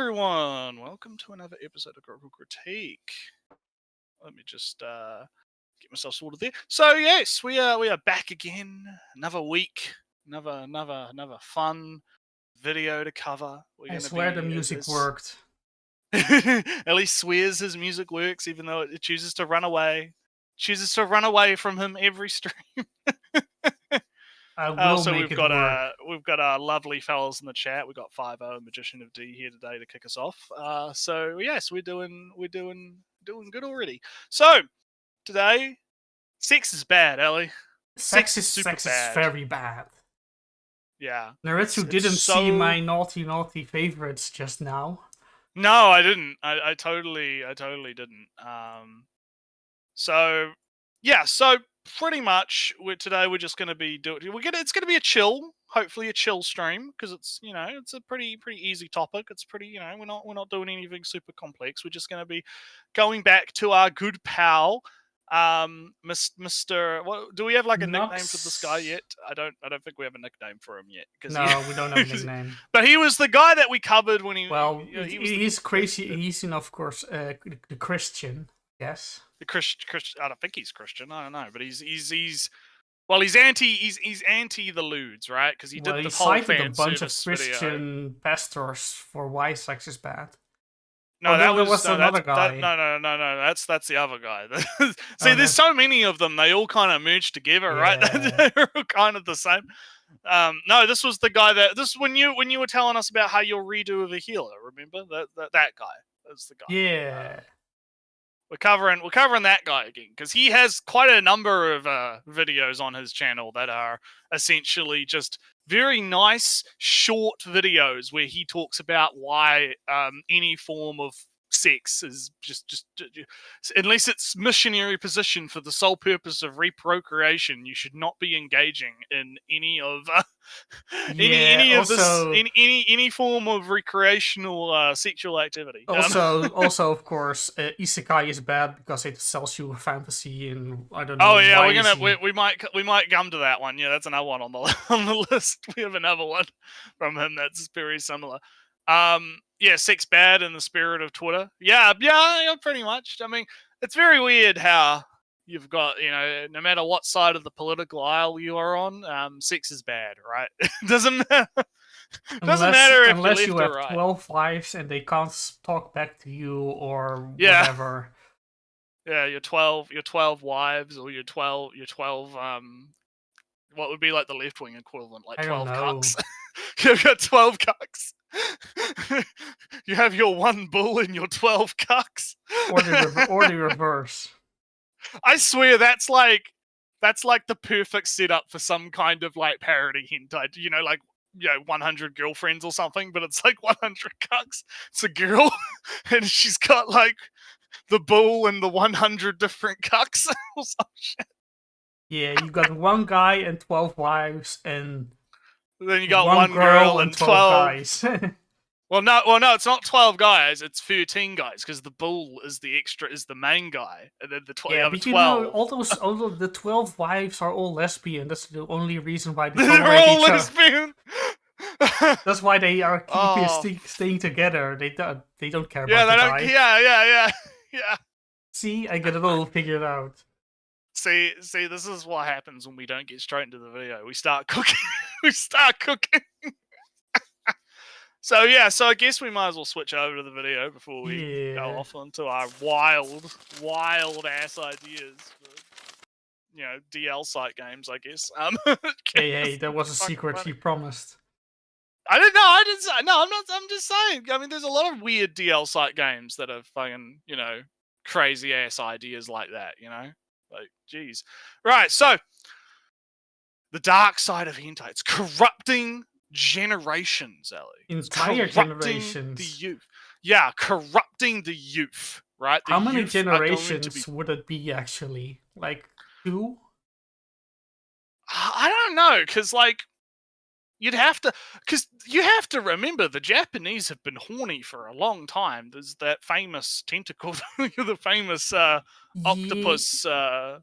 everyone, welcome to another episode of Critical Critique. Let me just get myself sorted there. So yes, we are back again. Another week, another fun video to cover. I swear the music worked. At least swears his music works, even though it chooses to run away. Chooses to run away from him every stream. I will so make it work. We've got our lovely fellas in the chat. We've got 5-0 Magician of D here today to kick us off. So yes, we're doing good already. So today, sex is bad, Ellie. Sex is very bad. Yeah. Nretsew didn't see my naughty favorites just now. No, I didn't. I totally didn't. So yeah, so pretty much today we're just going to be doing. It's going to be a chill, hopefully a chill stream, because it's it's a pretty easy topic. It's pretty we're not doing anything super complex. We're just going to be going back to our good pal, Mr. What do we have like a nickname for this guy yet? I don't think we have a nickname for him yet. No, we don't have a nickname. But he was the guy that we covered when he. Well, he's crazy. He's of course the Christian. Yes. The Christian. I don't think he's Christian. I don't know, but he's anti the lewds, right? Because he did the whole fan a bunch of Christian video. Pastors for why sex is bad. No, there was another guy. No. That's the other guy. See, there's so many of them. They all kind of merge together, right? They're all kind of the same. No, this was the guy when you were telling us about how your redo of a healer. Remember that guy? That's the guy. Yeah. We're covering that guy again because he has quite a number of videos on his channel that are essentially just very nice short videos where he talks about why any form of sex is just unless it's missionary position for the sole purpose of reprocreation, you should not be engaging in any of any form of recreational sexual activity. Also, of course, isekai is bad because it sells you a fantasy, and I don't know. Oh yeah, we might come to that one. Yeah, that's another one on the list. We have another one from him that's very similar. Yeah, sex bad in the spirit of Twitter. Yeah, pretty much. I mean, it's very weird how you've got, no matter what side of the political aisle you are on, sex is bad, right? It doesn't matter. Doesn't matter if unless you have right. 12 wives and they can't talk back to you or whatever. Yeah, your 12 wives or your 12 what would be like the left wing equivalent, like 12 cucks. You've got 12 cucks. You have your one bull and your 12 cucks. Or the reverse. I swear that's like the perfect setup for some kind of like parody hentai. 100 girlfriends or something, but it's like 100 cucks. It's a girl and she's got like the bull and the 100 different cucks or some shit. Yeah, you got one guy and 12 wives, and then you got one girl and 12 guys. Well, no, it's not 12 guys. It's 13 guys because the bull is the main guy, and then the 12. Yeah, but all the 12 wives are all lesbian. That's the only reason why they're all lesbian. That's why they are staying together. They don't care about the guy. Yeah. See, I get it all figured out. See, this is what happens when we don't get straight into the video. We start cooking. So I guess we might as well switch over to the video before we go off onto our wild ass ideas for, DL site games, I guess. Hey, that was a secret he promised. I didn't know. I didn't say. No, I'm not. I'm just saying. I mean, there's a lot of weird DL site games that are fucking, crazy ass ideas like that. Like, geez. Right. So, the dark side of hentai. It's corrupting generations, Ellie. Entire generations. The youth. Yeah, corrupting the youth. Right. How many generations would it be actually? Like 2? I don't know, because you have to remember the Japanese have been horny for a long time. There's that famous tentacle, the famous octopus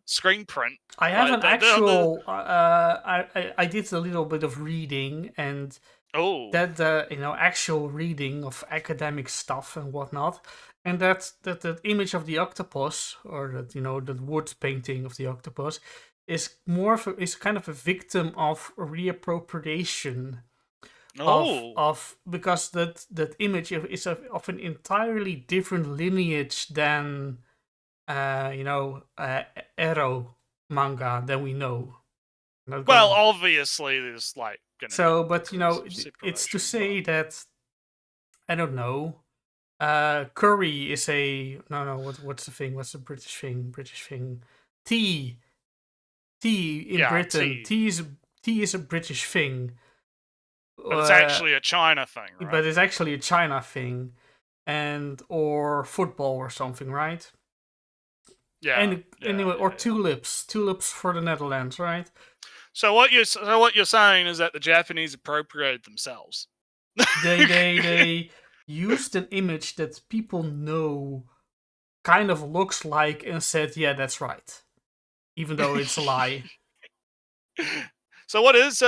screen print. I have an actual. I did a little bit of reading, and Oh. that the actual reading of academic stuff and whatnot, and that image of the octopus, or that the wood painting of the octopus, is is kind of a victim of reappropriation Oh. of because that image is of an entirely different lineage than Arrow manga than we know. Well, obviously, there's like gonna be So, but degrees of it's to separation, say that I don't know. Curry is a no. What's the thing? What's the British thing? British thing. Tea. Tea in yeah, Britain. Tea is a British thing. but it's actually a China thing, right? But it's actually a China thing, or football or something, right? Yeah. And anyway, or yeah. tulips for the Netherlands, right? So what you're saying is that the Japanese appropriated themselves. They used an image that people know kind of looks like and said, yeah, that's right, even though it's a lie. So what is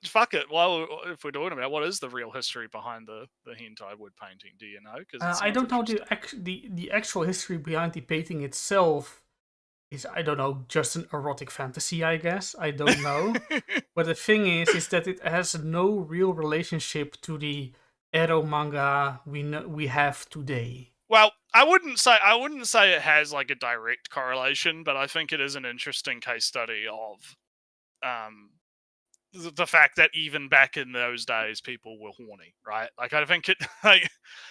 fuck it? Well, if we're talking about what is the real history behind the hentai wood painting, do you know? Because it I sounds don't know interesting. the actual history behind the painting itself. Is, I don't know, just an erotic fantasy, I guess. I don't know. But the thing is that it has no real relationship to the Edo manga we have today. Well, I wouldn't say it has like a direct correlation, but I think it is an interesting case study of the fact that even back in those days, people were horny, right? Like, I think it, like,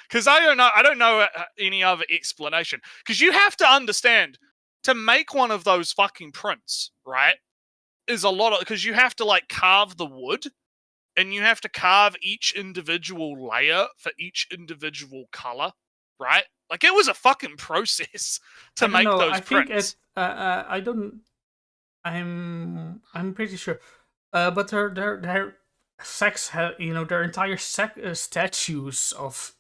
because I don't know any other explanation. Because you have to understand, to make one of those fucking prints, right, is a lot of, because you have to like carve the wood, and you have to carve each individual layer for each individual color, right? Like, it was a fucking process to I don't make know. those I think prints. I don't. I'm pretty sure. But their sex, their entire statues of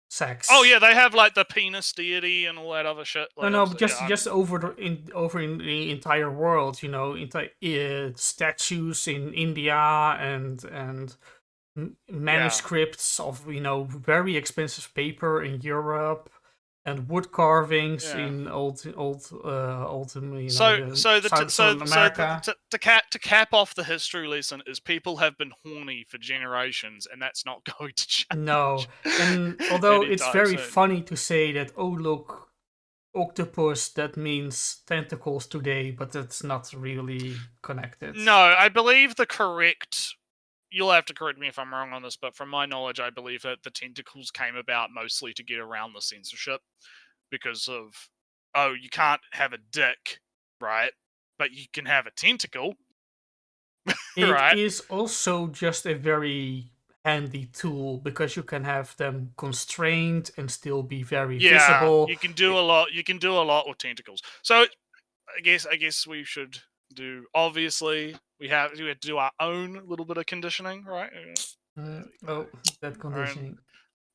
sex. Oh yeah, they have like the penis deity and all that other shit. Like, No, but yeah, just over in the entire world, statues in India and manuscripts of very expensive paper in Europe, and wood carvings yeah. in old So, Southern America. to cap off the history lesson is people have been horny for generations, and that's not going to No, change and although it's anytime very soon. funny to say that, oh look, octopus, that means tentacles today, but that's not really connected. No, I believe the correct. You'll have to correct me if I'm wrong on this, but from my knowledge, I believe that the tentacles came about mostly to get around the censorship because of, oh, you can't have a dick, right? But you can have a tentacle, It right? is also just a very handy tool because you can have them constrained and still be very Yeah, visible. you can do a lot. You can do a lot with tentacles. So I guess we should do. Obviously, we have to do our own little bit of conditioning, right? There we go. Oh, that Our own, conditioning.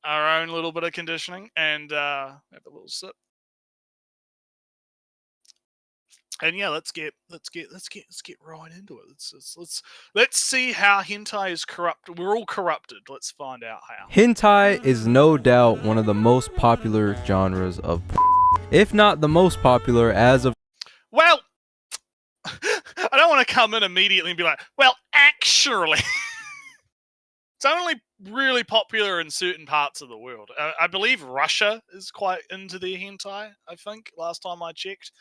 our own little bit of conditioning, and have a little sip. And yeah, let's get right into it. Let's see how hentai is corrupt. We're all corrupted. Let's find out how. Hentai is no doubt one of the most popular genres of, if not the most popular as of. Well, I don't want to come in immediately and be like, well, actually, it's only really popular in certain parts of the world. I believe Russia is quite into their hentai, I think, last time I checked.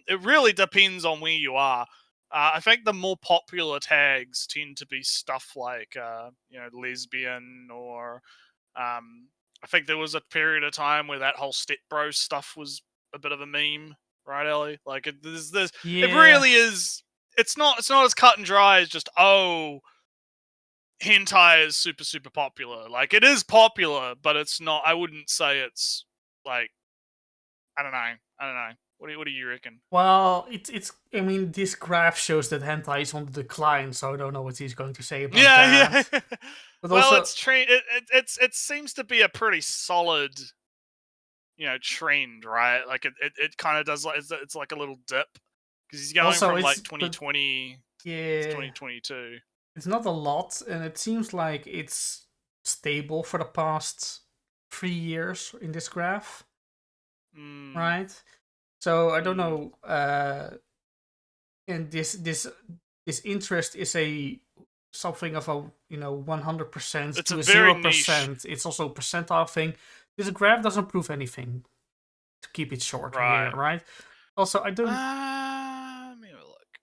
It really depends on where you are. I think the more popular tags tend to be stuff like, lesbian, or I think there was a period of time where that whole step bro stuff was a bit of a meme, right, Ellie? Like, it Yeah. really is. It's not as cut and dry as just, oh, hentai is super popular. Like, it is popular, but it's not. I wouldn't say it's like, I don't know. What do you reckon? Well, it's. I mean, this graph shows that hentai is on the decline, so I don't know what he's going to say about Yeah. that. But Well, also, it's it seems to be a pretty solid, trend, right? Like, it kind of does, like, it's like a little dip because he's going from like but 2020 to yeah, 2022. It's not a lot, and it seems like it's stable for the past 3 years in this graph, right? So I don't know. And this interest is something of a 100% It's to a a very 0%. It's also a percentile thing. This graph doesn't prove anything. To keep it short here, right? Also, I don't. Let me have a look.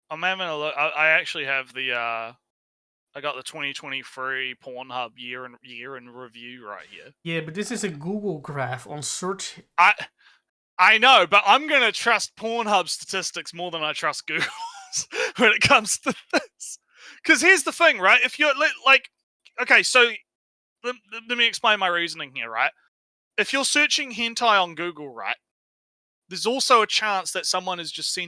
I'm having a look. I actually have the. I got the 2023 Pornhub year in review right here. Yeah, but this is a Google graph on search. I know, but I'm gonna trust Pornhub statistics more than I trust Google's when it comes to this. Because here's the thing, right? If you're like, okay, so let me explain my reasoning here, right? If you're searching hentai on Google, right, there's also a chance that someone is just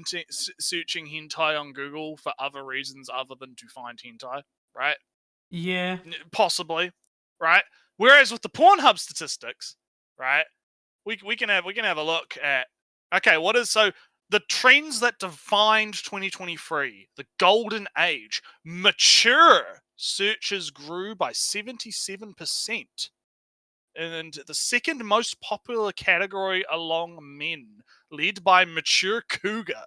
searching hentai on Google for other reasons other than to find hentai, right? Yeah. Possibly, right? Whereas with the Pornhub statistics, right, we can have a look at so the trends that defined 2023, the golden age, mature searches grew by 77%. And the second most popular category among men, led by mature cougar.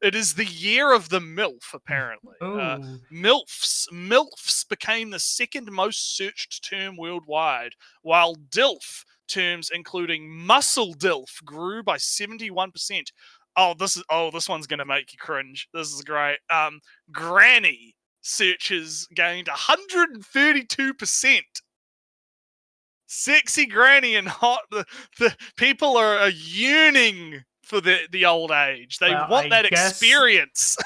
It is the year of the MILF, apparently. Oh. MILFs became the second most searched term worldwide, while DILF terms, including muscle DILF, grew by 71%. This one's gonna make you cringe. This is great. Granny searches gained 132%. Sexy granny and hot. The people are yearning for the old age. They want that experience.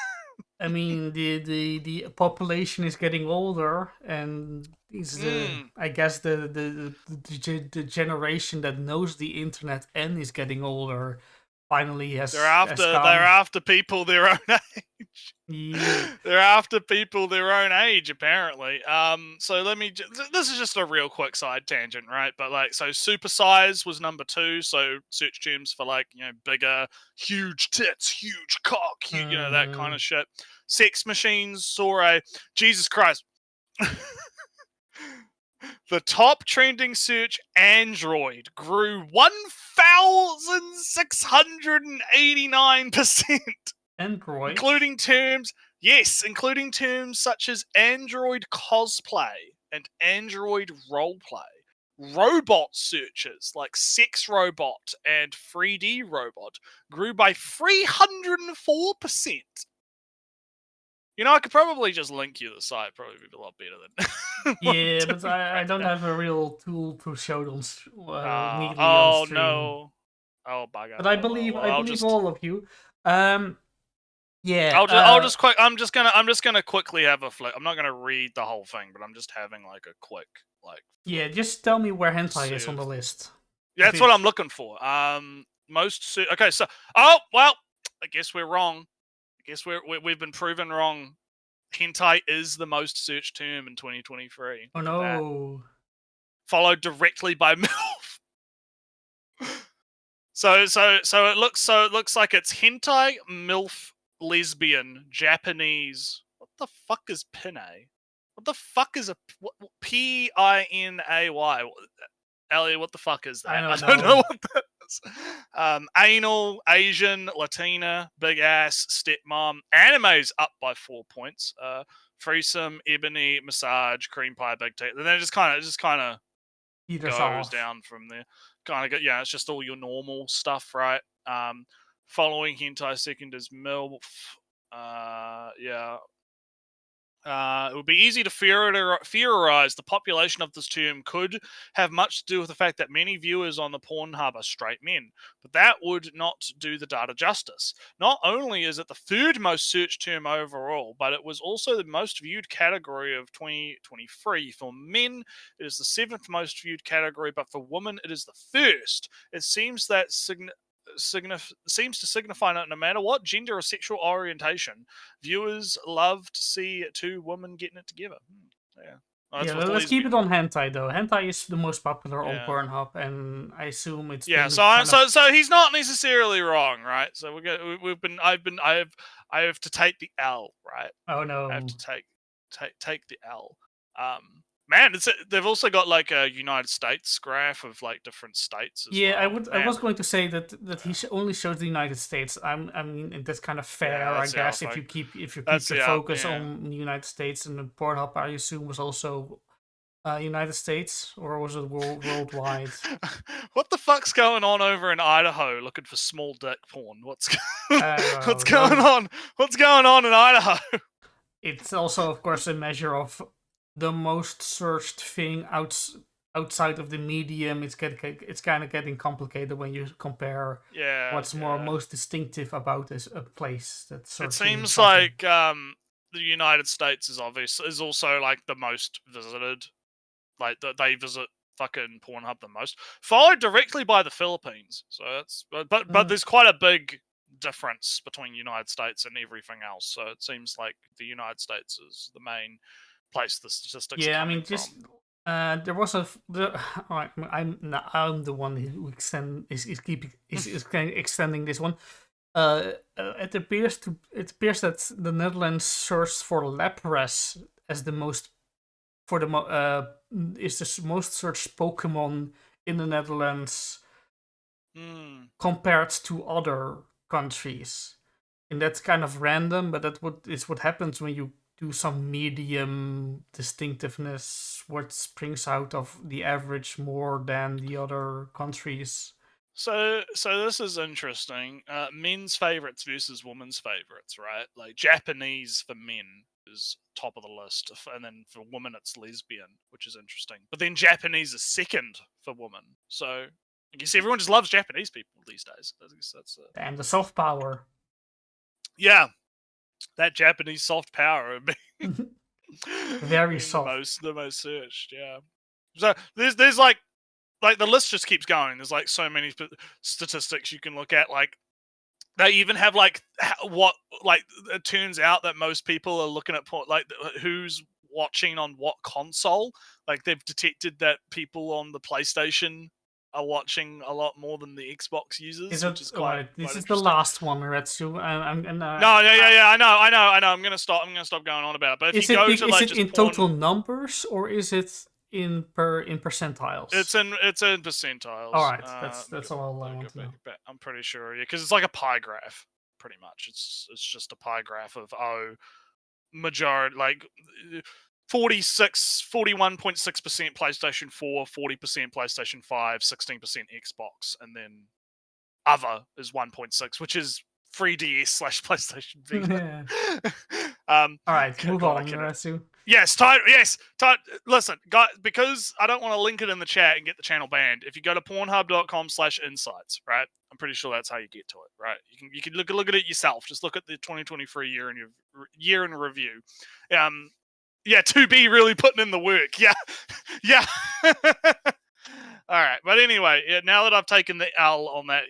I mean, the population is getting older, and I guess the generation that knows the internet and is getting older finally has. They're after people their own age. Yeah. They're after people their own age, apparently. So this is just a real quick side tangent, right? But so super size was number 2. So search terms for bigger, huge tits, huge cock, that kind of shit. Sex machines saw a Jesus Christ. The top trending search, Android, grew 1,689%. Android? Including terms such as Android cosplay and Android roleplay. Robot searches like sex robot and 3D robot grew by 304%. I could probably just link you the site. Probably be a lot better than. Yeah, but I don't have a real tool to show them neatly on stream. No! Oh bugger! But I believe all of you. Yeah. I'm just gonna quickly have a flick. I'm not gonna read the whole thing, but I'm just having a quick Yeah, just tell me where hentai is on the list. Yeah, that's what I'm looking for. Okay, so I guess we're wrong. I guess we've been proven wrong. Hentai is the most searched term in 2023. Oh no! Followed directly by MILF. So it looks like it's hentai, MILF, lesbian, Japanese. What the fuck is Pinay? What the fuck is a Pinay? Ellie, what the fuck is that? I don't know what that is. Anal, Asian, Latina, big ass, stepmom. Anime's up by 4 points. Threesome, ebony, massage, cream pie, big tea. Then it just kind of goes down from there. It's just all your normal stuff, right? Following hentai, second is MILF. It would be easy to theorize the population of this term could have much to do with the fact that many viewers on the Pornhub are straight men, but that would not do the data justice. Not only is it the third most searched term overall, but it was also the most viewed category of 2023. For men, it is the 7th most viewed category, but for women, it is the first. It seems that seems to signify no matter what gender or sexual orientation, viewers love to see two women getting it together. Yeah, That's Yeah, with let's keep lesbian. it on hentai though. Hentai is the most popular on Yeah. Pornhub, and I assume it's Yeah, been so kind of- so he's not necessarily wrong, right? So I have to take the L, right? Oh I have no. to take the L. Man, they've also got like a United States graph of like different states as Yeah, well. I Man, was going to say that he only shows the United States. I mean that's kind of fair, I that's the guess, alpha. if you keep That's your the focus yeah. on the United States, and the Pornhub I assume was also United States, or was it worldwide? What the fuck's going on over in Idaho looking for small dick porn? What's Oh, going on? What's going on in Idaho? It's also, of course, a measure of the most searched thing outside of the medium. It's kind of getting complicated when you compare Yeah. what's most distinctive about a place that's searching. It seems something. like the United States is also like the most visited. Like they visit fucking Pornhub the most, followed directly by the Philippines. So that's but there's quite a big difference between United States and everything else. So it seems like the United States is the main place the statistics. Yeah, are I mean, coming just from. there was I'm the one who is kind of extending this one. It appears that the Netherlands searched for Lapras as the most is the most searched Pokemon in the Netherlands compared to other countries. And that's kind of random, but is what happens when you do some medium distinctiveness, what springs out of the average more than the other countries. So this is interesting. Men's favorites versus women's favorites, right? Like Japanese for men is top of the list, and then for women it's lesbian, which is interesting. But then Japanese is second for women. So I guess everyone just loves Japanese people these days. I guess that's And the soft power. Yeah, that Japanese soft power. Very soft. The most searched. Yeah. So there's like the list just keeps going. There's like so many statistics you can look at. Like they even have like what like it turns out that most people are looking at like who's watching on what console. Like they've detected that people on the PlayStation are watching a lot more than the Xbox users, which is quite. This is the last one, Nretsew. No, I know. I'm gonna stop going on about it. But if you go to like is it in total numbers, or is it in percentiles? It's in percentiles. All right, that's all I want to know. I'm pretty sure, yeah, because it's like a pie graph, pretty much. It's just a pie graph of majority like 41.6% PlayStation 4, 40% PlayStation 5, 16% Xbox, and then other is 1.6, which is 3DS/PlayStation Vita. All right, move on, Nretsew. Yes, listen, guys, because I don't want to link it in the chat and get the channel banned. If you go to pornhub.com/insights, right? I'm pretty sure that's how you get to it, right? You can look at it yourself. Just look at the 2023 year in review. Yeah, 2B really putting in the work. Yeah. All right, but anyway, now that I've taken the L on that,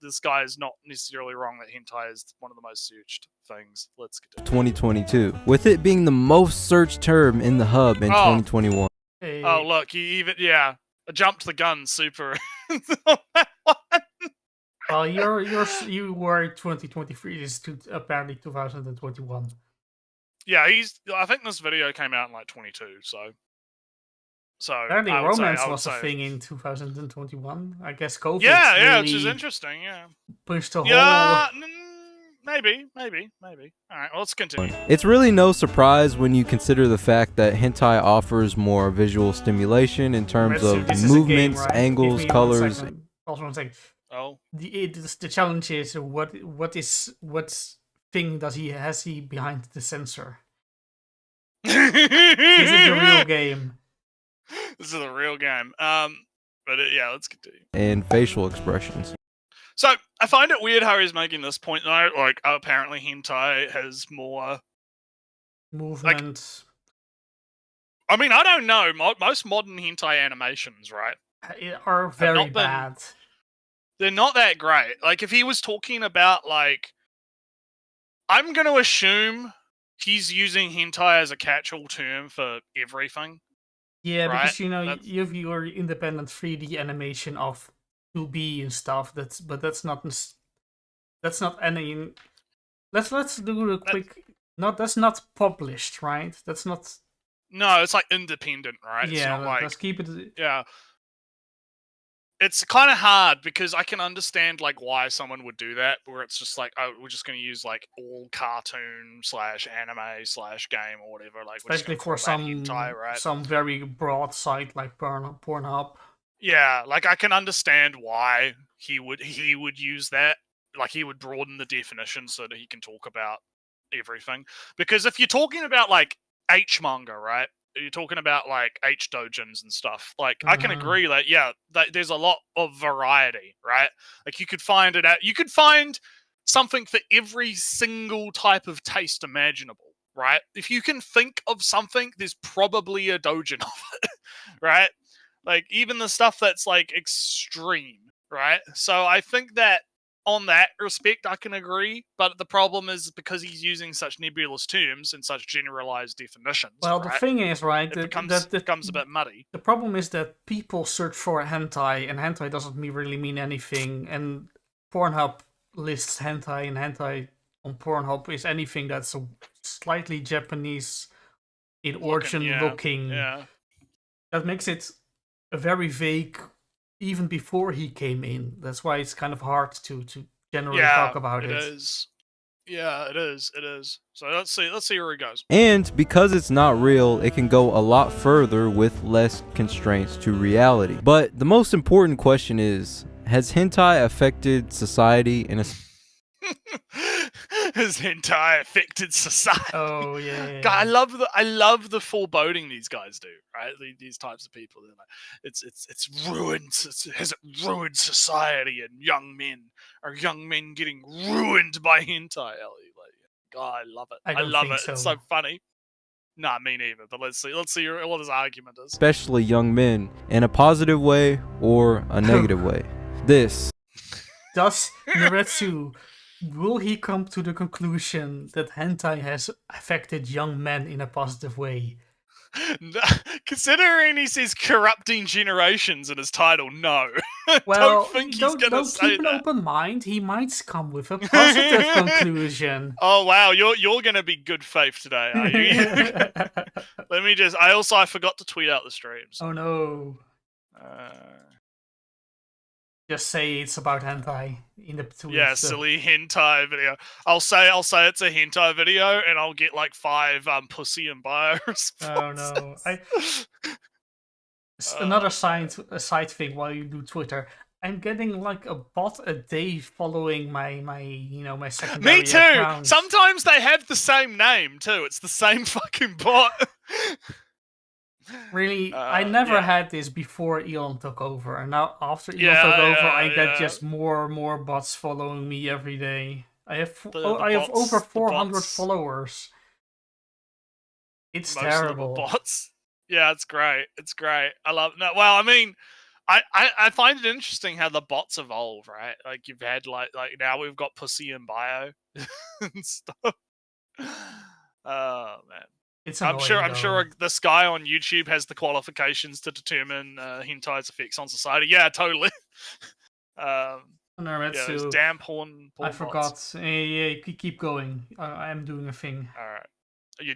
this guy is not necessarily wrong that hentai is one of the most searched things. Let's get to 2022, with it being the most searched term in the hub in 2021. Hey. Oh, look, I jumped the gun super. Well, you were 2023. This is apparently 2021. Yeah, I think this video came out in like 22, so. Apparently, romance was a thing in 2021. I guess COVID. Yeah, which is interesting. Yeah, pushed a whole. Maybe. All right, well, let's continue. It's really no surprise when you consider the fact that hentai offers more visual stimulation in terms of movements, angles, colors. Also, one second. Oh. The challenge is what thing has he behind the sensor? Is it the real game? This is a real game. Let's continue. And facial expressions. So I find it weird how he's making this point though. Like apparently hentai has more movement. I mean, I don't know. Most modern hentai animations, right, are very bad. They're not that great. Like if he was talking about like, I'm going to assume he's using hentai as a catch-all term for everything. Yeah, right? because you have your independent 3D animation of 2B and stuff. That's not any. Let's do a quick. No, that's not published, right? That's not. No, it's like independent, right? It's Yeah, not like, let's keep it. yeah. It's kind of hard because I can understand like why someone would do that, where it's just like, oh, we're just going to use like all cartoon / anime / game or whatever, like Especially for some hentai, right? some very broad site like Pornhub. Yeah, like I can understand why he would use that. Like he would broaden the definition so that he can talk about everything. Because if you're talking about like H manga, right? You're talking about like H dojins and stuff. Like I can agree that there's a lot of variety, right? Like you could find it you could find something for every single type of taste imaginable, right? If you can think of something, there's probably a dojin of it, right? Like even the stuff that's like extreme, right? So I think that on that respect, I can agree. But the problem is because he's using such nebulous terms and such generalized definitions. Well, right? The thing is, right, it becomes a bit muddy. The problem is that people search for hentai, and hentai doesn't really mean anything. And Pornhub lists hentai, and hentai on Pornhub is anything that's slightly Japanese in origin looking. Yeah. That makes it a very vague. Even before he came in, that's why it's kind of hard to generally talk about it. It is. Yeah, it is. It is. So let's see where it goes. And because it's not real, it can go a lot further with less constraints to reality. But the most important question is, has hentai affected society in a Has hentai affected society? Oh yeah. God, I love the foreboding these guys do, right? These types of people. They're like, it's ruined. Has it ruined society and young men? Are young men getting ruined by hentai, Ellie? Like, God, I love it. I love it. So. It's so funny. Nah, me neither. But let's see what his argument is. Especially young men, in a positive way or a negative way. This. Does Nretsew, will he come to the conclusion that hentai has affected young men in a positive way? No, considering he says corrupting generations in his title, no. Well, don't think he's going to say keep that. an open mind. He might come with a positive conclusion. Oh wow, you're going to be good faith today, are you? I forgot to tweet out the streams. Oh no. Just say it's about hentai in the tweet. Yeah, silly hentai video. I'll say it's a hentai video, and I'll get like 5 pussy and bio responses. Oh no! Another side thing while you do Twitter. I'm getting like a bot a day following my secondary Me too. account. Sometimes they have the same name too. It's the same fucking bot. Really, I never had this before Elon took over, and now after Elon took over, I get just more and more bots following me every day. I have over 400 followers. It's terrible. Bots. Yeah, it's great. It's great. I love. No, well, I mean, I find it interesting how the bots evolve, right? Like you've had like now we've got pussy and bio and stuff. Oh man. I'm sure this guy on YouTube has the qualifications to determine hentai's effects on society. Yeah, totally. Those damn porn I forgot. Yeah, keep going. I'm doing a thing. All right,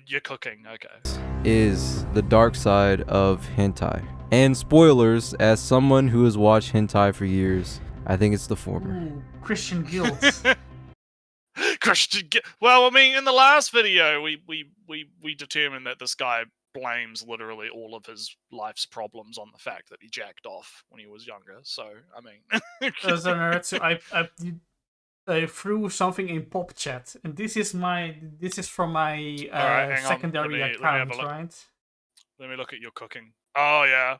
you're cooking. Okay. Is the dark side of hentai. And spoilers, as someone who has watched hentai for years, I think it's the former. Ooh, Christian guilt. Well, I mean, in the last video, we determined that this guy blames literally all of his life's problems on the fact that he jacked off when he was younger. So, I mean, I threw something in pop chat, and this is from my secondary account, right? Let me look at your cooking. Oh yeah.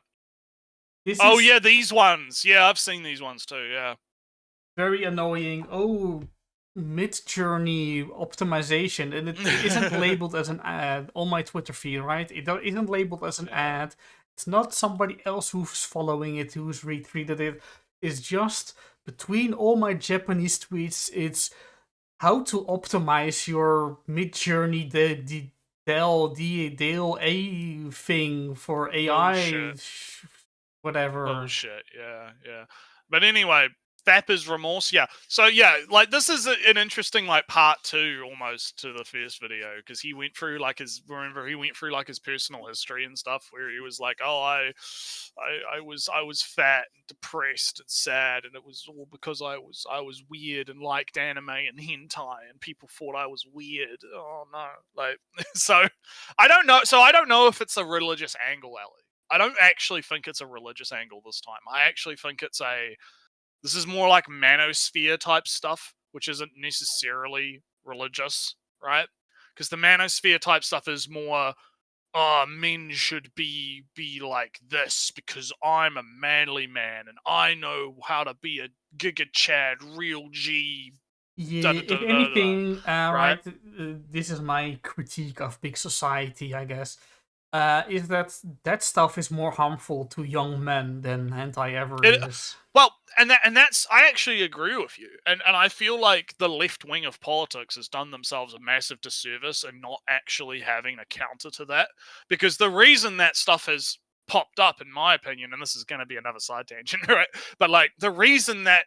Yeah, these ones. Yeah, I've seen these ones too. Yeah. Very annoying. Oh. Mid-journey optimization, and it isn't labeled as an ad on my Twitter feed, right? It isn't labeled as an ad. It's not somebody else who's following it, who's retweeted it. It's just between all my Japanese tweets, it's how to optimize your mid-journey, the Dale A thing for AI, whatever. Oh shit, yeah. But anyway, Thapper's remorse, yeah. So yeah, like this is an interesting like part 2 almost to the first video, because he went through like his personal history and stuff, where he was like, oh, I was fat and depressed and sad, and it was all because I was weird and liked anime and hentai, and people thought I was weird. Oh no, like so I don't know if it's a religious angle, Ellie. I don't actually think it's a religious angle this time. I actually think this is more like manosphere type stuff, which isn't necessarily religious, right? Because the manosphere type stuff is more, oh, men should be like this because I'm a manly man and I know how to be a Giga Chad, real G. Yeah, if anything, right, this is my critique of big society, I guess. Is that stuff is more harmful to young men than hentai ever is. Well, and that's I actually agree with you, and I feel like the left wing of politics has done themselves a massive disservice in not actually having a counter to that, because the reason that stuff has popped up, in my opinion, and this is going to be another side tangent, right? But like the reason that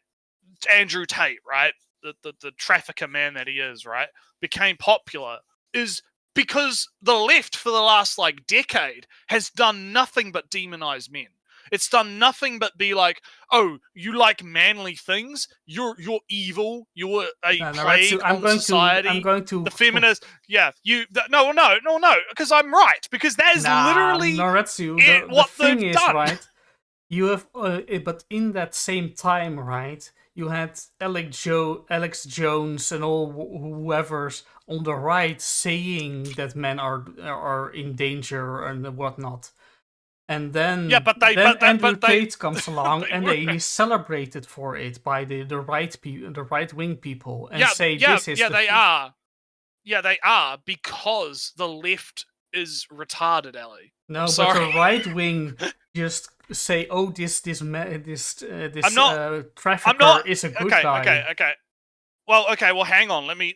Andrew Tate, right, the trafficker man that he is, right, became popular is because the left for the last like decade has done nothing but demonize men. It's done nothing but be like, oh, you like manly things? You're evil. You're a plague on society. I'm going to the feminist. Yeah, no, because I'm right. Because that is literally Nretsew, what the thing they've is, done. right? You have, but in that same time, right? You had Alex Jones and all whoever's on the right saying that men are in danger and whatnot. And then, Andrew Tate comes along and they is celebrated for it by the right wing people and say this is they are. Yeah, they are, because the left is retarded, Ellie. No, but the right wing just say, "Oh, this trafficker is a good guy." Okay. Well, hang on. Let me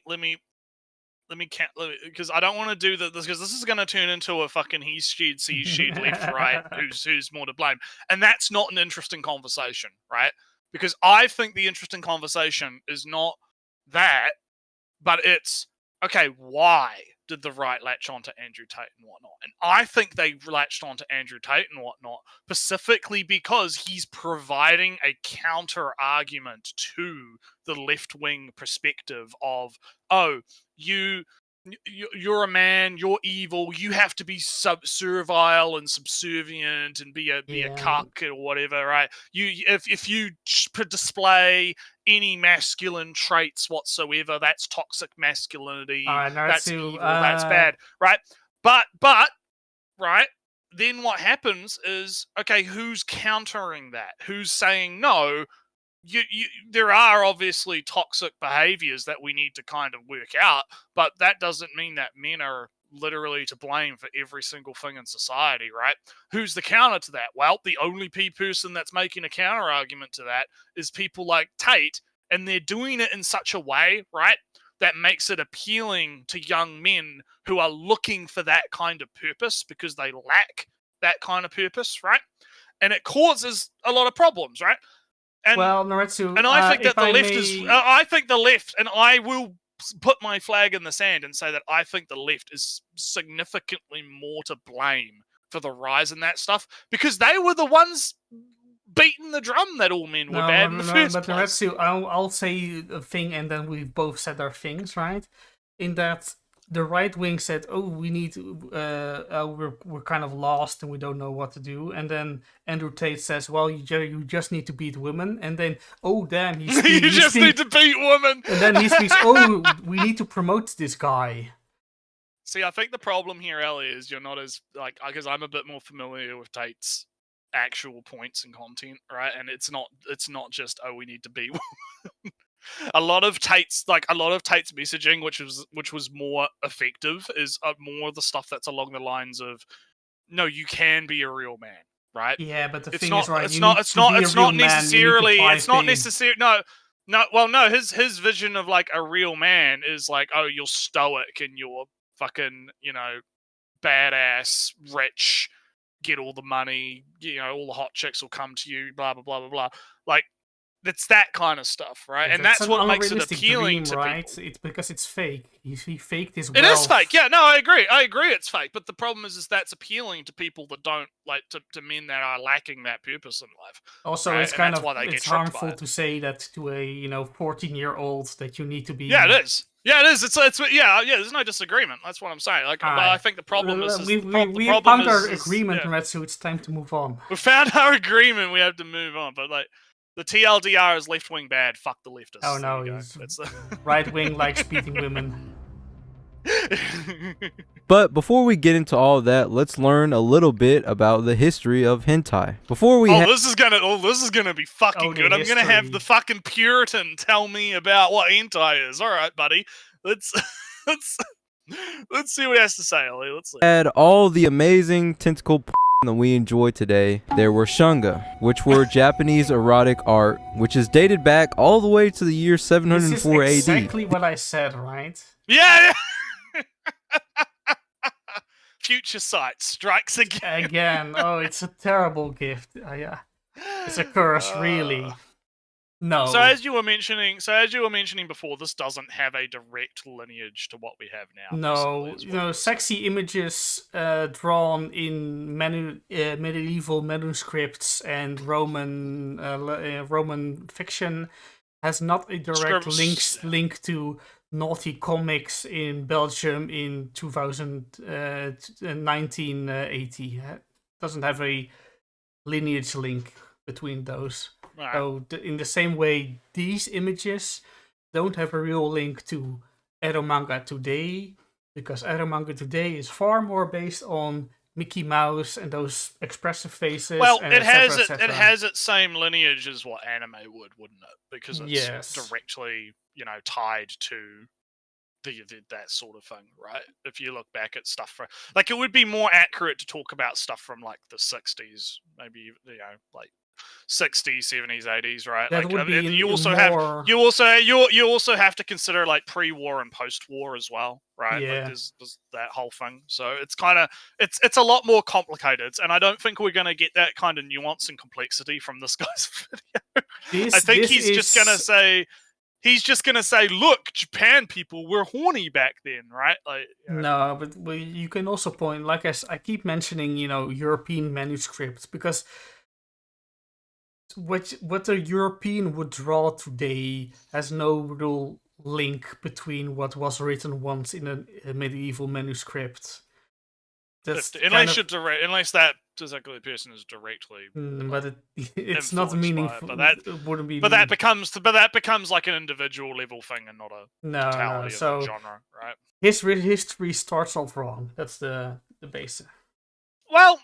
count, because I don't want to do this, because this is going to turn into a fucking he shed, she shed, left, right, who's more to blame, and that's not an interesting conversation, right? Because I think the interesting conversation is not that, but it's, okay, why did the right latch onto Andrew Tate and whatnot? And I think they latched onto Andrew Tate and whatnot specifically because he's providing a counter argument to the left-wing perspective of, oh, you're a man, you're evil, you have to be servile and subservient and be a cuck or whatever, right? If you display any masculine traits whatsoever, that's toxic masculinity. That's evil. That's bad, right? But right, then what happens is, okay, who's countering that? Who's saying no? There are obviously toxic behaviors that we need to kind of work out, but that doesn't mean that men are literally to blame for every single thing in society, right? Who's the counter to that? Well, the only person that's making a counter argument to that is people like Tate, and they're doing it in such a way, right, that makes it appealing to young men who are looking for that kind of purpose because they lack that kind of purpose, right? And it causes a lot of problems, right? And, well, Nretsew, and I think that the left is. I think the left, and I will put my flag in the sand and say that I think the left is significantly more to blame for the rise in that stuff, because they were the ones beating the drum that all men were bad in the first place. But Nretsew, I'll say a thing, and then we've both said our things, right? In that the right wing said, "Oh, we need we're kind of lost and we don't know what to do." And then Andrew Tate says, "Well, you just need to beat women." And then, oh damn, you just need to beat women. And then he speaks, "Oh, we need to promote this guy." See, I think the problem here, Ellie, is you're not as like, because I'm a bit more familiar with Tate's actual points and content, right? And it's not just, oh, we need to beat women. A lot of Tate's messaging, which was more effective, is more the stuff that's along the lines of, no, you can be a real man, right? Yeah, but the thing not, is, right? It's not necessarily. No. His vision of like a real man is like, oh, you're stoic and you're fucking, badass, rich, get all the money, all the hot chicks will come to you, blah blah blah blah blah. Like it's that kind of stuff, right? Yeah, and that's an what makes it unrealistic appealing dream, to right? people. It's because it's fake. He faked his It wealth. is fake. Yeah, no, I agree. It's fake. But the problem is that's appealing to people that don't like to men that are lacking that purpose in life. Also, right? it's And kind that's of why they get it's tricked by harmful it. to say that to a 14-year-old that you need to be. Yeah, it is. Yeah, it is. It's yeah. There's no disagreement. That's what I'm saying. Like, but I think the problem is we found our agreement, Nretsew. It's time to move on. We found our agreement. We have to move on. But like, the TLDR is left wing bad. Fuck the leftists. Oh no, he's right wing likes beating women. But before we get into all that, let's learn a little bit about the history of hentai. Before we this is gonna be fucking good. I'm gonna have the fucking Puritan tell me about what hentai is. All right, buddy. Let's see what he has to say, Ollie. Let's see. Add all the amazing tentacle that we enjoy today. There were shunga, which were Japanese erotic art, which is dated back all the way to the year 704 AD. This is exactly what I said, right? Yeah. Future Sight strikes again. Again. Oh, it's a terrible gift. Yeah, it's a curse, really. No. So as you were mentioning before, this doesn't have a direct lineage to what we have now. No, sexy images drawn in medieval manuscripts and Roman fiction has not a direct link to naughty comics in Belgium in 1980. Doesn't have a lineage link between those. Right. So in the same way, these images don't have a real link to Eromanga today, because Eromanga today is far more based on Mickey Mouse and those expressive faces. Well, and it has its same lineage as what anime would, wouldn't it? Because it's directly, tied to that sort of thing, right? If you look back at stuff it would be more accurate to talk about stuff from like the 60s, maybe like 60s, 70s, 80s, right? That like would be you also have to consider like pre-war and post-war as well, right? Yeah. Like there's that whole thing. So it's kind of it's a lot more complicated, and I don't think we're going to get that kind of nuance and complexity from this guy's video. I think he's just going to say, look, Japan people were horny back then, right? Like, No, but you can also point, like I keep mentioning, European manuscripts, because what a European would draw today has no real link between what was written once in a medieval manuscript. Unless that particular person is directly, but it's not meaningful. But that wouldn't be. But that becomes like an individual level thing and not a totality so of the genre, right? History starts off wrong. That's the basis. Well,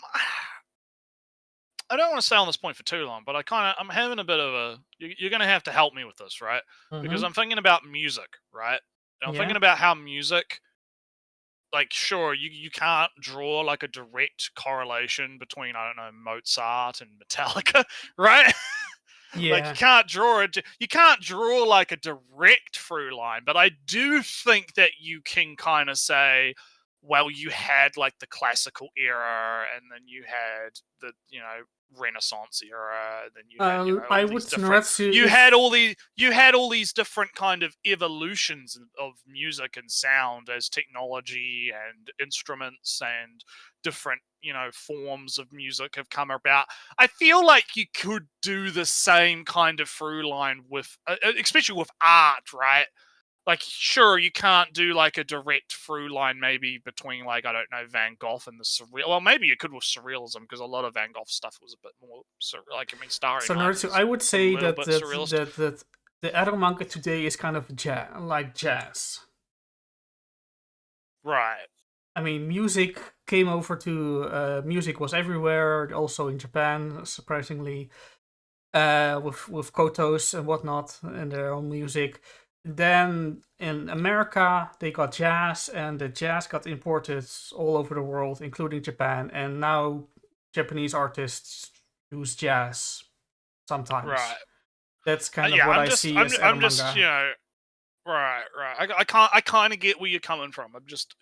I don't want to stay on this point for too long, but I'm having a bit of a. You're going to have to help me with this, right? Mm-hmm. Because I'm thinking about music, right? And I'm thinking about how music. Like, sure, you can't draw like a direct correlation between, I don't know, Mozart and Metallica, right? Yeah. Like, you can't draw like a direct through line, but I do think that you can kind of say, well, you had like the classical era, and then you had the, Renaissance era, then you had all these different kind of evolutions of music and sound as technology and instruments and different forms of music have come about. I feel like you could do the same kind of through line with especially with art, right? Like, sure, you can't do like a direct through line maybe between, like, I don't know, Van Gogh and the surreal. Well, maybe you could with surrealism, because a lot of Van Gogh stuff was a bit more Starry Night. So I would say that the Eromanga today is kind of like jazz. Right. I mean, music came over to music was everywhere, also in Japan, surprisingly, with kotos and whatnot and their own music. Then in Amerca, they got jazz, and the jazz got imported all over the world, including Japan. And now Japanese artists use jazz sometimes. Right. That's kind of what I see as Eromanga. Right. I kind of get where you're coming from. I'm just,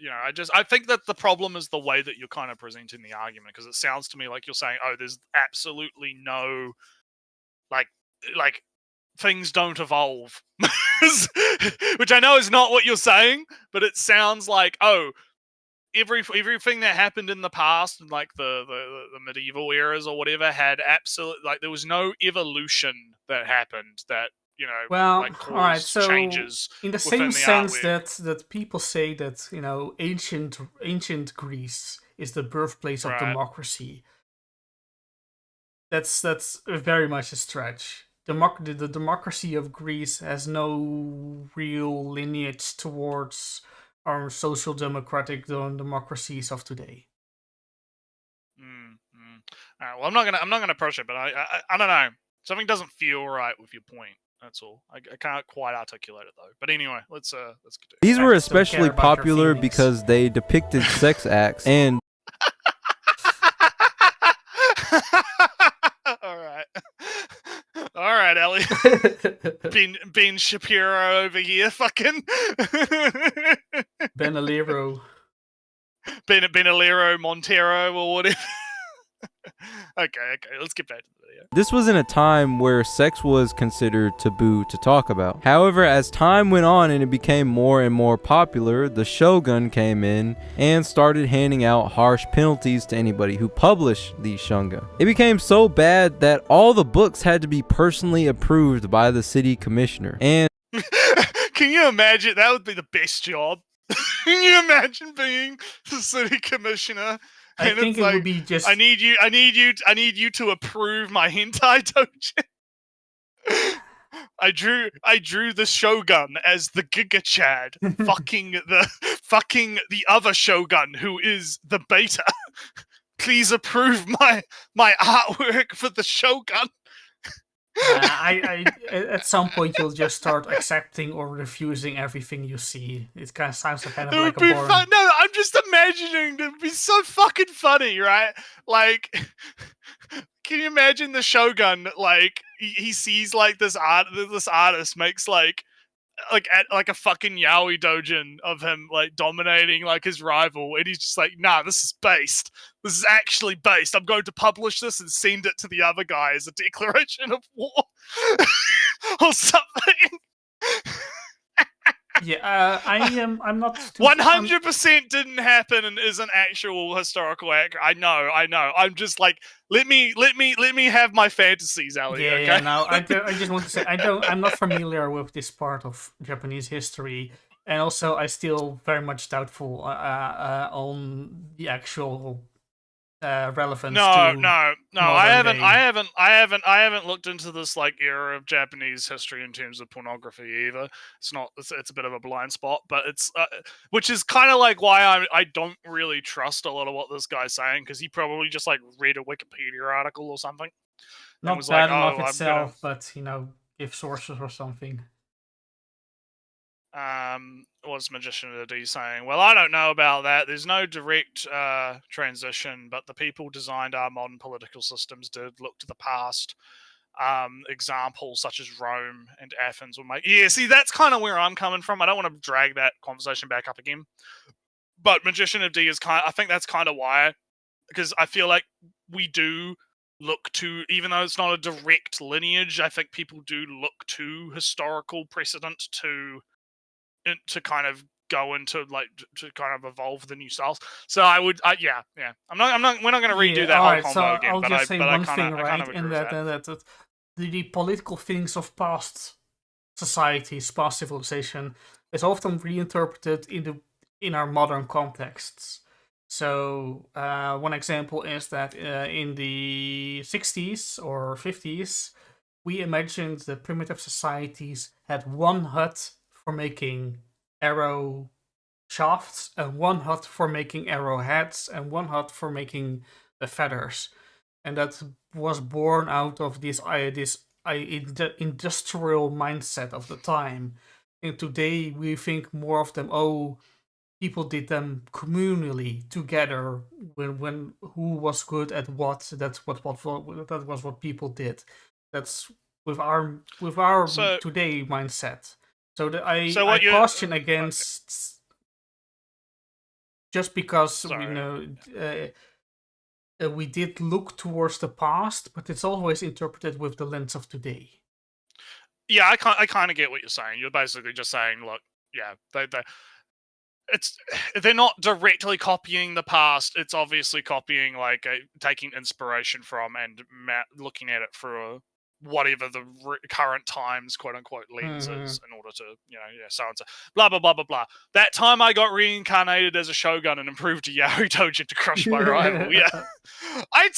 I think that the problem is the way that you're kind of presenting the argument, because it sounds to me like you're saying, oh, there's absolutely no, like things don't evolve, which I know is not what you're saying, but it sounds like, oh, everything that happened in the past, and like the medieval eras or whatever, had absolute, like, there was no evolution that happened that Well, like all right. caused So, changes in the within same the sense artwork. that people say that ancient Greece is the birthplace of Right. democracy, that's very much a stretch. The democracy of Greece has no real lineage towards our social democratic democracies of today. All right, well, I'm not gonna approach it, but I don't know. Something doesn't feel right with your point. That's all. I can't quite articulate it though. But anyway, let's continue. These I were just don't care especially about your popular feelings. because they depicted sex acts and All right, all right, Ellie. Ben Shapiro over here, fucking Benalero. Benalero Montero or whatever. Okay, let's get back to the video. this was in a time where sex was considered taboo to talk about. However, as time went on and it became more and more popular, the shogun came in and started handing out harsh penalties to anybody who published these shunga. It became so bad that all the books had to be personally approved by the city commissioner. And can you imagine? That would be the best job. Can you imagine being the city commissioner? I And think it's it like, would be just. I need you to approve my hentai dojin. I drew the shogun as the Giga Chad, fucking the other shogun who is the beta. Please approve my artwork for the shogun. At some point you'll just start accepting or refusing everything you see. It kind of sounds kind of It like would a be boring. fun. No, I'm just imagining it would be so fucking funny, right? Like, can you imagine the shogun? Like, he sees like this artist makes like a fucking yaoi dojin of him like dominating like his rival, and he's just like, nah, this is based. This is actually based. I'm going to publish this and send it to the other guy as a declaration of war or something. Yeah, I'm not. 100% didn't happen and is an actual historical act. I know. I'm just like, let me have my fantasies, Ellie. Yeah, okay? yeah. No, I just want to say I'm not familiar with this part of Japanese history, and also I still very much doubtful on the actual relevance. No. I haven't looked into this like era of Japanese history in terms of pornography either. It's a bit of a blind spot, but it's which is kind of like why I don't really trust a lot of what this guy's saying, because he probably just like read a Wikipedia article or something. Not was bad like, enough oh, itself, but give sources or something. What's Magician of the D saying? Well, I don't know about that. There's no direct transition, but the people designed our modern political systems did look to the past. Examples such as Rome and Athens will make. Yeah, see, that's kind of where I'm coming from. I don't want to drag that conversation back up again. But Magician of D is I think that's kind of why, because I feel like we do look to, even though it's not a direct lineage, I think people do look to historical precedent to kind of go into like to kind of evolve the new styles. So yeah. We're not going to redo that whole combo again. I'll But just say one thing, I right? kind of In agree with that the political things of past societies, past civilization, is often reinterpreted in our modern contexts. So one example is that in the 60s or 50s, we imagined that primitive societies had one hut for making arrow shafts, and one hut for making arrow heads, and one hut for making the feathers. And that was born out of this industrial mindset of the time. And today we think more of them, people did them communally together when who was good at what. That was what people did. That's with our today mindset. So I what you caution against just because Sorry. we did look towards the past, but it's always interpreted with the lens of today. Yeah, I kind of get what you're saying. You're basically just saying, look, yeah, they're not directly copying the past. It's obviously copying, like, taking inspiration from and looking at it through whatever the current times, quote unquote, lens is, in order to, so and so, blah blah blah blah blah. That time I got reincarnated as a shogun and improved a Yaoi dojin to crush my rival. Yeah, I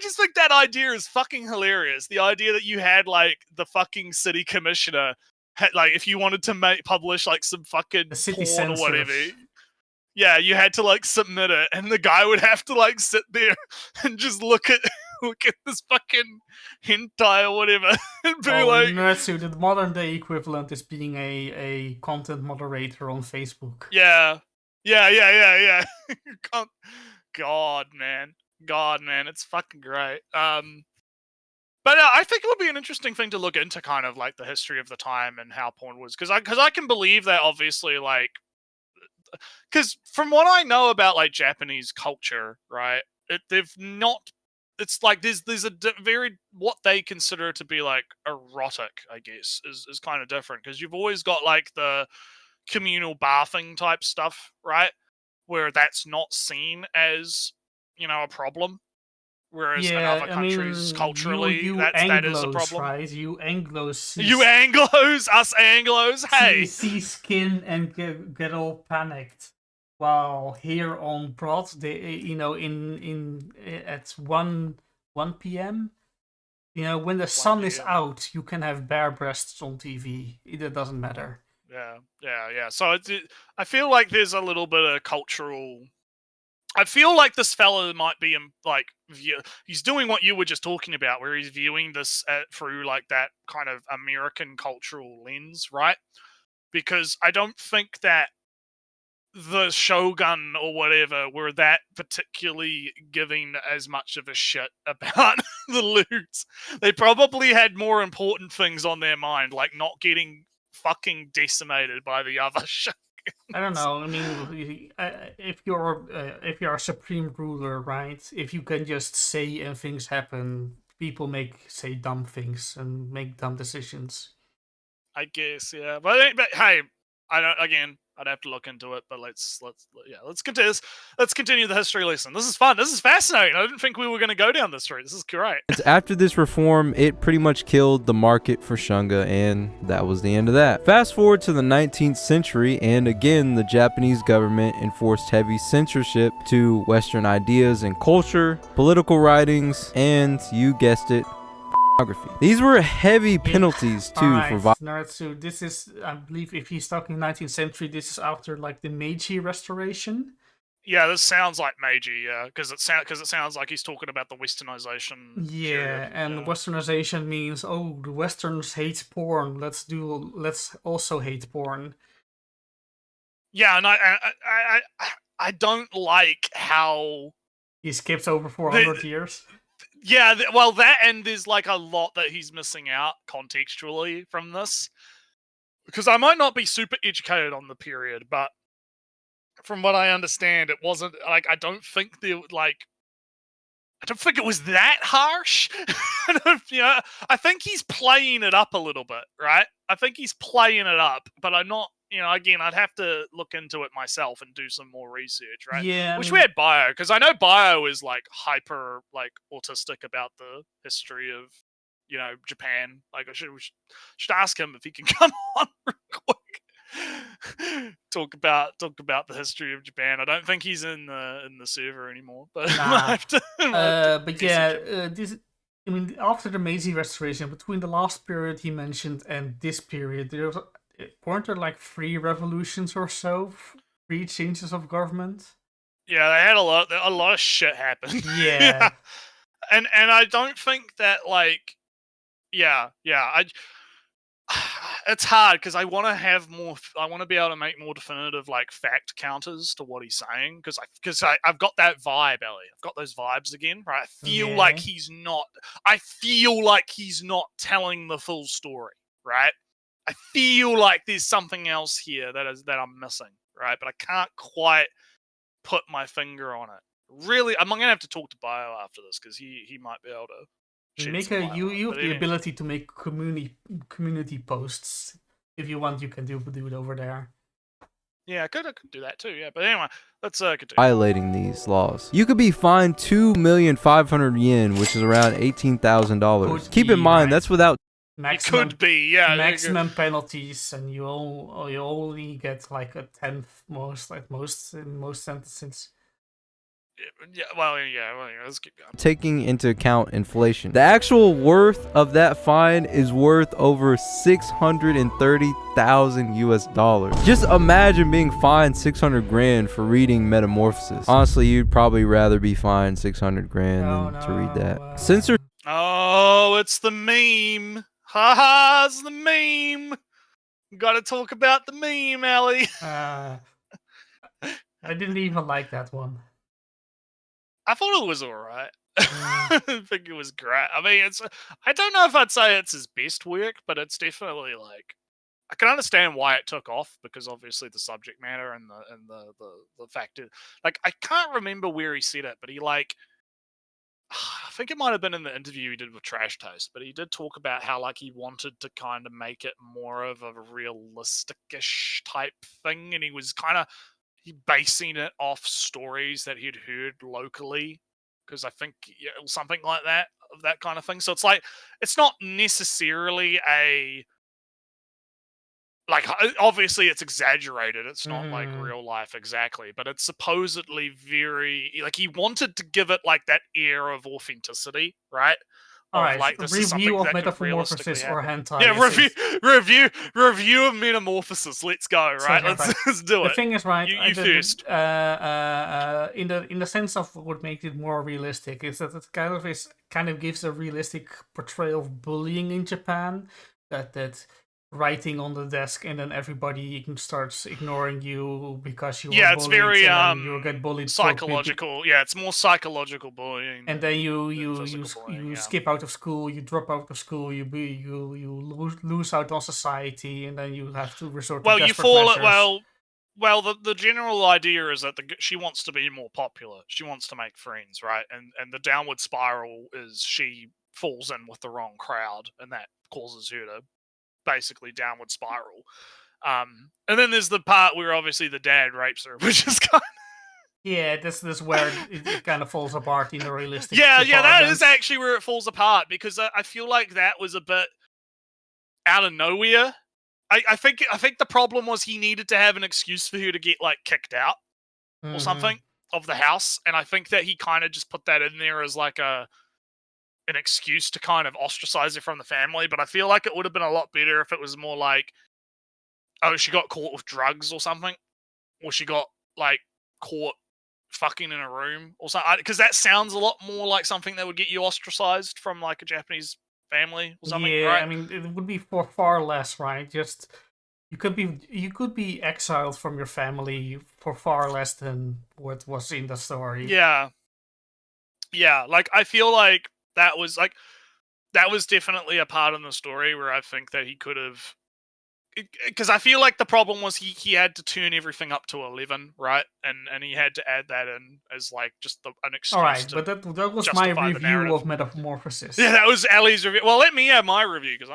just think that idea is fucking hilarious. The idea that you had, like, the fucking city commissioner. Like, if you wanted to publish, like, some fucking porn censors. or whatever, yeah, you had to, like, submit it, and the guy would have to, like, sit there and just look at this fucking hentai or whatever and be like, Nretsew, the modern day equivalent is being a content moderator on Facebook. Yeah. God, man, it's fucking great. But I think it would be an interesting thing to look into, kind of like the history of the time and how porn was, because I can believe that, obviously, like, because from what I know about, like, Japanese culture, right, they've not. It's like there's a very, what they consider to be, like, erotic, I guess, is kind of different, because you've always got, like, the communal bathing type stuff, right, where that's not seen as, a problem. Whereas in other countries, culturally, you that is a Anglos, problem. right? You Anglos. You Anglos, us Anglos, hey! See skin and get all panicked. While here on Broad, they, at 1 p.m., when the sun is out, you can have bare breasts on TV. It doesn't matter. Yeah. So I feel like there's a little bit of cultural. I feel like this fellow might be, like, he's doing what you were just talking about, where he's viewing this through, like, that kind of American cultural lens, right? Because I don't think that the Shogun or whatever were that particularly giving as much of a shit about the loot. They probably had more important things on their mind, like not getting fucking decimated by the other shit. I don't know. I mean, if you're a supreme ruler, right? If you can just say and things happen, people say dumb things and make dumb decisions. I guess, yeah. But hey, I'd have to look into it. But let's continue this. Let's continue the history lesson. This is fun. This is fascinating. I didn't think we were going to go down this route. This is great. After this reform, it pretty much killed the market for shunga, and that was the end of that. Fast forward to the 19th century, and again, the Japanese government enforced heavy censorship to Western ideas and culture, political writings, and, you guessed it, these were heavy penalties too for violence. So this is, I believe, if he's talking 19th century, this is after, like, the Meiji Restoration. Yeah, this sounds like Meiji, yeah, because it sounds like he's talking about the Westernization. Yeah, period. And Westernization means, the Westerns hate porn. Let's also hate porn. Yeah, and I don't like how he skips over 400 years. Yeah, well, that, and there's, like, a lot that he's missing out contextually from this. Because I might not be super educated on the period, but from what I understand, it wasn't, like, I don't think it was that harsh. I think he's playing it up a little bit, right? I think he's playing it up, but I'm not, again, I'd have to look into it myself and do some more research, right? Yeah. We had Bio, because I know Bio is, like, hyper, like, autistic about the history of, Japan. Like, we should ask him if he can come on real quick. Talk about the history of Japan. I don't think he's in the server anymore, but this. I mean, after the Meiji Restoration, between the last period he mentioned and this period, weren't there, like, 3 revolutions or so, 3 changes of government? Yeah, they had a lot of shit happen. Yeah. And I don't think that, like, it's hard because I want to have more. I want to be able to make more definitive, like, fact counters to what he's saying, because I've got that vibe, Ellie. I've got those vibes again. Right? I feel like he's not. I feel like he's not telling the full story. Right? I feel like there's something else here that I'm missing, right? But I can't quite put my finger on it. Really, I'm gonna have to talk to Bio after this because he might be able to shed some light on it. You But have the ability to make community posts. If you want, you can do it over there. Yeah, I could do that too. Yeah, but anyway, let's continue. Violating these laws. You could be fined 2,500,000 yen, which is around $18,000. Keep in mind, that's without. Maximum, it could be, yeah. Maximum penalties, and you only get like a tenth in most sentences. Well, let's keep going. Taking into account inflation. The actual worth of that fine is worth over 630,000 US dollars. Just imagine being fined 600 grand for reading Metamorphosis. Honestly, you'd probably rather be fined 600 grand than to read that. Censor. Oh, it's the meme. Haha, it's the meme. Gotta talk about the meme, Ellie. I didn't even like that one. I thought it was alright. I think it was great. I mean, I don't know if I'd say it's his best work, but it's definitely like, I can understand why it took off, because obviously the subject matter and the fact is, like, I can't remember where he said it, but he like, I think it might have been in the interview he did with Trash Taste, but he did talk about how like he wanted to kind of make it more of a realistic-ish type thing, and he was kind of basing it off stories that he'd heard locally, because I think something like that, of that kind of thing. So it's like, it's not necessarily a, like, obviously it's exaggerated, it's not like real life exactly, but it's supposedly very, like, he wanted to give it like that air of authenticity, right? Alright, like, this is review of that could Metamorphosis or Hentai. Yeah, review of Metamorphosis. Let's go, right? Let's do it. The thing is, right, you first. In the sense of what makes it more realistic is that it kind of gives a realistic portrayal of bullying in Japan. That writing on the desk and then everybody starts ignoring you because you were bullied. It's very you get bullied. Psychological. Yeah, it's more psychological bullying. And then you skip out of school, you drop out of school, you lose out on society, and then you have to resort to desperate measures. Well, the general idea is that she wants to be more popular. She wants to make friends, right? And the downward spiral is she falls in with the wrong crowd, and that causes her to basically downward spiral. And then there's the part where obviously the dad rapes her, which is kind of... Yeah, this is where it kind of falls apart in the realistic department. That is actually where it falls apart, because I feel like that was a bit out of nowhere. I think the problem was he needed to have an excuse for her to get like kicked out or something of the house, and I think that he kind of just put that in there as like an excuse to kind of ostracize her from the family. But I feel like it would have been a lot better if it was more like, oh, she got caught with drugs or something, or she got like caught fucking in a room or something, because that sounds a lot more like something that would get you ostracized from like a Japanese family or something. Yeah, right? I mean, it would be for far less, right? Just you could be exiled from your family for far less than what was in the story. Yeah, like I feel like that was definitely a part in the story where I think that he could have, because I feel like the problem was he had to turn everything up to 11, right? And he had to add that in as like just an excuse. All right, but that was my review of Metamorphosis. Yeah, that was Ellie's review. Well, let me have my review, because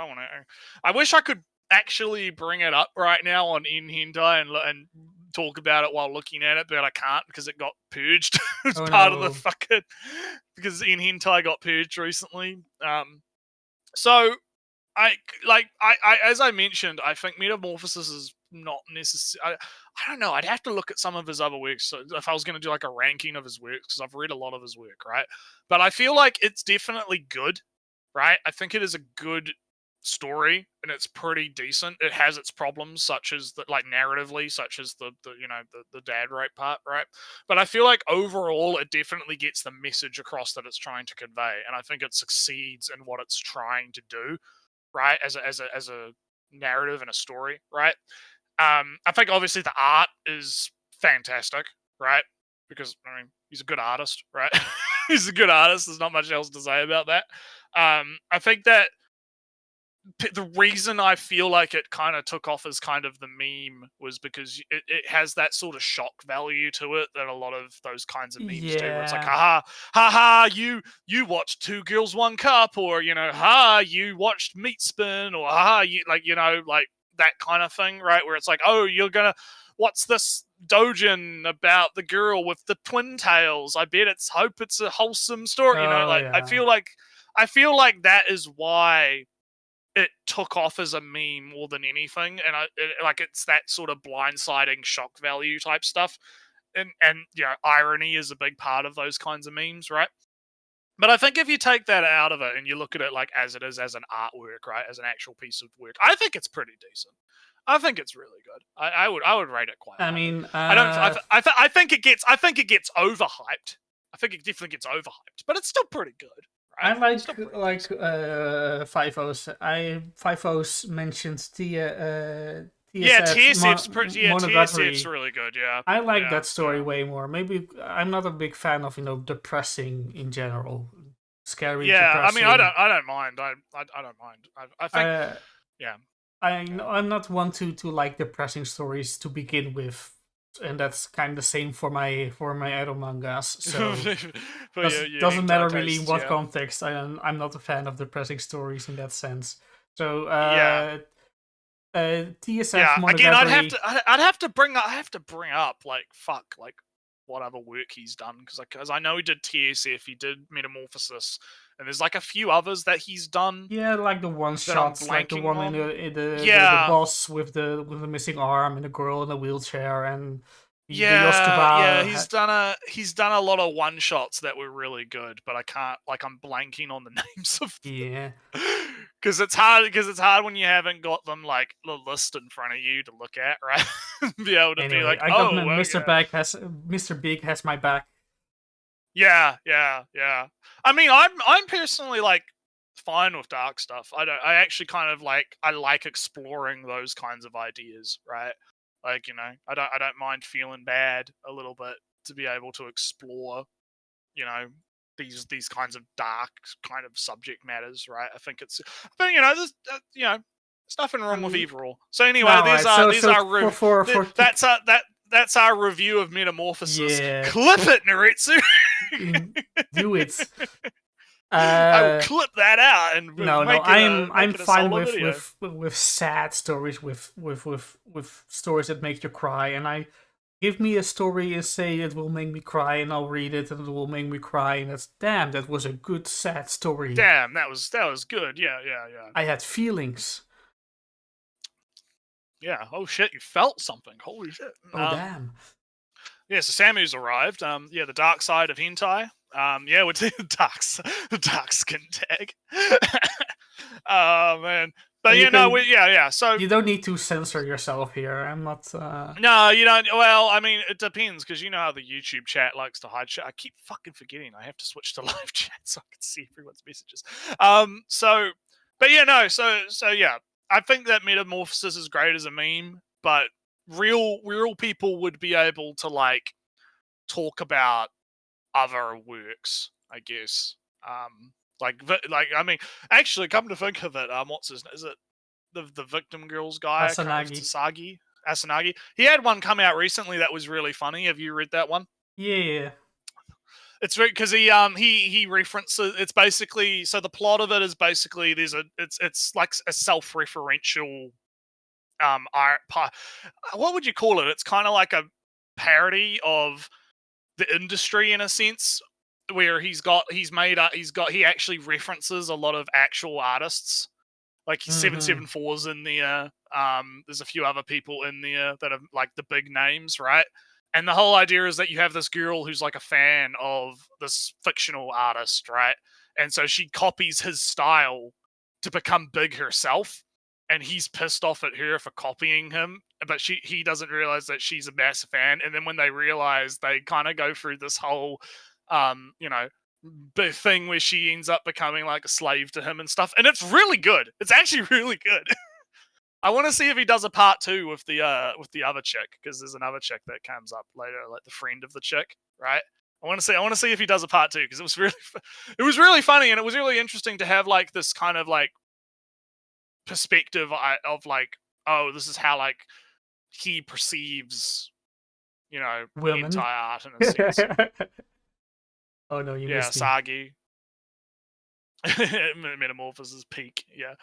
I wish I could actually bring it up right now on In Hentai and talk about it while looking at it, but I can't because it got purged. It's part of the fucking, because In Hentai got purged recently. So I as I mentioned, I think Metamorphosis is not necessary. I don't know. I'd have to look at some of his other works, so if I was going to do like a ranking of his works, because I've read a lot of his work, right? But I feel like it's definitely good, right? I think it is a good story, and it's pretty decent. It has its problems, such as narratively, such as the dad rape part, right? But I feel like overall it definitely gets the message across that it's trying to convey, and I think it succeeds in what it's trying to do, right? As a narrative and a story, right? I think obviously the art is fantastic, right? Because I mean, he's a good artist, right? He's a good artist. There's not much else to say about that. I think that the reason I feel like it kind of took off as kind of the meme was because it has that sort of shock value to it that a lot of those kinds of memes do. Where it's like, haha, haha, you watched Two Girls, One Cup, or, you know, ha, you watched Meat Spin, or haha, you, like, you know, like that kind of thing, right? Where it's like, oh, you're gonna, what's this dojin about the girl with the twin tails? I bet hope it's a wholesome story, you know, like, yeah. I feel like that is why it took off as a meme more than anything, and like it's that sort of blindsiding shock value type stuff, and you know, irony is a big part of those kinds of memes, right? But I think if you take that out of it and you look at it like as it is as an artwork, right, as an actual piece of work, I think it's pretty decent. I think it's really good. I would rate it quite. I mean, I think it gets overhyped. I think it definitely gets overhyped, but it's still pretty good. I like FIFO's mentioned TSF. TSF's really good. Yeah, I like that story way more. Maybe I'm not a big fan of, you know, depressing in general, scary. Yeah, depressing. I mean, I don't mind. I don't mind. I think, yeah. I'm not one to like depressing stories to begin with, and that's kind of the same for my idol mangas. So doesn't matter really in what context. I'm not a fan of depressing stories in that sense. So TSF. Yeah, again, I'd have to bring up like what other work he's done, because I know he did TSF, he did Metamorphosis, and there's like a few others that he's done. Yeah, like the one shots, like the one in the boss with the missing arm and the girl in a wheelchair, and he's done a lot of one shots that were really good, but I'm blanking on the names of them. Yeah. Because it's hard when you haven't got them like the list in front of you to look at, right? Be able to be like, Mr. Big has my back. Yeah. I mean, I'm personally like fine with dark stuff. I actually kind of like, I like exploring those kinds of ideas, right? Like, you know, I don't mind feeling bad a little bit to be able to explore, you know, these kinds of dark kind of subject matters, right? I think you know, there's you know, there's nothing wrong with either or. So anyway, that's our review of Metamorphosis. Yeah. Clip it, Nretsew. Do it. I will clip that out and I'm fine with sad stories, with stories that make you cry, and give me a story and say it will make me cry, and I'll read it and it will make me cry, and that was a good sad story. Damn, that was good. Yeah. I had feelings. Yeah. Oh shit, you felt something. Holy shit. Oh damn. Yeah, so Samu's arrived. The dark side of hentai. We're doing the dark skin tag. Oh man. But so you don't need to censor yourself here. I'm not. No, you don't. Well, I mean, it depends, because you know how the YouTube chat likes to hide shit. I keep fucking forgetting. I have to switch to live chat so I can see everyone's messages. I think that Metamorphosis is great as a meme, but real people would be able to like talk about other works, I guess. I mean, actually, come to think of it, what's his name? Is it the Victim Girls guy? Asanagi. He had one come out recently that was really funny. Have you read that one? Yeah. It's because he references. It's basically, so the plot of it is basically it's like a self-referential art. What would you call it? It's kind of like a parody of the industry in a sense, where he actually references a lot of actual artists, like 774's in there. There's a few other people in there that are like the big names, right? And the whole idea is that you have this girl who's like a fan of this fictional artist, right? And so she copies his style to become big herself, and he's pissed off at her for copying him, but he doesn't realize that she's a massive fan. And then when they realize, they kind of go through this whole big thing where she ends up becoming like a slave to him and stuff, and it's really good. It's actually really good. I want to see if he does a part 2 with the other chick, because there's another chick that comes up later, like the friend of the chick, right? I want to see if he does a part 2, because it was really funny, and it was really interesting to have like this kind of like perspective of like, oh, this is how like he perceives, you know, Women. hentai art in a sense. Oh no, you Yeah, missed me. Sagi. Metamorphosis peak. Yeah.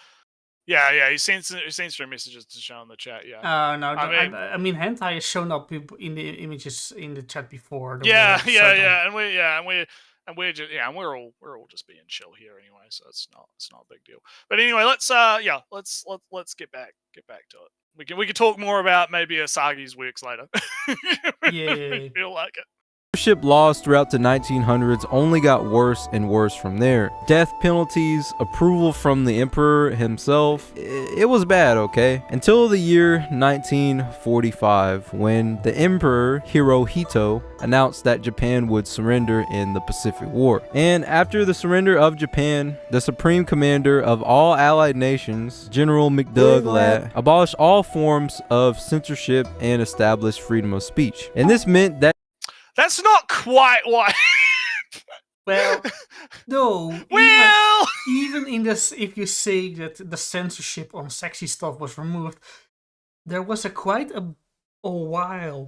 He sends through messages to show in the chat. Yeah. No, I mean hentai has shown up in the images in the chat before. Yeah, and we're just we're all just being chill here anyway, so it's not a big deal. But anyway, let's get back to it. We can talk more about maybe Asagi's works later. Yeah. Feel like it. Censorship laws throughout the 1900s only got worse and worse from there. Death penalties, approval from the emperor himself, it was bad, okay? Until the year 1945, when the emperor Hirohito announced that Japan would surrender in the Pacific War. And after the surrender of Japan, the supreme commander of all allied nations, General MacDougall, abolished all forms of censorship and established freedom of speech. And this meant that that's not quite what. Well, no. Well, even in this, if you say that the censorship on sexy stuff was removed, there was quite a while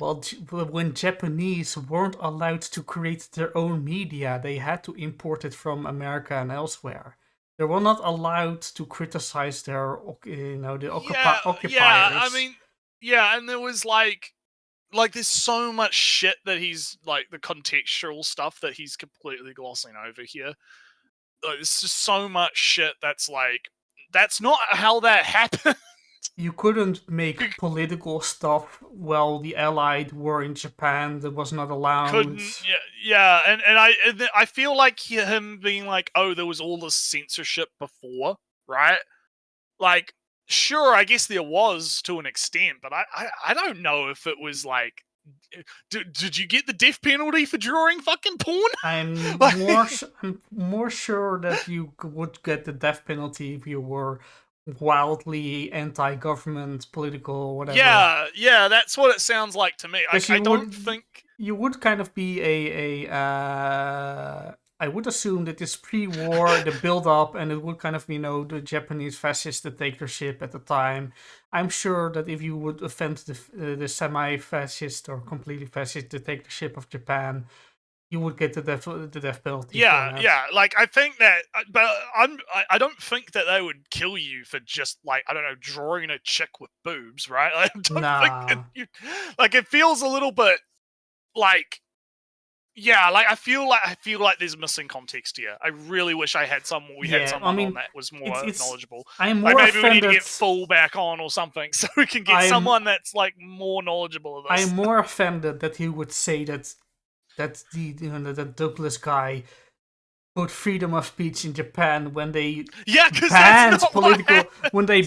when Japanese weren't allowed to create their own media. They had to import it from America and elsewhere. They were not allowed to criticize their, the occupiers. Yeah, I mean, yeah, and there was like there's so much shit that he's like the contextual stuff that he's completely glossing over here. Like, there's just so much shit that's like that's not how that happened. You couldn't make political stuff while the Allied were in Japan. That was not allowed. Couldn't. Yeah, and I feel like him being like, oh, there was all this censorship before, right? Like, sure, I guess there was to an extent, but I don't know if it was like, did you get the death penalty for drawing fucking porn? I'm more sure that you would get the death penalty if you were wildly anti-government, political, whatever. Yeah, that's what it sounds like to me. I don't think you would kind of be I would assume that this pre-war, the build-up, and it would kind of be, the Japanese fascist dictatorship at the time. I'm sure that if you would offend the semi-fascist or completely fascist dictatorship of Japan, you would get the death penalty. Yeah. Like, I think that, but I don't think that they would kill you for just like, I don't know, drawing a chick with boobs, right? Like, I don't think like, it feels a little bit like. Yeah, like I feel like there's missing context here. I really wish I had someone on that was more knowledgeable. I'm more maybe offended. We need to get Full back on or something so we can get someone that's like more knowledgeable of this. I'm more offended that he would say that that Douglas guy put freedom of speech in Japan when they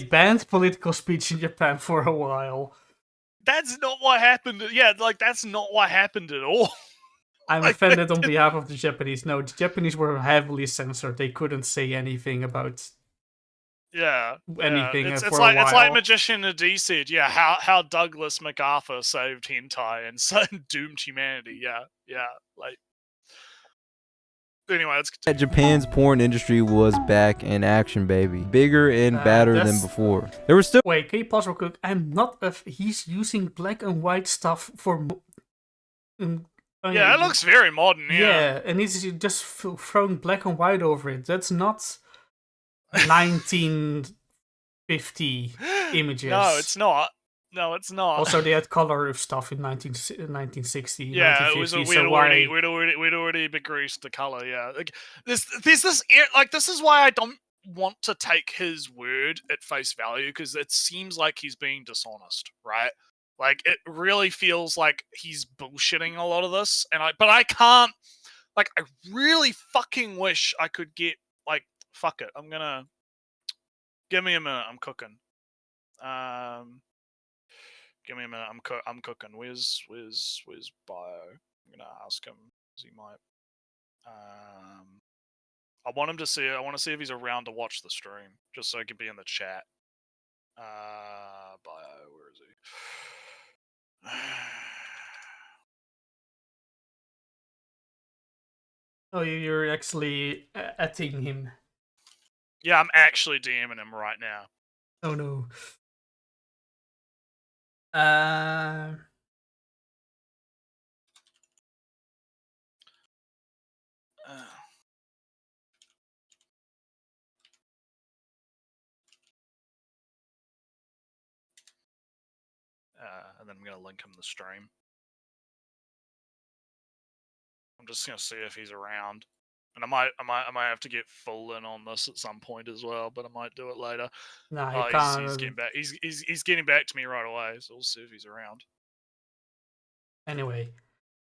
banned political speech in Japan for a while. That's not what happened. Yeah, like that's not what happened at all. I'm offended on behalf of the Japanese. No, the Japanese were heavily censored. They couldn't say anything about anything it's for a while. It's like Magician D said, how Douglas MacArthur saved hentai and doomed humanity. Yeah, like. Anyway, let's continue. Japan's porn industry was back in action, baby. Bigger and badder than before. There were still. Wait, can you pause real quick? I'm not. He's using black and white stuff for. Yeah, it looks very modern. Yeah, and he's just throwing black and white over it. That's not 1950 images. No, it's not. Also, they had color stuff in 1960. Yeah, 1950, we'd already begreased the color. Yeah, like there's this like this is why I don't want to take his word at face value because it seems like he's being dishonest, right? Like, it really feels like he's bullshitting a lot of this, but I can't, like, I really fucking wish I could get, like, fuck it, give me a minute, I'm cooking. Give me a minute, I'm cooking. Where's Bio? I'm gonna ask him, because he might, I want to see if he's around to watch the stream, just so he can be in the chat. Bio, where is he? Oh, you're actually atting him. Yeah, I'm actually DMing him right now. Oh no. And then I'm gonna link him the stream. I'm just gonna see if he's around, and I might have to get full in on this at some point as well, but I might do it later. Nah, Oh, you can't. he's getting back. He's getting back to me right away, so we'll see if he's around. Anyway,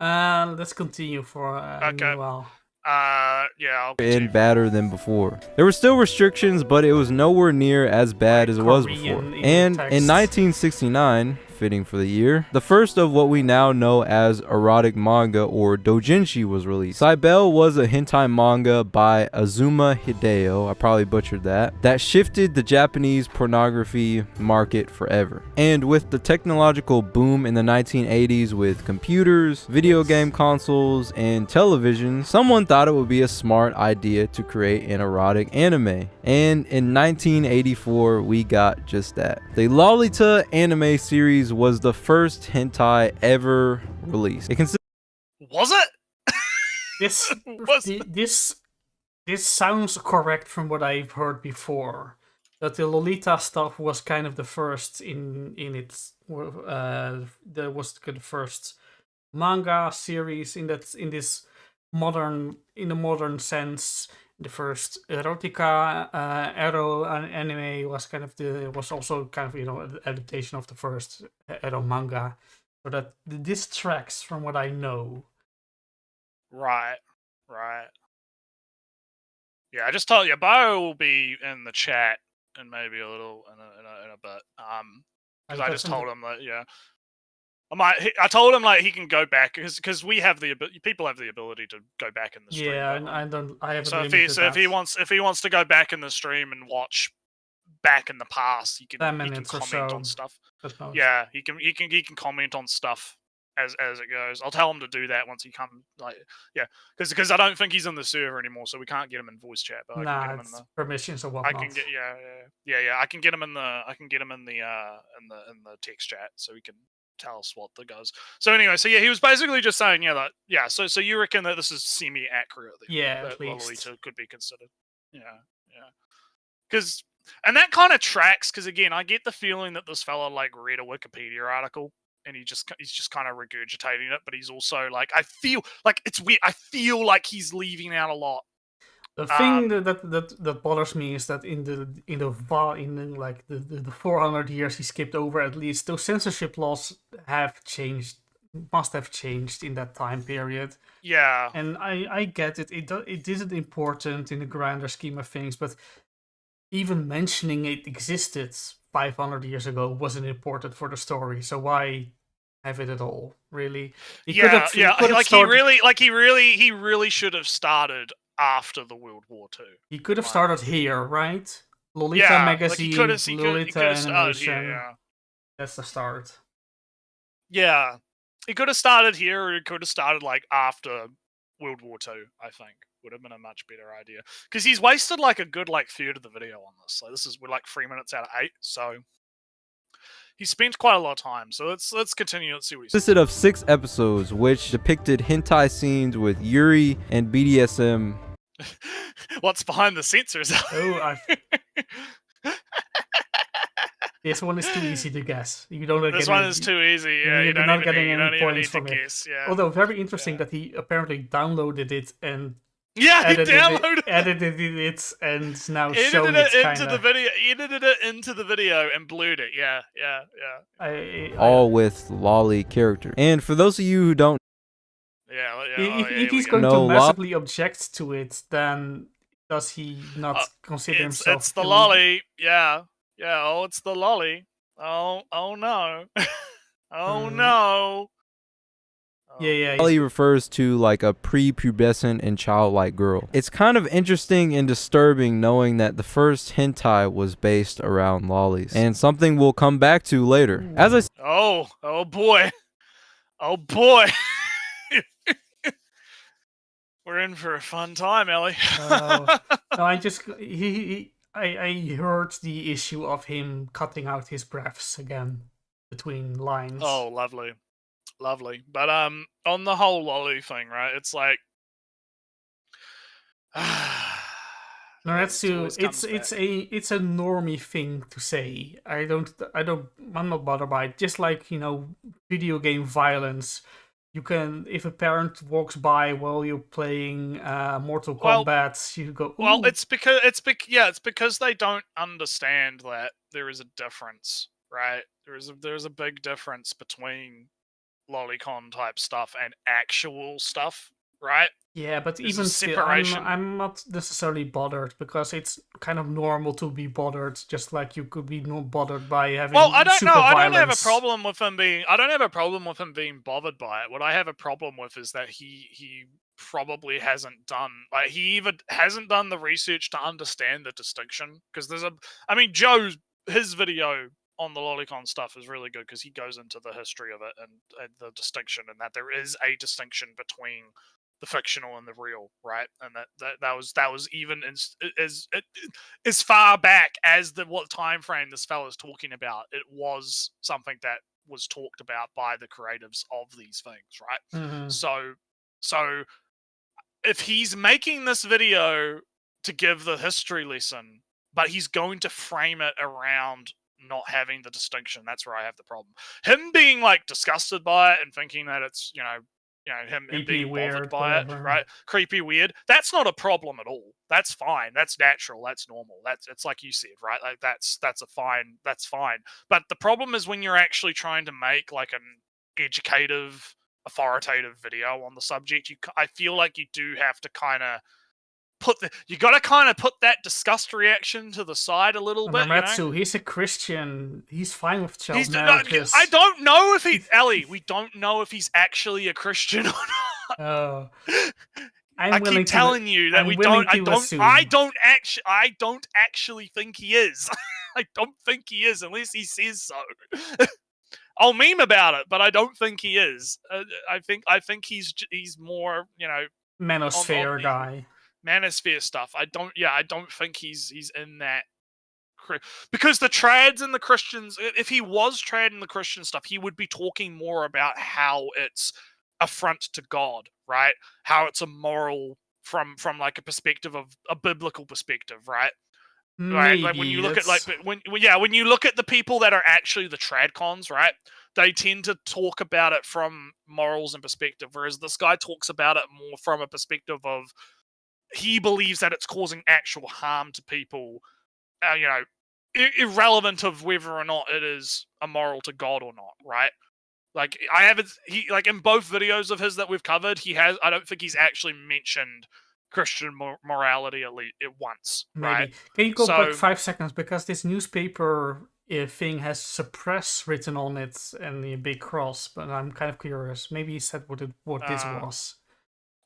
let's continue for a Okay. while. Yeah, I'll and badder than before. There were still restrictions, but it was nowhere near as bad as it was before. And in 1969, fitting for the year, the first of what we now know as erotic manga or dojinshi was released. Cybele was a hentai manga by Azuma Hideo, I probably butchered that shifted the Japanese pornography market forever. And with the technological boom in the 1980s with computers, video game consoles, and television, someone thought it would be a smart idea to create an erotic anime. And in 1984, we got just that. The Lolita anime series was the first hentai ever released. It was it? This sounds correct from what I've heard before. That the Lolita stuff was kind of the first in its there was the first manga series in the modern sense. The first erotica ero anime was also kind of an adaptation of the first ero manga. So that this tracks from what I know. Right. Yeah, I just told you, Bo will be in the chat and maybe a little in a bit. Because I just told him that I told him like he can go back because we have people have the ability to go back in the stream. Yeah, and I haven't. So if he wants to go back in the stream and watch back in the past, he can comment on stuff. Yeah, he can comment on stuff as it goes. I'll tell him to do that once he comes. Because I don't think he's in the server anymore, so we can't get him in voice chat. But I can get him in the permissions or whatnot. I can get I can get him in the text chat so he can tell us what the goes. So anyway, he was basically just saying so you reckon that this is semi accurate? At least Lolita could be considered. Because and that kind of tracks because again I get the feeling that this fella like read a Wikipedia article and he's just kind of regurgitating it, but he's also like I feel like it's weird. I feel like he's leaving out a lot. The thing that bothers me is that in the 400 years he skipped over, at least those censorship laws must have changed in that time period. Yeah, and I get it. It isn't important in the grander scheme of things, but even mentioning it existed 500 years ago wasn't important for the story. So why have it at all? Really? He really should have started after the World War II. He could have started here, right? Lolita magazine, Lolita animation. That's the start. Yeah, he could have started here, or he could have started like after World War II. I think would have been a much better idea because he's wasted like a good third of the video on this. Like we're like 3 minutes out of 8, so he spent quite a lot of time. So let's continue. Let's see what he consisted of 6 episodes, which depicted hentai scenes with Yuri and BDSM. What's behind the censors? This one is too easy to guess. You don't. This one is too easy. Yeah, you're not getting any points from it. Guess, yeah. Although very interesting that he apparently downloaded it and edited it and now showing it into the video. Edited it into the video and blued it. Yeah. All with lolly character. And for those of you who don't. If he's going to massively object to it, then does he not consider himself? It's the lolly. Yeah. Oh, it's the lolly. Oh no. No. Yeah. Lolly refers to like a prepubescent and childlike girl. It's kind of interesting and disturbing knowing that the first hentai was based around lollies, and something we'll come back to later. As I oh boy. We're in for a fun time, Ellie. No, I just I heard the issue of him cutting out his breaths again between lines. Oh, lovely. Lovely. But on the whole lolly thing, right? It's like Nretsew, it's it's a normie thing to say. I'm not bothered by it. Just like, video game violence. You can, if a parent walks by while you're playing Mortal Kombat, you go, ooh. Well, it's because they don't understand that there is a difference, right? There's a big difference between Lolicon type stuff and actual stuff, right? Yeah, but There's even a still, separation. I'm not necessarily bothered because it's kind of normal to be bothered, just like you could be not bothered by having I don't super know. violence. I don't have a problem with him being. I don't have a problem with him being bothered by it. What I have a problem with is that he probably hasn't done he even hasn't done the research to understand the distinction. Because Joe's his video on the Lolicon stuff is really good because he goes into the history of it and the distinction, and that there is a distinction between the fictional and the real, right? And that was even as far back as what time frame this fella's talking about. It was something that was talked about by the creatives of these things, right? Mhm. So if he's making this video to give the history lesson, but he's going to frame it around not having the distinction, that's where I have the problem. Him being disgusted by it and thinking that it's him being bothered by it, right? Creepy, weird. That's not a problem at all. That's fine. That's natural. That's normal. It's like you said, right? Like that's fine. But the problem is when you're actually trying to make an educative, authoritative video on the subject. I feel like you do have to kind of put that disgust reaction to the side a little bit. Nretsew, he's a Christian. He's fine with child marriages. I don't know if Ellie. We don't know if he's actually a Christian or not. Oh, I keep telling you that we don't. I don't actually think he is. I don't think he is unless he says so. I'll meme about it, but I don't think he is. I think he's more manosphere guy. Manosphere stuff. I don't think he's in that, because the trads and the Christians. If he was trad and the Christian stuff, he would be talking more about how it's affront to God, right? How it's immoral from a perspective of a biblical perspective, right? Right, like when you look at when you look at the people that are actually the tradcons, right? They tend to talk about it from morals and perspective, whereas this guy talks about it more from a perspective of he believes that it's causing actual harm to people, irrelevant of whether or not it is immoral to God or not, right? Like in both videos of his that we've covered, I don't think he's actually mentioned Christian morality at least once. Maybe. Right? Can you go back 5 seconds, because this newspaper thing has suppress written on it and a big cross, but I'm kind of curious. Maybe he said what this was.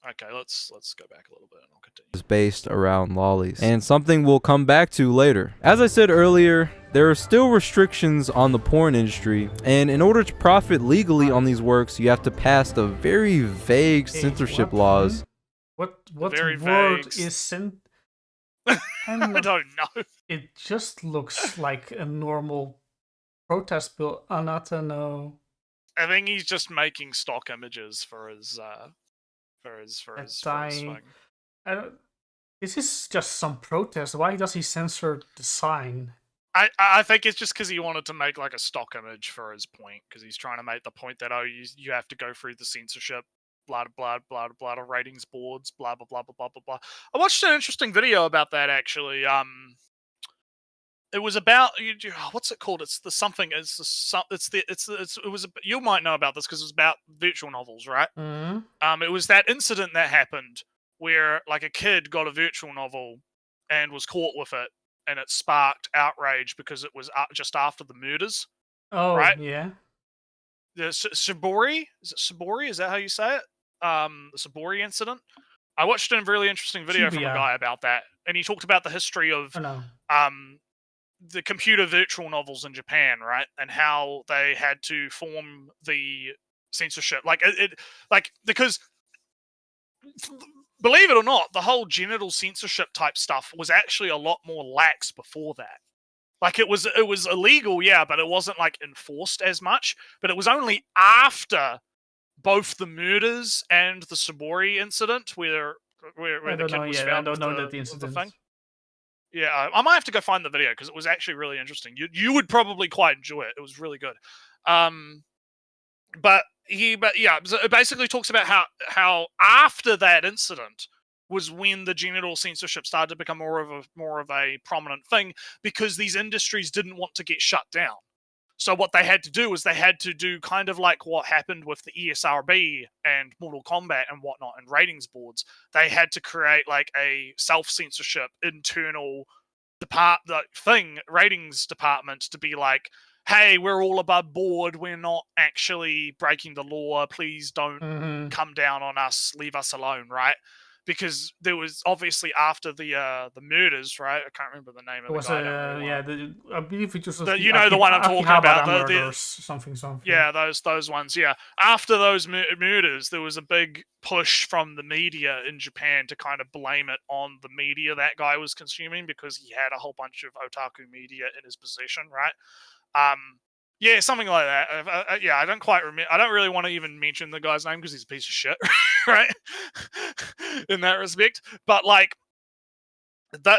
Okay, let's go back a little bit and I'll continue. Is based around lollies, and something we'll come back to later. As I said earlier, there are still restrictions on the porn industry, and in order to profit legally on these works, you have to pass the very vague censorship laws. What word is sent? I don't know. It just looks like a normal protest bill. No. I think he's just making stock images for his thing. This is just some protest. Why does he censor the sign? I think it's just because he wanted to make a stock image for his point, because he's trying to make the point that you have to go through the censorship, blah blah blah blah blah, ratings boards, blah blah blah blah blah blah blah. I watched an interesting video about that actually. It was about what's it called? It's the something. You might know about this because it was about virtual novels, right? Mm-hmm. It was that incident that happened where a kid got a virtual novel and was caught with it, and it sparked outrage because it was just after the murders. Oh, right? Yeah. The Sabori, is it Sabori? Is that how you say it? The Sabori incident. I watched a really interesting video from a guy about that, and he talked about the history of the computer virtual novels in Japan, right, and how they had to form the censorship, because believe it or not, the whole genital censorship type stuff was actually a lot more lax before that. Like it was illegal, yeah, but it wasn't like enforced as much. But it was only after both the murders and the Sabori incident where I the don't kid know. was Yeah, I found don't with know that the incident. thing. Yeah, I might have to go find the video because it was actually really interesting. You would probably quite enjoy it. It was really good. But yeah, so it basically talks about how after that incident was when the genital censorship started to become more of a prominent thing because these industries didn't want to get shut down. So what they had to do was they had to do kind of like what happened with the ESRB and Mortal Kombat and whatnot and ratings boards. They had to create like a self-censorship internal ratings department to be like, hey, we're all above board, we're not actually breaking the law, please don't come down on us, leave us alone, right? Because there was obviously after the murders, right? I can't remember the name It of the was guy. I don't really I believe it was the one I'm talking Akihabara about. murders, something. Yeah, those ones. Yeah, after those murders, there was a big push from the media in Japan to kind of blame it on the media that guy was consuming because he had a whole bunch of otaku media in his possession, right? Yeah, something like that. Yeah, I don't quite remember. I don't really want to even mention the guy's name because he's a piece of shit, right? In that respect, but like. So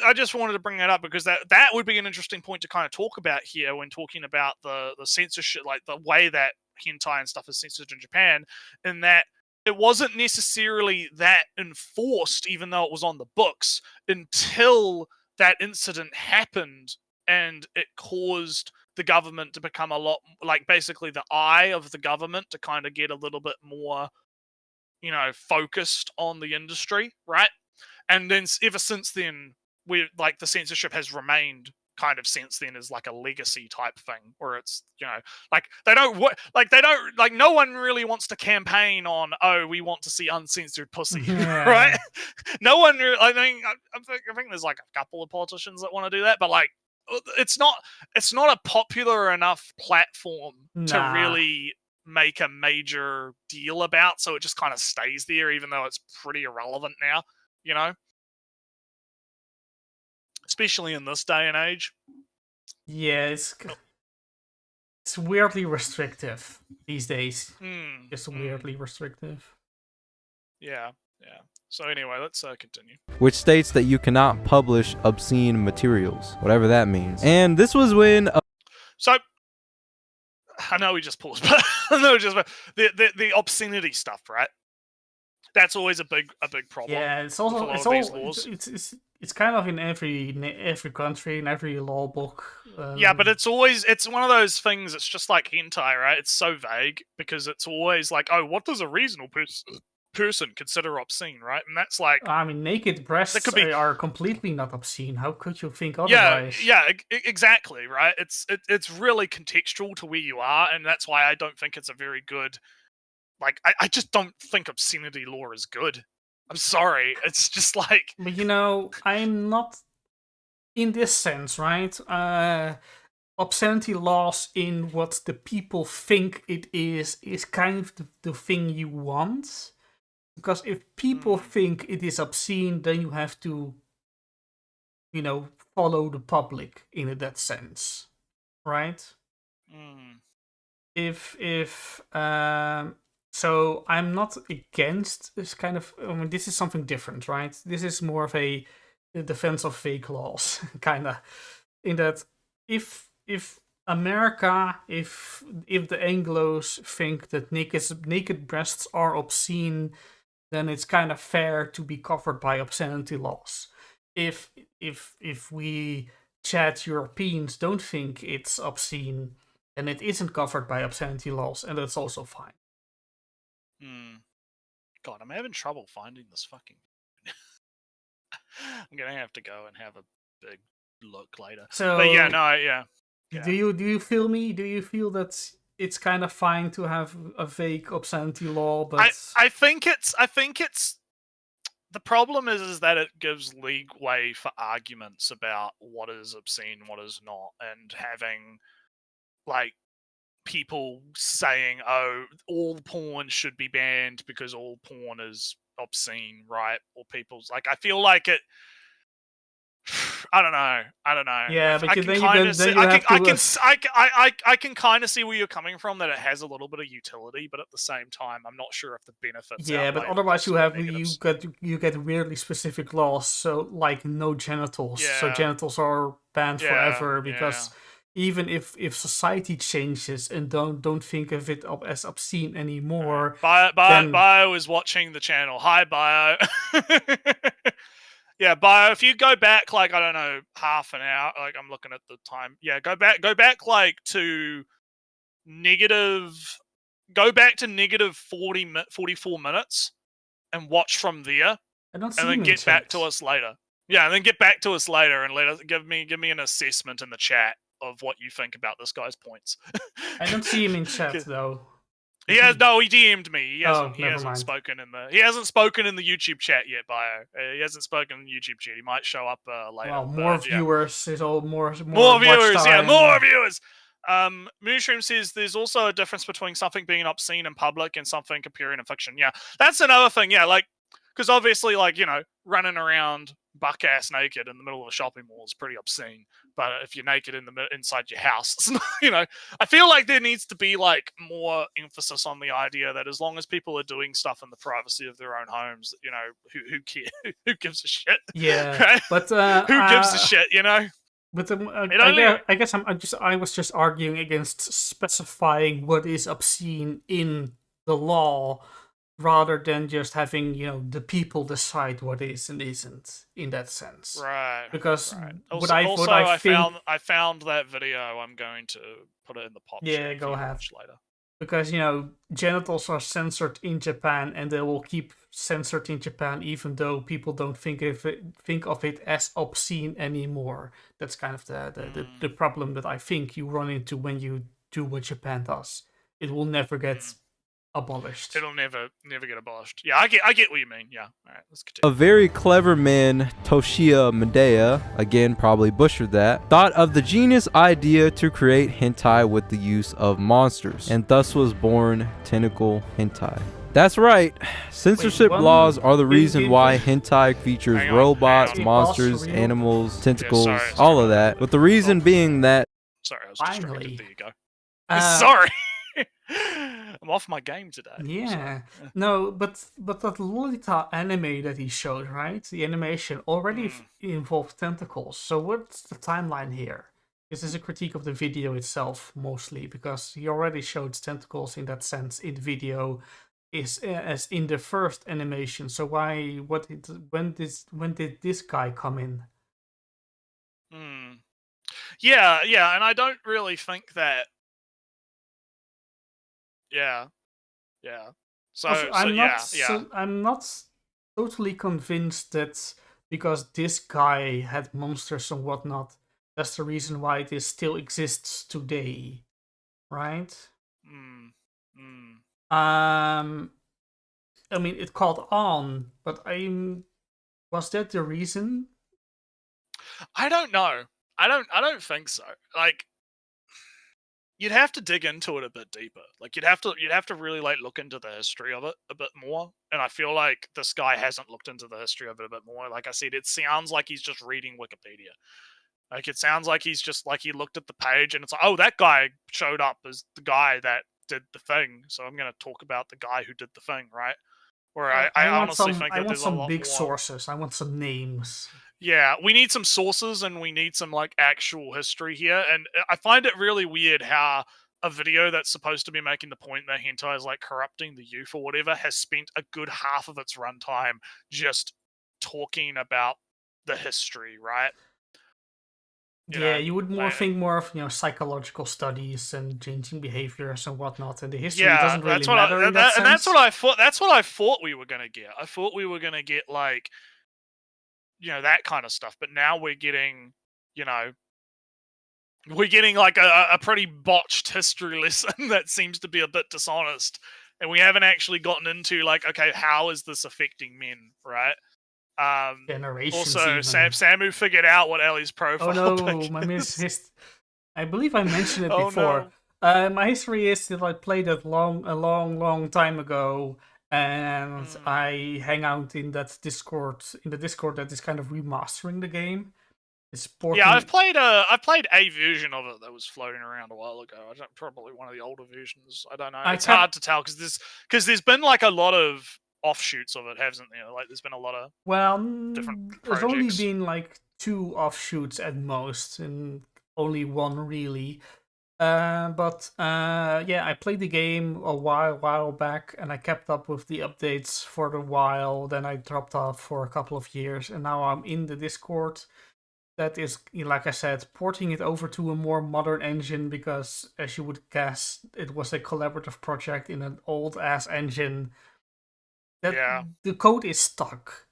I just wanted to bring that up because that would be an interesting point to kind of talk about here when talking about the censorship, like the way that hentai and stuff is censored in Japan, in that it wasn't necessarily that enforced, even though it was on the books, until that incident happened and it caused the government to become a lot like basically the eye of the government to kind of get a little bit more focused on the industry, right? And then ever since then, we like the censorship has remained kind of since then as like a legacy type thing, where it's like they don't no one really wants to campaign on we want to see uncensored pussy, right? No one. I think there's like a couple of politicians that want to do that, but like it's not a popular enough platform to really make a major deal about, so it just kind of stays there even though it's pretty irrelevant now, especially in this day and age. Yeah, it's weirdly restrictive these days. Just weirdly restrictive. Yeah. So anyway, let's continue. Which states that you cannot publish obscene materials, whatever that means. And this was when so I know we just paused, but the obscenity stuff, right? That's always a big problem. Yeah, it's kind of in every country, in every law book. Yeah, but it's one of those things. It's just like hentai, right? It's so vague because it's always like, oh, what does a reasonable person consider obscene, right? And that's like, I mean, naked breasts are completely not obscene. How could you think otherwise? Yeah, exactly, right? It's really contextual to where you are, and that's why I don't think it's a very good. Like, I just don't think obscenity law is good. I'm sorry. It's just like... But, I'm not... In this sense, right? Obscenity laws in what the people think it is kind of the thing you want. Because if people think it is obscene, then you have to, follow the public in that sense. Right? So I'm not against this kind of. I mean, this is something different, right? This is more of a defense of fake laws, kind of. In that, if America, if the Anglos think that naked breasts are obscene, then it's kind of fair to be covered by obscenity laws. If we chat Europeans don't think it's obscene, then it isn't covered by obscenity laws, and that's also fine. God, I'm having trouble finding this fucking... I'm gonna have to go and have a big look later. So, but yeah, no, yeah. Do you feel me? Do you feel that it's kind of fine to have a vague obscenity law? But I think it's the problem is that it gives leeway for arguments about what is obscene, what is not, and having like people saying, "Oh, all porn should be banned because all porn is obscene," right? Or people's like, I feel like it. I don't know. Yeah, but I you, can then you kind then, of then see. you I can. have to. I can. I can kind of see where you're coming from. That it has a little bit of utility, but at the same time, I'm not sure if the benefits. Yeah, but outweigh the otherwise you possible have negatives. you get weirdly specific laws. So like no genitals. So Yeah. genitals are banned Yeah, forever because even if society changes and don't think of it as obscene anymore, then Bio is watching the channel. Hi, Bio. Yeah, Bio. If you go back, like, I don't know, half an hour. Like, I'm looking at the time. Yeah, go back like to negative. Go back to negative 44 minutes and watch from there, I don't see and then him in get back chat. to us later. Yeah, and then get back to us later and give me an assessment in the chat of what you think about this guy's points. I don't see him in chat though. He DM'd me. He hasn't. He never hasn't mind. spoken in the. He hasn't spoken in the YouTube chat yet, Bio. He hasn't spoken in the YouTube chat. He might show up later. Well, more viewers is all more viewers. watch Yeah, time. more viewers. Moonshroom says there's also a difference between something being obscene in public and something appearing in fiction. Yeah, that's another thing. Yeah, like, because obviously, like, you know, running around buck ass naked in the middle of a shopping mall is pretty obscene. But if you're naked inside your house, it's not, you know, I feel like there needs to be like more emphasis on the idea that as long as people are doing stuff in the privacy of their own homes, you know, who cares? Who gives a shit? Yeah, right? but who gives a shit? You know. But I guess I was just arguing against specifying what is obscene in the law, rather than just having, you know, the people decide what is and isn't in that sense. Right. Because right. what Also, I think, I found that video. I'm going to put it in the pop. Yeah, go ahead. Watch later. Because, you know, genitals are censored in Japan, and they will keep censored in Japan even though people don't think of it as obscene anymore. That's kind of the problem that I think you run into when you do what Japan does. It will never get abolished. It'll never get abolished. Yeah, I get what you mean. Yeah. All right, let's continue. A very clever man, Toshiya Madea, again probably butchered that, thought of the genius idea to create hentai with the use of monsters, and thus was born Tentacle Hentai. That's right, censorship laws are the reason why hentai features robots, monsters, animals, tentacles, all of that, with the reason being that... Sorry, I was distracted. There you go. Sorry. I'm off my game today. Yeah. No, but that Lolita anime that he showed, right? The animation already involved tentacles. So what's the timeline here? This is a critique of the video itself, mostly, because he already showed tentacles in that sense in the video, as in the first animation. So when did this guy come in? Yeah, and I don't really think that. Yeah. So I'm not totally convinced that because this guy had monsters and whatnot, that's the reason why this still exists today, right? I mean, it caught on, but was that the reason? I don't know. I don't think so. Like, you'd have to dig into it a bit deeper. Like, you'd have to really like look into the history of it a bit more. And I feel like this guy hasn't looked into the history of it a bit more. Like I said, it sounds like he's just reading Wikipedia. Like, it sounds like he's just like, he looked at the page and it's like, oh, that guy showed up as the guy that did the thing, so I'm going to talk about the guy who did the thing, right? Or I honestly think that there's a lot more. I want some big sources. I want some names. Yeah, we need some sources and we need some like actual history here. And I find it really weird how a video that's supposed to be making the point that hentai is like corrupting the youth or whatever has spent a good half of its runtime just talking about the history, right? You would think more of, you know, psychological studies and changing behaviors and whatnot, and the history doesn't really matter in that sense. And that's what I thought. That's what I thought we were gonna get. I thought we were gonna get like, you know, that kind of stuff. But now we're getting, you know, like a pretty botched history lesson that seems to be a bit dishonest, and we haven't actually gotten into like, okay, how is this affecting men, right? Generations. Also, Samu figured out what Ellie's profile. Oh no, I believe I mentioned it before. No. My history is that I played it a long time ago, and I hang out in that Discord, that is kind of remastering the game. It's porting. Yeah, I've played a version of it that was floating around a while ago. I don't, probably one of the older versions. I don't know. It's hard to tell because there's been like a lot of offshoots of it, hasn't there? Like there's been a lot of different there's only projects. been like 2 offshoots at most, and only 1 really. But yeah, I played the game a while back, and I kept up with the updates for a while. Then I dropped off for a couple of years, and now I'm in the Discord. That is, like I said, porting it over to a more modern engine because, as you would guess, it was a collaborative project in an old-ass engine. Yeah. The code is stuck.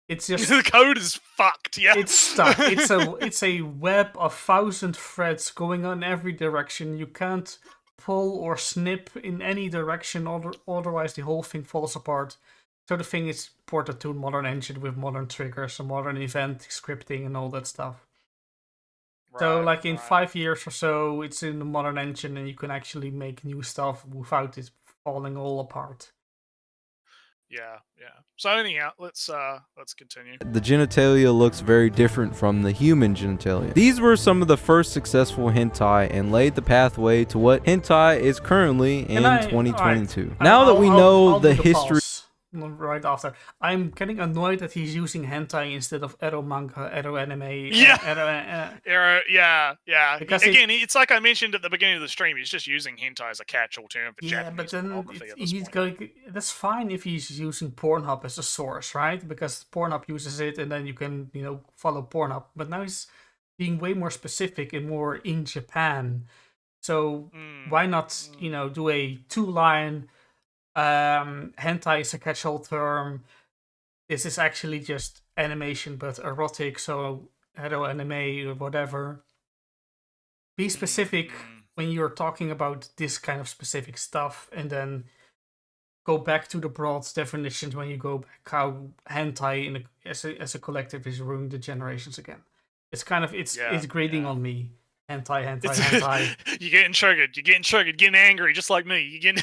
It's just the code is fucked. Yeah, it's stuck. It's a web of 1,000 threads going in every direction. You can't pull or snip in any direction, otherwise the whole thing falls apart. So the thing is ported to a modern engine with modern triggers, a modern event scripting, and all that stuff. Right, so, like in 5 years or so, it's in the modern engine, and you can actually make new stuff without it falling all apart. Yeah. So anyhow, let's continue. The genitalia looks very different from the human genitalia. These were some of the first successful hentai and laid the pathway to what hentai is currently in 2022. Right. Now that we know the history... Right after, I'm getting annoyed that he's using hentai instead of ero manga, ero anime. Yeah. Because again, it's like I mentioned at the beginning of the stream. He's just using hentai as a catch-all term for Japanese pornography at this point. Going. That's fine if he's using Pornhub as a source, right? Because Pornhub uses it, and then you can, follow Pornhub. But now he's being way more specific and more in Japan. So why not, do a 2-line. Hentai is a catch-all term. This is actually just animation, but erotic, so hetero anime or whatever. Be specific when you're talking about this kind of specific stuff, and then go back to the broad definitions when you go back how hentai as a collective is ruining the generations again. It's kind of it's grating on me. Hentai. You're getting triggered. Getting angry, just like me. You're getting.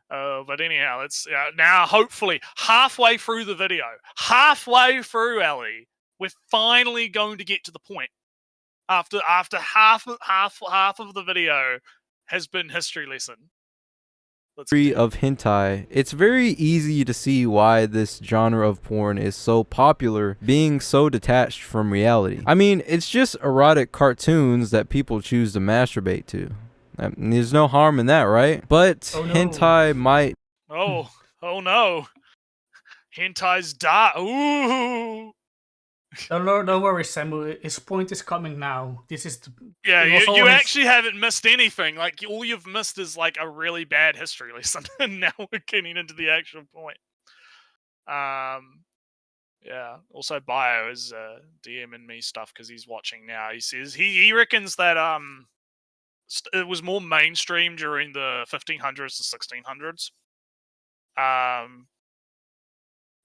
But anyhow, let's now. Hopefully, halfway through the video, Ellie, we're finally going to get to the point. After half of the video has been history lesson. Of hentai, it's very easy to see why this genre of porn is so popular, being so detached from reality. I mean, it's just erotic cartoons that people choose to masturbate to. There's no harm in that, right? But hentai might... Oh no. Hentai's dark. Ooh. Don't worry, Samu. His point is coming now. This is you actually haven't missed anything. Like all you've missed is like a really bad history lesson, and now we're getting into the actual point. Yeah. Also, Bio is DMing me stuff because he's watching now. He says he reckons that it was more mainstream during the 1500s to 1600s.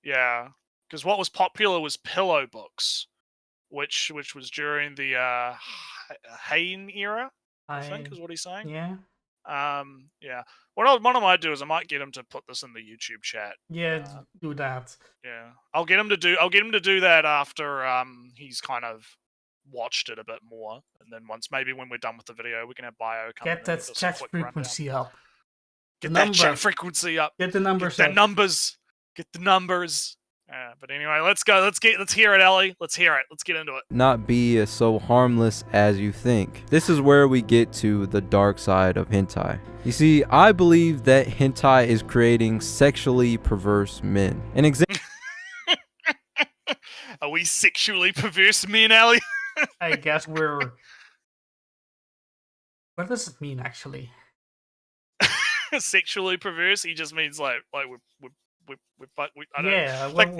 Yeah. Because what was popular was pillow books, which was during the Heian era, I think is what he's saying. Yeah. Yeah. What I might do is I might get him to put this in the YouTube chat. Yeah, do that. Yeah, I'll get him to do that after he's kind of watched it a bit more, and then when we're done with the video, we can have Bio come. Get that chat frequency up. Get that chat frequency up. Get the numbers. Get the numbers. But anyway, let's go. Let's hear it, Ellie. Let's hear it. Let's get into it. Not be as so harmless as you think. This is where we get to the dark side of hentai. You see, I believe that hentai is creating sexually perverse men. An example. Are we sexually perverse men, Ellie? I guess we're. What does it mean, actually? Sexually perverse? He just means like we're I don't know. Like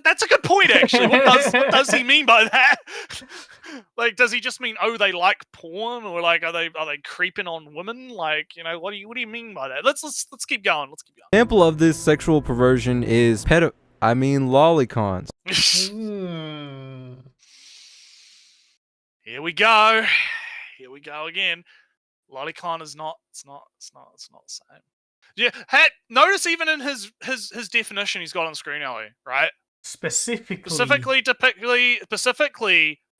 that's a good point, actually. What does he mean by that? Like, does he just mean they like porn, or like are they creeping on women? Like, what do you mean by that? Let's keep going. Example of this sexual perversion is lolicons. Here we go again. Lolicon is not. It's not the same. Yeah. Notice even in his definition he's got on screen, Ellie, right? Specifically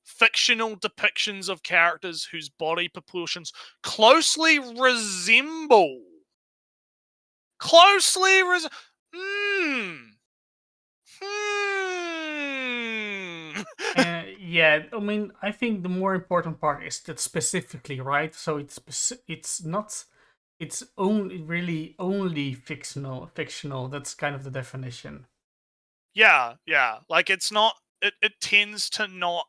fictional depictions of characters whose body proportions closely resemble. Yeah, I mean, I think the more important part is that specifically, right? So it's not, it's only fictional. That's kind of the definition. Yeah. Like it's not. It tends to not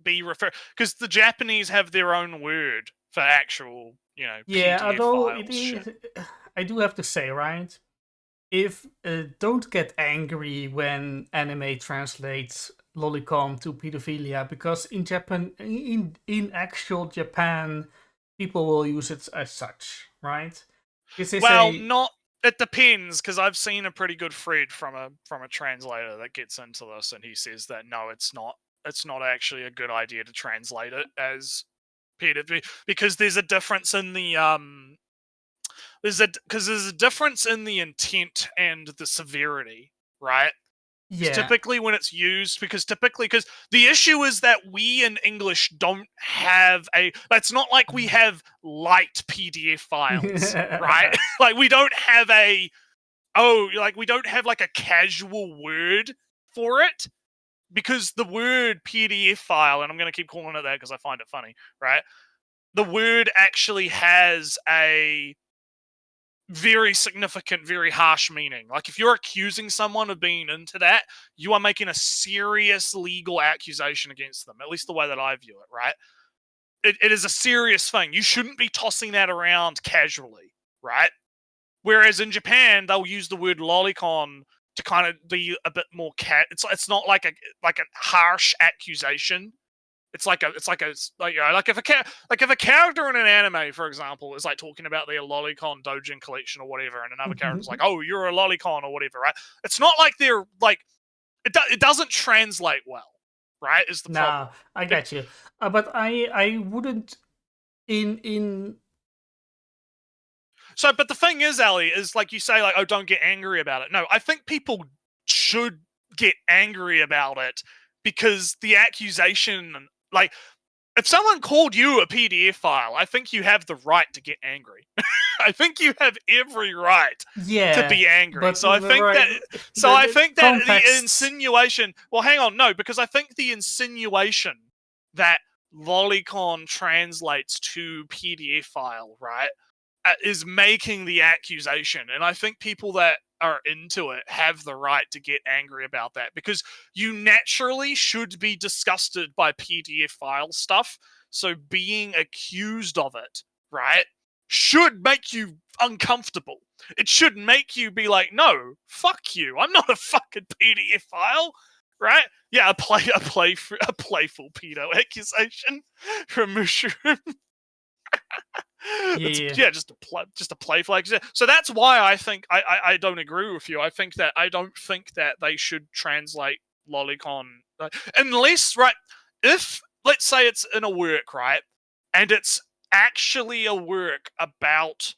be referred because the Japanese have their own word for actual, Yeah, PDF although files, it is, I do have to say, right? If don't get angry when anime translates lolicon to pedophilia, because in Japan, in actual Japan, people will use it as such, right? Not. It depends, because I've seen a pretty good thread from a translator that gets into this, and he says that no, it's not. It's not actually a good idea to translate it as pedophilia because there's a difference in the there's a difference in the intent and the severity, right? Yeah. Typically when it's used, because the issue is that we in English don't have it's not like we have light PDF files, right? Like we don't have we don't have like a casual word for it, because the word PDF file, and I'm going to keep calling it that because I find it funny, right? The word actually has a very significant, very harsh meaning. Like if you're accusing someone of being into that, you are making a serious legal accusation against them, at least the way that I view it, right? It is a serious thing. You shouldn't be tossing that around casually, right? Whereas in Japan, they'll use the word lolicon to kind of be a bit more it's not like a harsh accusation. It's like if a character in an anime, for example, is like talking about their Lolicon dojin collection or whatever, and another character's like, "Oh, you're a Lolicon" or whatever, right? It's not like they're like it doesn't translate well, right? Is the problem? Nah, I get you, but I wouldn't in. So, but the thing is, Ali, is like you say, like, oh, don't get angry about it. No, I think people should get angry about it because the accusation, like, if someone called you a PDF file, I think you have the right to get angry. I think you have every right to be angry. So I think that the insinuation. Well, hang on, no, because I think the insinuation that Lolicon translates to PDF file, right, is making the accusation, and I think people that are into it have the right to get angry about that, because you naturally should be disgusted by PDF file stuff, so being accused of it, right, should make you uncomfortable. It should make you be like, no, fuck you, I'm not a fucking PDF file, right? Yeah, a playful pedo accusation from Mushroom. Yeah, just a playful accusation. So that's why I think I don't agree with you. I don't think that they should translate lolicon unless, right, if let's say it's in a work, right, and it's actually a work about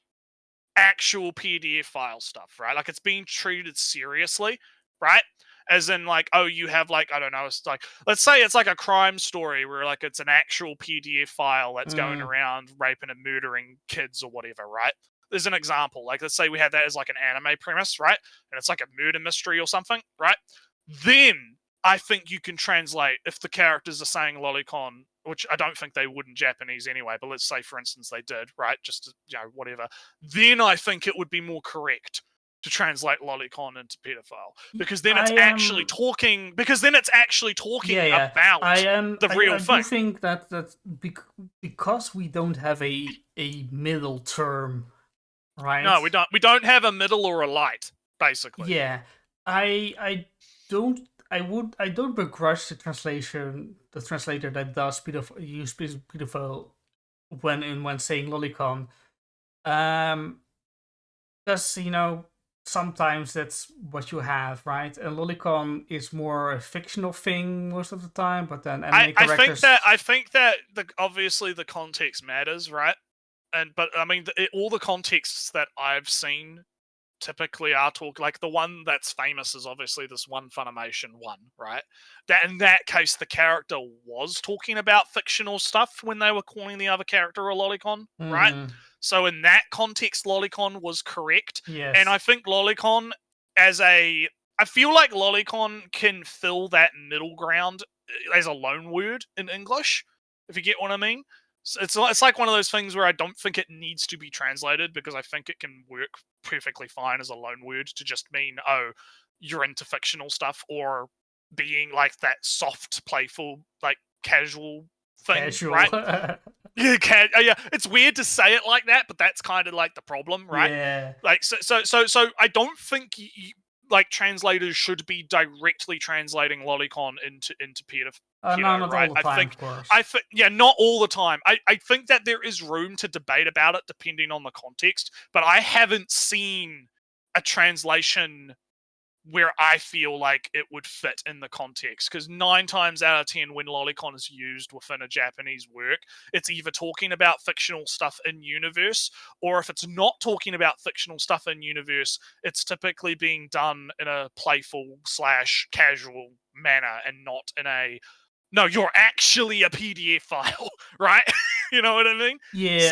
actual PDF file stuff, right? Like it's being treated seriously, right? As in, like, oh, you have, like, I don't know, it's like, let's say it's like a crime story where, like, it's an actual PDF file that's going around raping and murdering kids or whatever, right? There's an example. Like, let's say we have that as, like, an anime premise, right? And it's like a murder mystery or something, right? Then I think you can translate, if the characters are saying lolicon, which I don't think they would in Japanese anyway, but let's say, for instance, they did, right? Just to, whatever. Then I think it would be more correct to translate lolicon into pedophile, because then it's actually talking. Because then it's actually talking about the real thing. I do think that because we don't have a middle term, right? No, we don't. We don't have a middle or a light, basically. Yeah, I don't begrudge the translator that does use pedophile when saying lolicon, because sometimes that's what you have, right? And lolicon is more a fictional thing most of the time, but then anime characters... I think that obviously the context matters, right? but I mean, all the contexts that I've seen typically are like the one that's famous is obviously this one Funimation one, right? That in that case, the character was talking about fictional stuff when they were calling the other character a Lolicon, right? So in that context, Lolicon was correct. Yes. And I think Lolicon I feel like Lolicon can fill that middle ground as a loan word in English, if you get what I mean. So it's like one of those things where I don't think it needs to be translated because I think it can work perfectly fine as a loan word to just mean, oh, you're into fictional stuff or being like that soft, playful, like casual thing, right? Yeah, it's weird to say it like that, but that's kind of like the problem, right? Yeah. Like so I don't think like translators should be directly translating Lolicon into pedo, No, not right? all the time, of course. I think, yeah, not all the time. I think that there is room to debate about it depending on the context, but I haven't seen a translation where I feel like it would fit in the context. Because 9 times out of 10, when Lolicon is used within a Japanese work, it's either talking about fictional stuff in universe, or if it's not talking about fictional stuff in universe, it's typically being done in a playful / casual manner and not in a, no, you're actually a PDF file, right? You know what I mean? Yeah.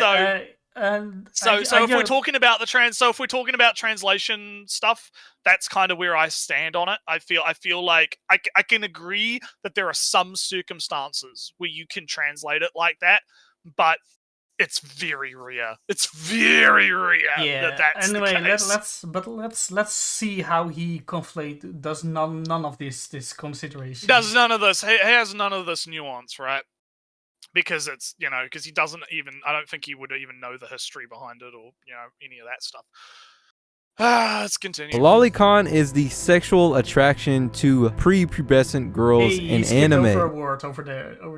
So, if we're talking about if we're talking about translation stuff, that's kind of where I stand on it. I feel like I can agree that there are some circumstances where you can translate it like that, but it's very rare. It's very rare that's anyway, the case. let's see how he does none of this consideration. Does none of this. He has none of this nuance, right? Because it's, because he doesn't even, I don't think he would even know the history behind it or, any of that stuff. Let's continue. Lolicon is the sexual attraction to prepubescent girls in anime. Over a word over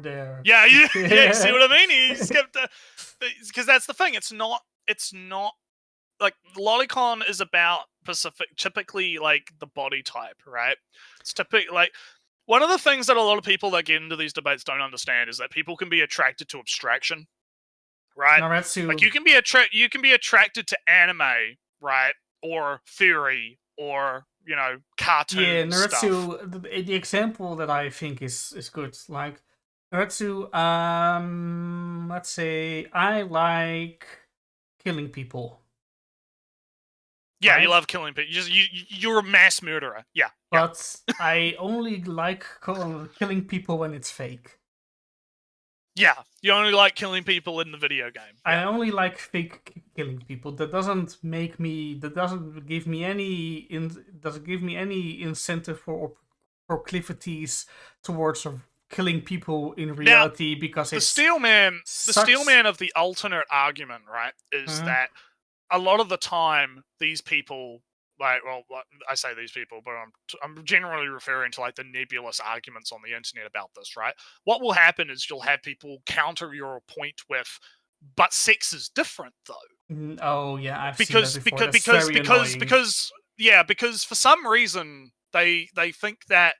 there. Yeah, you see what I mean? He skipped because that's the thing. It's not like Lolicon is about typically like the body type, right? It's typically like, one of the things that a lot of people that get into these debates don't understand is that people can be attracted to abstraction, right? Nretsew. Like you can be attracted to anime, right, or theory, or cartoon. Yeah, Nretsew. Stuff. The example that I think is good, like Nretsew. Let's say I like killing people. Yeah, right? You love killing people. You're a mass murderer. Yeah. But I only like killing people when it's fake. Yeah, you only like killing people in the video game. Yeah. I only like fake killing people. That doesn't give me any incentive or proclivities towards killing people in reality, because it's the steelman of the alternate argument, right, is that a lot of the time these people, like, well, I say these people, but I'm generally referring to like the nebulous arguments on the internet about this, right? What will happen is you'll have people counter your point with, but sex is different though. Oh yeah, I've seen that before. Because for some reason they think that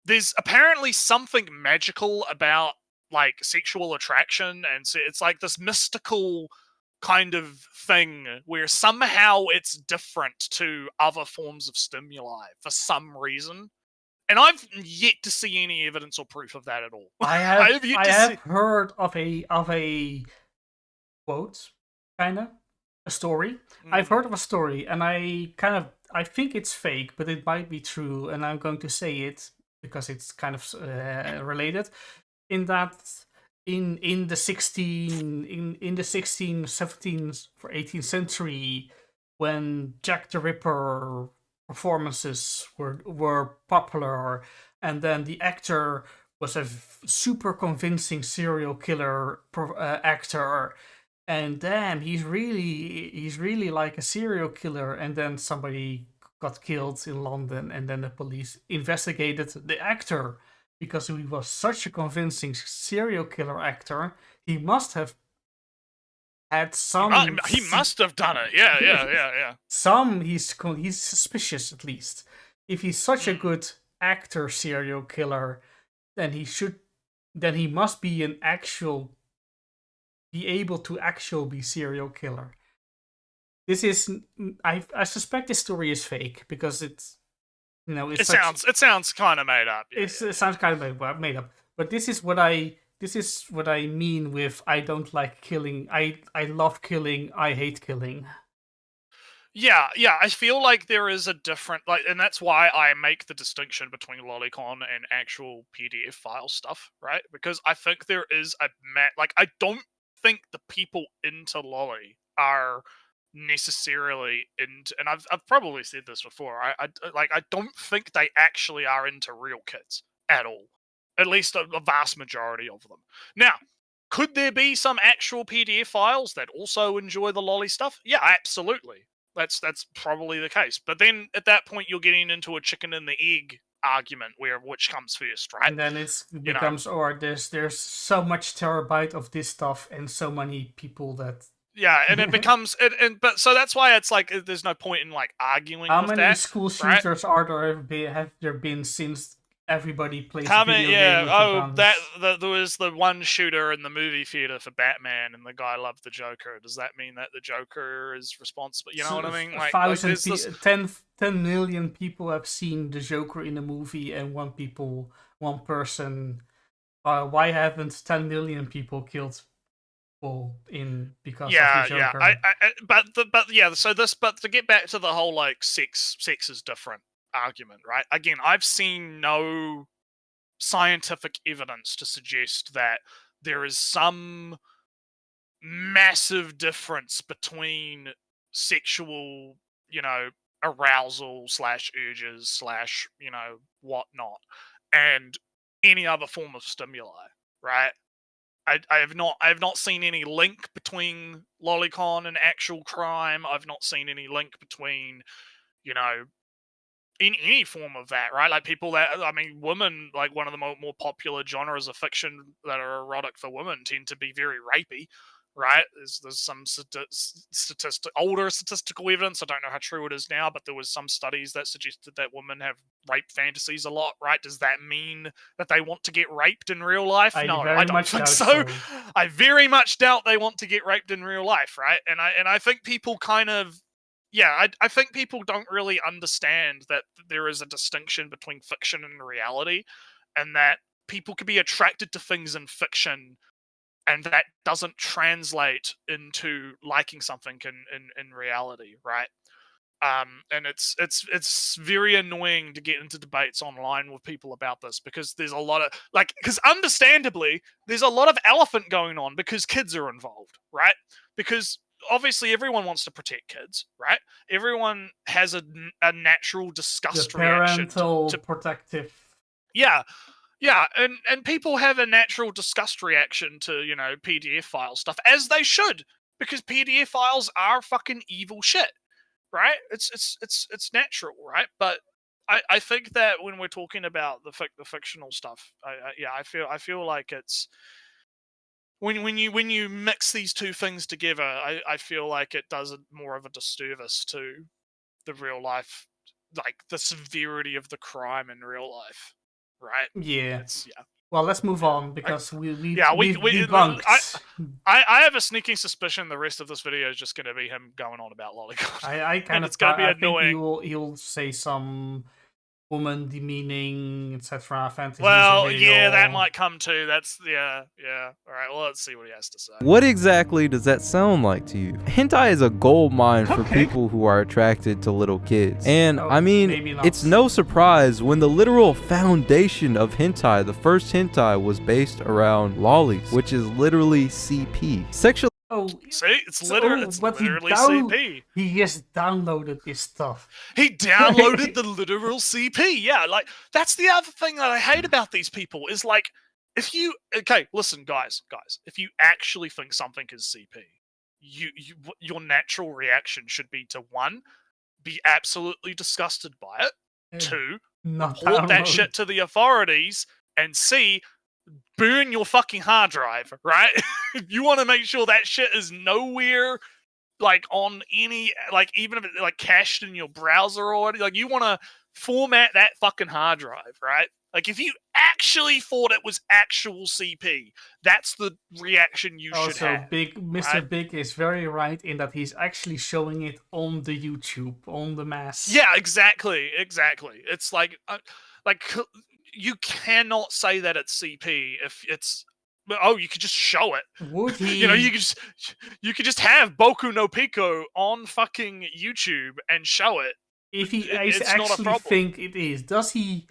there's apparently something magical about like sexual attraction, and so it's like this mystical kind of thing where somehow it's different to other forms of stimuli for some reason. And I've yet to see any evidence or proof of that at all. I have heard of a quote, kinda a story. I've heard of a story, and I think it's fake, but it might be true, and I'm going to say it because it's kind of related. In that, in the 16th, 17th, or 18th century, when Jack the Ripper performances were popular, and then the actor was a super convincing serial killer actor, and damn, he's really like a serial killer, and then somebody got killed in London, and then the police investigated the actor. Because he was such a convincing serial killer actor, he must have had some. He must have done it. Yeah. He's suspicious, at least. If he's such a good actor, serial killer, then he must be an actual be able to actually be serial killer. This is I suspect this story is fake because it's it sounds kind of made up. It sounds kind of made up. But this is what I mean with I don't like killing. I love killing. I hate killing. Yeah, I feel like there is a different and that's why I make the distinction between Lolicon and actual PDF file stuff, right? Because I think there is a I don't think the people into Loli are necessarily into, and I've probably said this before. I don't think they actually are into real kids at all. At least a vast majority of them. Now, could there be some actual PDF files that also enjoy the Loli stuff? Yeah, absolutely. That's probably the case. But then at that point, you're getting into a chicken and the egg argument where which comes first, right? And then it becomes, or there's so much terabyte of this stuff and so many people that. Yeah, and it becomes but so that's why it's like there's no point in like arguing. How with many that, school shooters have there been since everybody plays How video many? game Yeah. with Oh, guns? there was the one shooter in the movie theater for Batman, and the guy loved the Joker. Does that mean that the Joker is responsible? You know what I mean? Like, 10 million people have seen the Joker in the movie, and one person. Why haven't 10 million people killed people because of the Joker? But to get back to the whole like sex is different argument, right? Again, I've seen no scientific evidence to suggest that there is some massive difference between sexual, arousal / urges / whatnot, and any other form of stimuli, right? I have not seen any link between Lolicon and actual crime. I've not seen any link between, in any form of that, right? Like people women, like one of the more popular genres of fiction that are erotic for women tend to be very rapey, right? There's some older statistical evidence. I don't know how true it is now, but there was some studies that suggested that women have rape fantasies a lot, right? Does that mean that they want to get raped in real life? No, I don't think so. I very much doubt they want to get raped in real life, right? And I think people kind of I think people don't really understand that there is a distinction between fiction and reality, and that people can be attracted to things in fiction, and that doesn't translate into liking something in reality, right? And it's very annoying to get into debates online with people about this, because there's a lot of because understandably there's a lot of elephant going on because kids are involved, right? Because obviously everyone wants to protect kids, right? Everyone has a natural disgust reaction to protective. Yeah, and people have a natural disgust reaction to PDF file stuff, as they should, because PDF files are fucking evil shit, right? It's natural, right? But I think that when we're talking about the fictional stuff, I feel like it's when you mix these two things together, I feel like it does more of a disservice to the real life, like the severity of the crime in real life, right? Yeah. Well, let's move on, because we've debunked. I have a sneaking suspicion the rest of this video is just going to be him going on about Lolicon. It's going to be annoying. He'll say some woman demeaning, etc. Fantasies. Well, yeah, that might come too. That's yeah. All right, well, let's see what he has to say. What exactly does that sound like to you? Hentai is a gold mine for people who are attracted to little kids. And it's no surprise when the literal foundation of hentai, the first hentai, was based around lolis, which is literally CP. Sexual. Oh, see, it's literally CP. He just downloaded this stuff. He downloaded the literal CP. Yeah, like that's the other thing that I hate about these people is like, listen, guys, if you actually think something is CP, your natural reaction should be to 1, be absolutely disgusted by it. 2, report that shit to the authorities, and C, burn your fucking hard drive, right? You want to make sure that shit is nowhere, like on any, like even if it's like cached in your browser or whatever, like you want to format that fucking hard drive, right? Like, if you actually thought it was actual CP, that's the reaction you should Also, have. Mr. right? Big is very right in that he's actually showing it on the YouTube, on the mass. Yeah, exactly. It's like you cannot say that it's CP if it's. Oh, you could just show it. Would he? You could just have Boku no Pico on fucking YouTube and show it. If he It's not a actually problem. think it is, does he,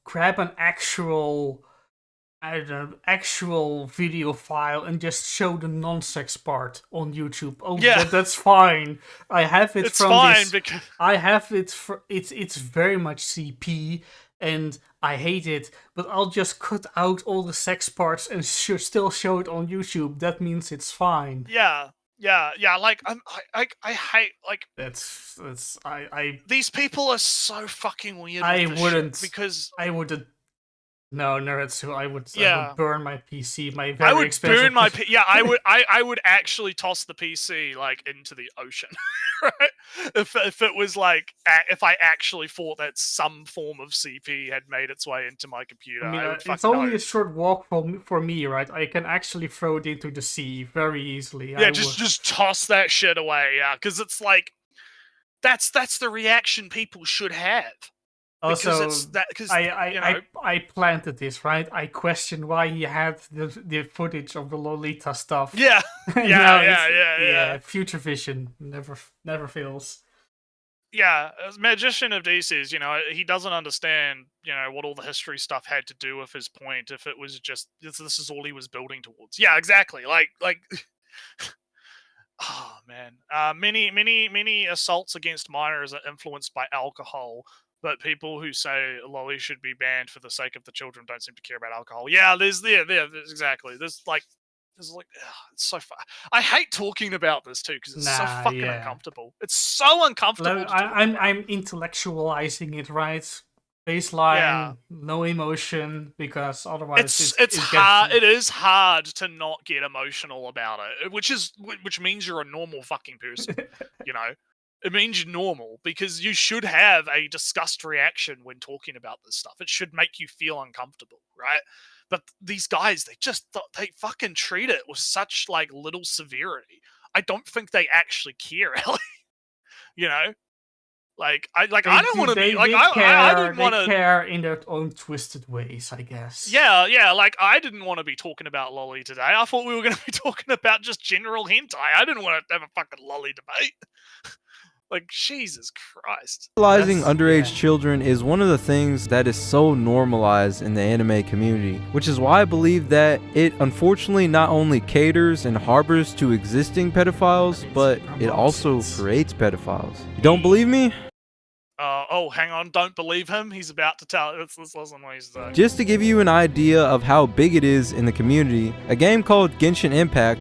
grab an actual, I don't know, actual video file and just show the non-sex part on YouTube? Oh, Yeah. that's fine. I have it It's from fine this. because I have it. It's very much CP, and I hate it. But I'll just cut out all the sex parts and still show it on YouTube. That means it's fine. yeah. Like I hate like I these people are so fucking weird. I with this wouldn't shit because I wouldn't. No, Nretsew, I would burn my PC. My very I would expensive. burn my I would actually toss the PC like into the ocean, right? If it was like if I actually thought that some form of CP had made its way into my computer, I mean, I would it's only a short walk for me, right? I can actually throw it into the sea very easily. Yeah, just toss that shit away, yeah, because it's like that's the reaction people should have. Also, Because I planted this, right? I questioned why he had the footage of the Lolita stuff. Yeah, yeah. Future vision never fails. Yeah, as Magician of DCs, he doesn't understand, what all the history stuff had to do with his point. If it was just this is all he was building towards. Yeah, exactly. Like, oh man, many assaults against minors are influenced by alcohol. But people who say lolly should be banned for the sake of the children don't seem to care about alcohol. Yeah, there's exactly. There's it's so fun. I hate talking about this too because it's so fucking uncomfortable. It's so uncomfortable. I'm intellectualizing it, right? Baseline, no emotion, because otherwise it's hard. It is hard to not get emotional about it, which means you're a normal fucking person. It means you're normal because you should have a disgust reaction when talking about this stuff. It should make you feel uncomfortable, right? But these guys, they fucking treat it with such like little severity. I don't think they actually care, Ellie. I don't want to be like I didn't want to care in their own twisted ways, I guess. Yeah. Like I didn't want to be talking about lolly today. I thought we were going to be talking about just general hentai. I didn't want to have a fucking lolly debate. Like, Jesus Christ. Sexualizing underage children is one of the things that is so normalized in the anime community, which is why I believe that it unfortunately not only caters and harbors to existing pedophiles, but it also creates pedophiles. You don't believe me? Oh, hang on. Don't believe him. He's about to tell. Let's listen what he's saying. Just to give you an idea of how big it is in the community, a game called Genshin Impact.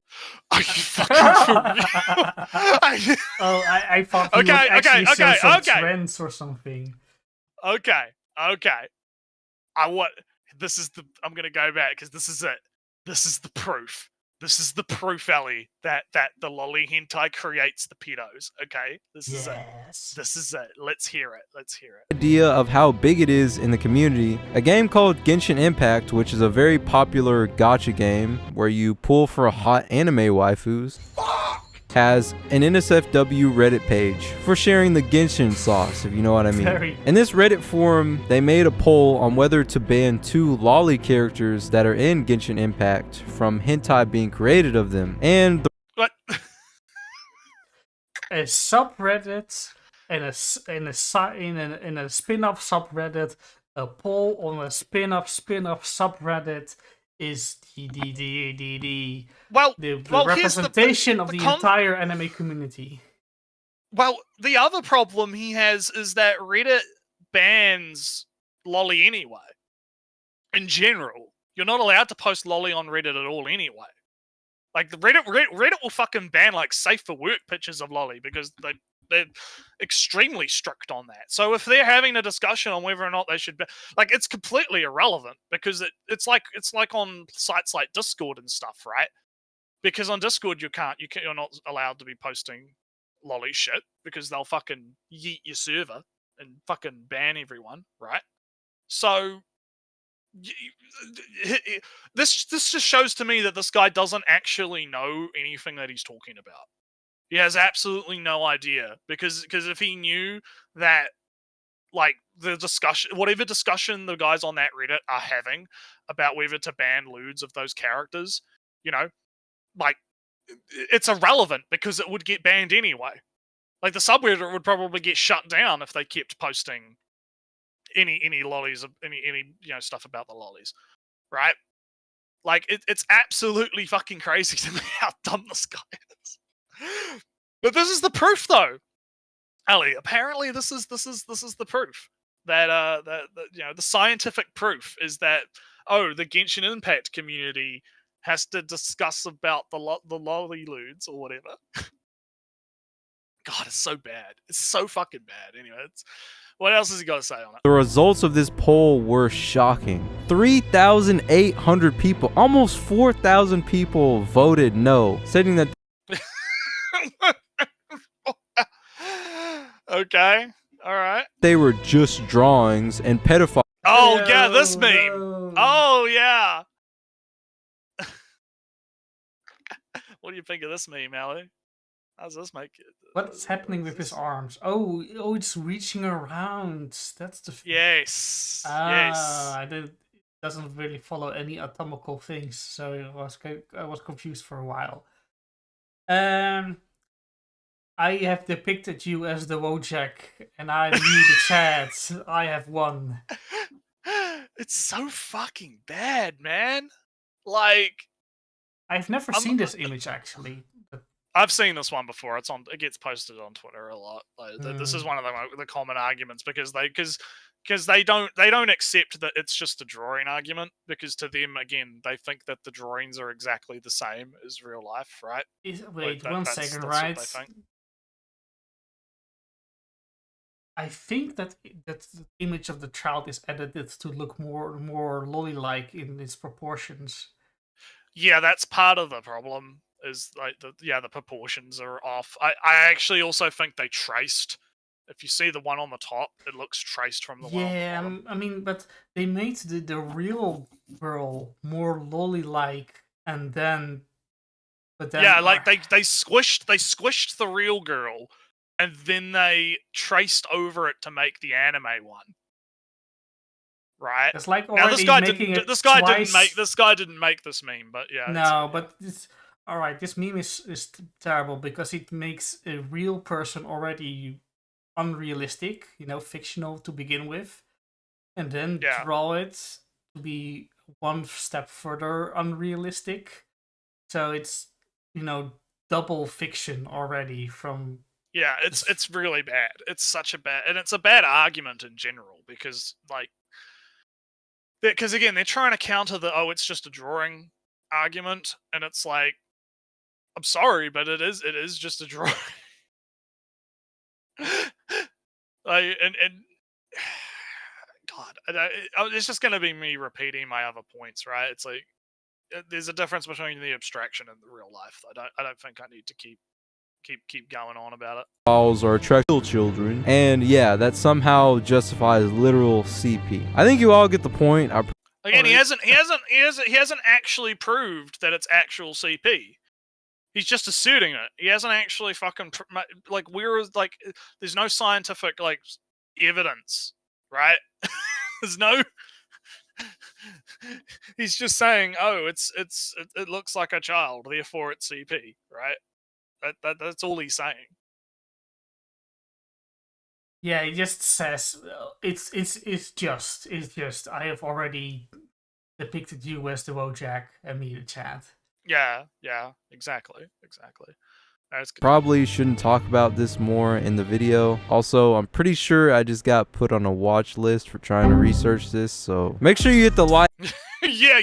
Are you fucking for me? I thought you would actually show some trends or something. Okay. I'm gonna go back because this is it. This is the proof. This is the proof, Ellie, that the lolly hentai creates the pedos. Okay, this is it. This is it. Let's hear it. Idea of how big it is in the community. A game called Genshin Impact, which is a very popular gacha game where you pull for hot anime waifus, has an NSFW Reddit page for sharing the Genshin sauce, if you know what I mean. In this Reddit forum, they made a poll on whether to ban 2 lolly characters that are in Genshin Impact from hentai being created of them. And what? A subreddit and a spin-off subreddit, a poll on a spin-off subreddit is the representation of the entire anime community. Well, the other problem he has is that Reddit bans lolly anyway. In general, you're not allowed to post lolly on Reddit at all anyway. Like the Reddit will fucking ban like safe for work pictures of lolly because they're extremely strict on that. So if they're having a discussion on whether or not they should be, like, it's completely irrelevant because it's like on sites like Discord and stuff, right? Because on Discord you're not allowed to be posting lolly shit because they'll fucking yeet your server and fucking ban everyone, right? So this just shows to me that this guy doesn't actually know anything that he's talking about. He has absolutely no idea, because if he knew that, like, the discussion, whatever discussion the guys on that Reddit are having about whether to ban lewds of those characters, you know, like, it's irrelevant because it would get banned anyway. Like, the subreddit would probably get shut down if they kept posting any lollies, any stuff about the lollies, right? Like, it's absolutely fucking crazy to me how dumb this guy is. But this is the proof, though, Ali. Apparently, this is the proof that the scientific proof is that, the Genshin Impact community has to discuss about the lolly lewds or whatever. God, it's so bad. It's so fucking bad. Anyway, what else has he got to say on it? The results of this poll were shocking. 3,800 people, almost 4,000 people voted no, stating that Okay, all right. they were just drawings and pedophiles. Oh, yeah, this meme. No. Oh, yeah. What do you think of this meme, Ali? How's this make it? What's happening with his arms? Oh, it's reaching around. That's the. Yes. It doesn't really follow any atomical things, so I was confused for a while. I have depicted you as the Wojak, and I lead the chat. I have won. It's so fucking bad, man. Like, I've never seen this image actually. I've seen this one before. It gets posted on Twitter a lot. Like, this is one of the common arguments, because they don't accept that it's just a drawing argument, because to them, again, they think that the drawings are exactly the same as real life, right? Wait, one second, that's right? what they think. I think that the image of the child is edited to look more lolly-like in its proportions. Yeah, that's part of the problem. Is like the proportions are off. I actually also think they traced. If you see the one on the top, it looks traced from the one on the bottom. I mean, but they made the real girl more lolly-like, and then, like they squished the real girl, and then they traced over it to make the anime one. Right. It's like now this guy didn't make this meme, but yeah. No, but it's all right. This meme is terrible because it makes a real person already unrealistic, fictional to begin with, and then draw it to be one step further unrealistic. So it's double fiction already from. Yeah, it's really bad. It's such a bad, and it's a bad argument in general, because again, they're trying to counter the it's just a drawing argument, and it's like, I'm sorry, but it is just a drawing. Like, and God, it's just gonna be me repeating my other points, right? It's like, there's a difference between the abstraction and the real life. I don't think I need to keep going on about it. Dolls are attractive children, and yeah, that somehow justifies literal CP. I think you all get the point. Again, he hasn't actually proved that it's actual CP. He's just asserting it. He hasn't actually fucking there's no scientific evidence, right? There's no. He's just saying, it looks like a child, therefore it's CP, right? That's all he's saying. Yeah, he just says it's just I have already depicted you as the Wojak and me the chat. Yeah, exactly. Probably shouldn't talk about this more in the video. Also, I'm pretty sure I just got put on a watch list for trying to research this, so make sure you hit the like. Yeah,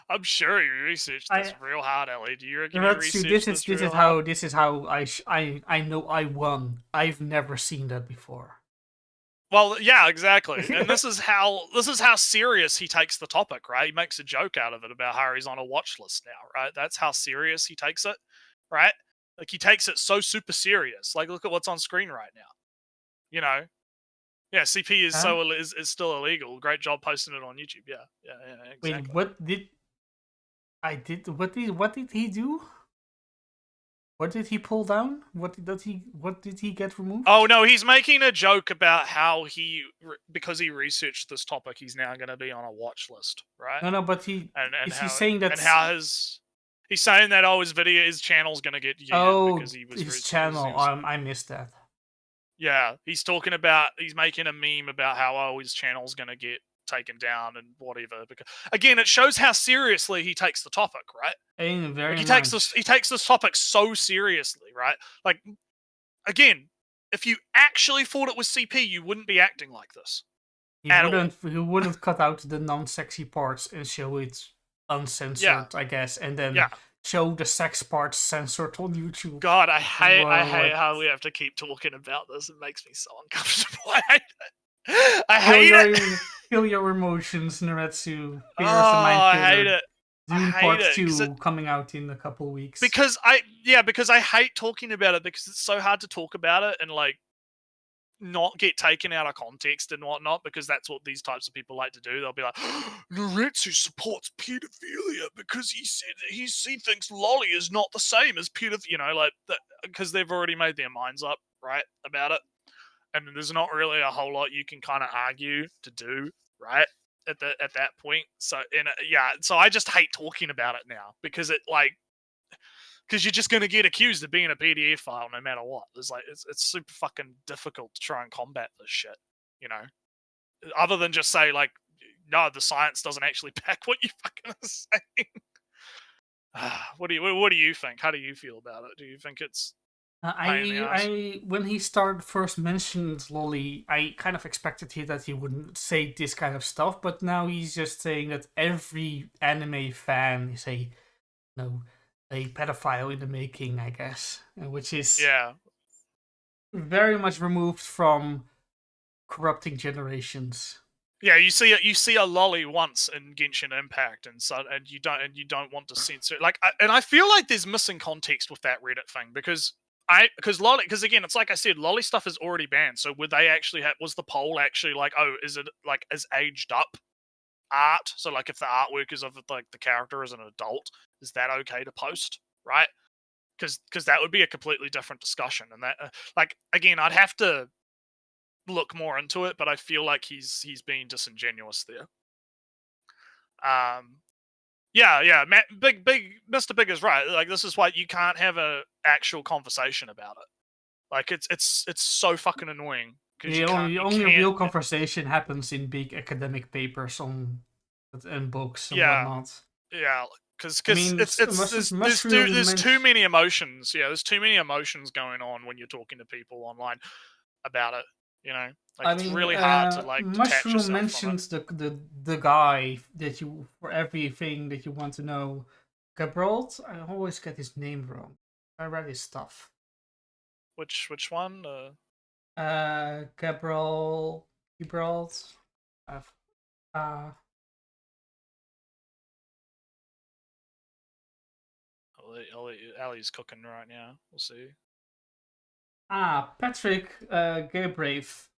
I'm sure you researched this real hard, Ellie. Do you reckon you researched this is how I know I won. I've never seen that before. Well, yeah, exactly. And this is how serious he takes the topic, right? He makes a joke out of it about how he's on a watch list now, right? That's how serious he takes it, right? Like, he takes it so super serious. Like, look at what's on screen right now. Yeah, CP is Huh? is still illegal. Great job posting it on YouTube. Yeah, exactly. Wait, what did what did he do? What did he pull down? What did he get removed? Oh no, he's making a joke about how because he researched this topic, he's now going to be on a watch list, right? No, but And is he how saying that? and how he's saying that his channel's going to get yeeted because he was his channel. he was, I missed that. yeah, he's making a meme about how his channel's going to get taken down and whatever. Because again, it shows how seriously he takes the topic, right? Very Like, much. he takes this topic so seriously, right? Like, again, if you actually thought it was CP, you wouldn't be acting like this. He wouldn't cut out the non-sexy parts and show it uncensored, I guess, and then show the sex parts censored on YouTube. God, I hate how we have to keep talking about this. It makes me so uncomfortable. I hate it. Feel your emotions, Nretsew. I hate it. Dune Part 2 coming out in a couple weeks. Because I hate talking about it because it's so hard to talk about it and like not get taken out of context and whatnot, because that's what these types of people like to do. They'll be like, Nretsew supports pedophilia because he thinks Lolly is not the same as pedophilia, like because they've already made their minds up, right, about it. And there's not really a whole lot you can kind of argue to do, right? At that point. So so I just hate talking about it now because because you're just gonna get accused of being a PDF file no matter what. It's super fucking difficult to try and combat this shit, Other than just say like, no, the science doesn't actually back what you fucking are saying. What do you think? How do you feel about it? Do you think it's when he first mentioned Lolly, I kind of expected that he wouldn't say this kind of stuff, but now he's just saying that every anime fan is a pedophile in the making, I guess, which is very much removed from corrupting generations. Yeah, you see a lolly once in Genshin Impact, and you don't want to censor it. And I feel like there's missing context with that Reddit thing because again, it's like I said, lolly stuff is already banned. So would they actually was the poll actually like, oh, is it like as aged up art? So like if the artwork is of like the character as an adult, is that okay to post, right? Because that would be a completely different discussion, and that again, I'd have to look more into it, but I feel like he's being disingenuous there. Big Mr. Big is right. Like, this is why you can't have a actual conversation about it. Like, it's so fucking annoying. The only real conversation happens in big academic papers and books and whatnot. Yeah, because there's too many emotions. Yeah, there's too many emotions going on when you're talking to people online about it. It's really hard to like. Mushroom mentions the guy that you, for everything that you want to know. Gabralt, I always get his name wrong. I read his stuff. Which one? Gabralt. Ali's cooking right now. We'll see. Patrick Galbraith.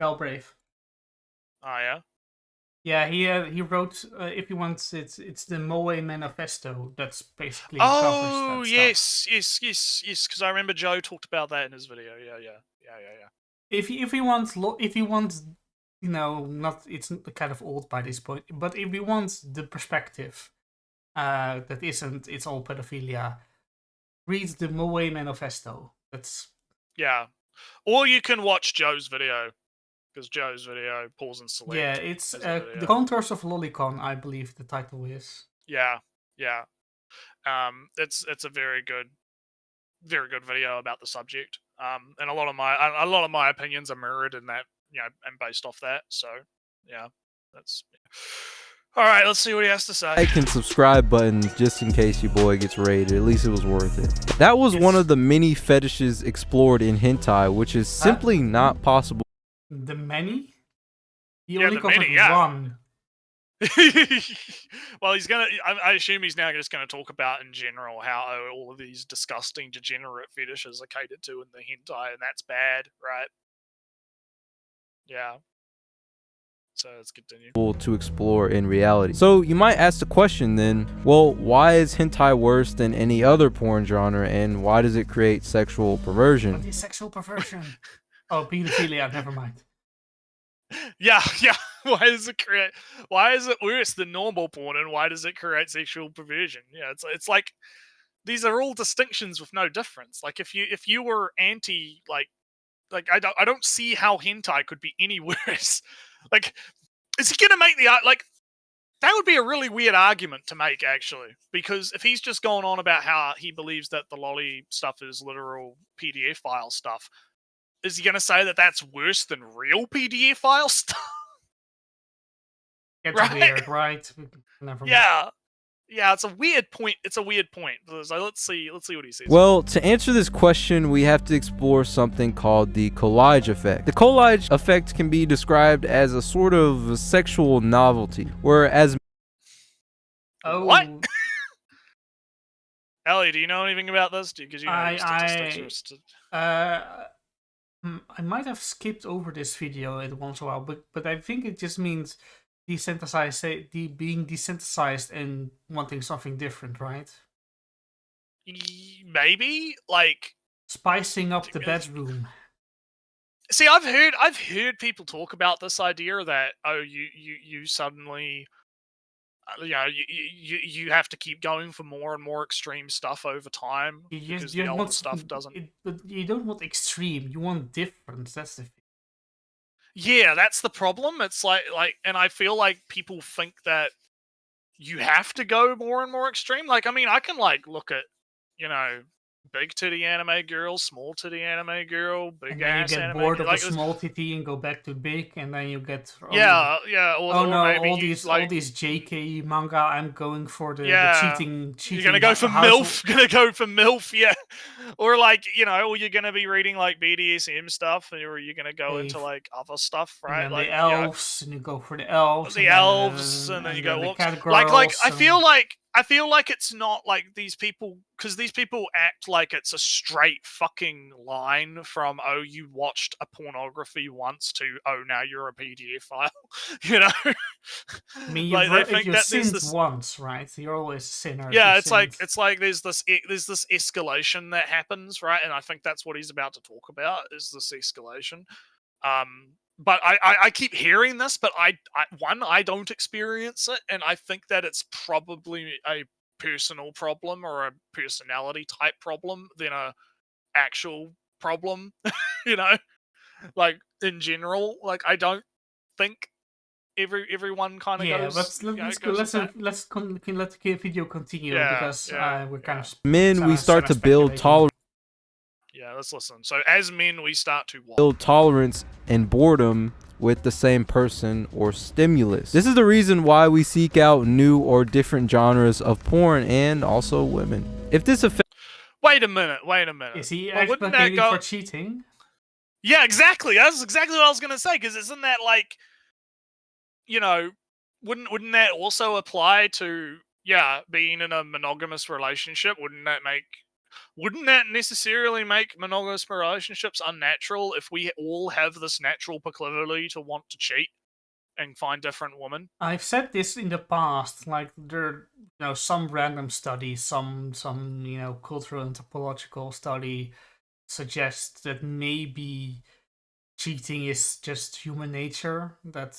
Oh yeah. Yeah, he wrote. If you want, it's the Moe Manifesto. That's basically. Oh yes. Because I remember Joe talked about that in his video. Yeah. If you want, not it's kind of old by this point, but if you want the perspective, that isn't it's all pedophilia, read the Moe Manifesto. That's. Yeah, or you can watch Joe's video, because Joe's video pause and select. Yeah, it's the Contours of Lolicon, I believe the title is. Yeah. It's a very good video about the subject. And a lot of my opinions are mirrored in that, and based off that. So yeah, that's. All right, let's see what he has to say. Like and subscribe button just in case your boy gets raided. At least it was worth it. That was one of the many fetishes explored in hentai, which is simply not possible. The many? He only covered one. Well, I assume he's now just going to talk about in general how all of these disgusting degenerate fetishes are catered to in the hentai, and that's bad, right? Yeah. So let's continue. To explore in reality. So you might ask the question then, well, why is hentai worse than any other porn genre, and why does it create sexual perversion? What is sexual perversion? Oh, pedophilia, never mind. Yeah. Why is it worse than normal porn, and why does it create sexual perversion? Yeah, it's like these are all distinctions with no difference. Like if you were anti like I don't see how hentai could be any worse. Like, is he gonna make like that would be a really weird argument to make, actually, because if he's just going on about how he believes that the lolly stuff is literal PDF file stuff, is he gonna say that that's worse than real PDF file stuff? It's Right? weird, right? Never mind. Yeah, it's a weird point. So let's see what he says. Well, to answer this question, we have to explore something called the collage effect. The collage effect can be described as a sort of sexual novelty, whereas What? Ellie, do you know anything about this? Because you know statistics. I might have skipped over this video at once in a while, but I think it just means being desensitized and wanting something different, right? Maybe, like spicing up the bedroom. See, I've heard people talk about this idea that you suddenly you have to keep going for more and more extreme stuff over time because the old stuff doesn't. But you don't want extreme. You want difference. That's the thing. Yeah, that's the problem. It's like, and I feel like people think that you have to go more and more extreme. Like, I mean, I can like look at, big titty anime girl, small titty anime girl, big ass anime. And then you get bored of the small titty and go back to big, and then you get yeah. Or all these JK manga. I'm going for the cheating. You're gonna go for MILF. Gonna go for MILF, yeah. Or like or you're gonna be reading like BDSM stuff, or you're gonna go into like other stuff, right? And like the elves, and you go for the elves. The elves, and then you go like I feel like it's not like these people, because these people act like it's a straight fucking line from, oh, you watched a pornography once, to, oh, now you're a PDF file. I mean, you sinned once, right? You're always a sinner. Yeah, it's like there's this escalation that happens, right? And I think that's what he's about to talk about, is this escalation. But I keep hearing this, but I don't experience it, and I think that it's probably a personal problem or a personality type problem than a actual problem. Like in general, like I don't think everyone kind of goes. Let's let the video continue, because we're kind of men. We start to build tolerance. Yeah, let's listen. So as men, we start to build tolerance and boredom with the same person or stimulus. This is the reason why we seek out new or different genres of porn, and also women. If this affects... Wait a minute. Is he advocating for cheating? Yeah, exactly. That's exactly what I was going to say, because isn't that like, wouldn't that also apply to, being in a monogamous relationship? Wouldn't that necessarily make monogamous relationships unnatural if we all have this natural proclivity to want to cheat and find different women? I've said this in the past, like there, some random study, some cultural anthropological study suggests that maybe cheating is just human nature, that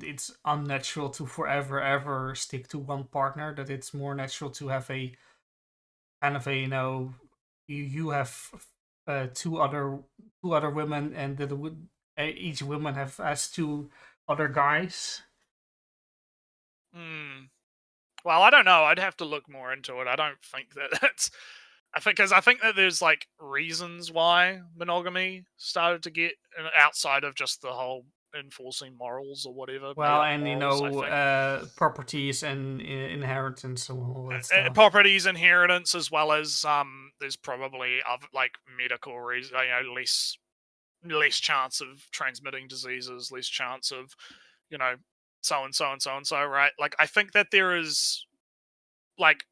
it's unnatural to forever ever stick to one partner, that it's more natural to have a kind of a you have two other women, and that each woman has two other guys. Well, I don't know. I'd have to look more into it. I don't think that's. I think that there's like reasons why monogamy started to get outside of just the whole enforcing morals or whatever. Well, and morals, properties and inheritance and all that stuff. Properties, inheritance, as well as there's probably like medical reasons. Less chance of transmitting diseases, less chance of, so and so and so and so. Right? Like I think that there is like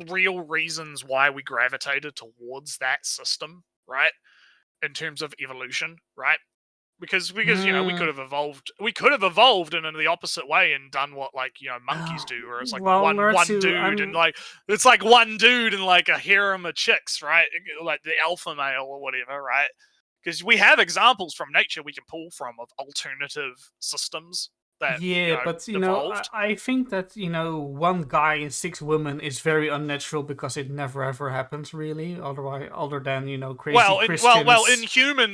real reasons why we gravitated towards that system, right? In terms of evolution, right? because you know we could have evolved in the opposite way and done what like you know monkeys do, where it's like one dude and like it's like one dude and like a harem of chicks, right? Like the alpha male or whatever, right? Because we have examples from nature we can pull from of alternative systems that but you know, evolved. I think that you know, one guy and 6 women is very unnatural because it never ever happens really. Otherwise, other than you know, crazy Christians.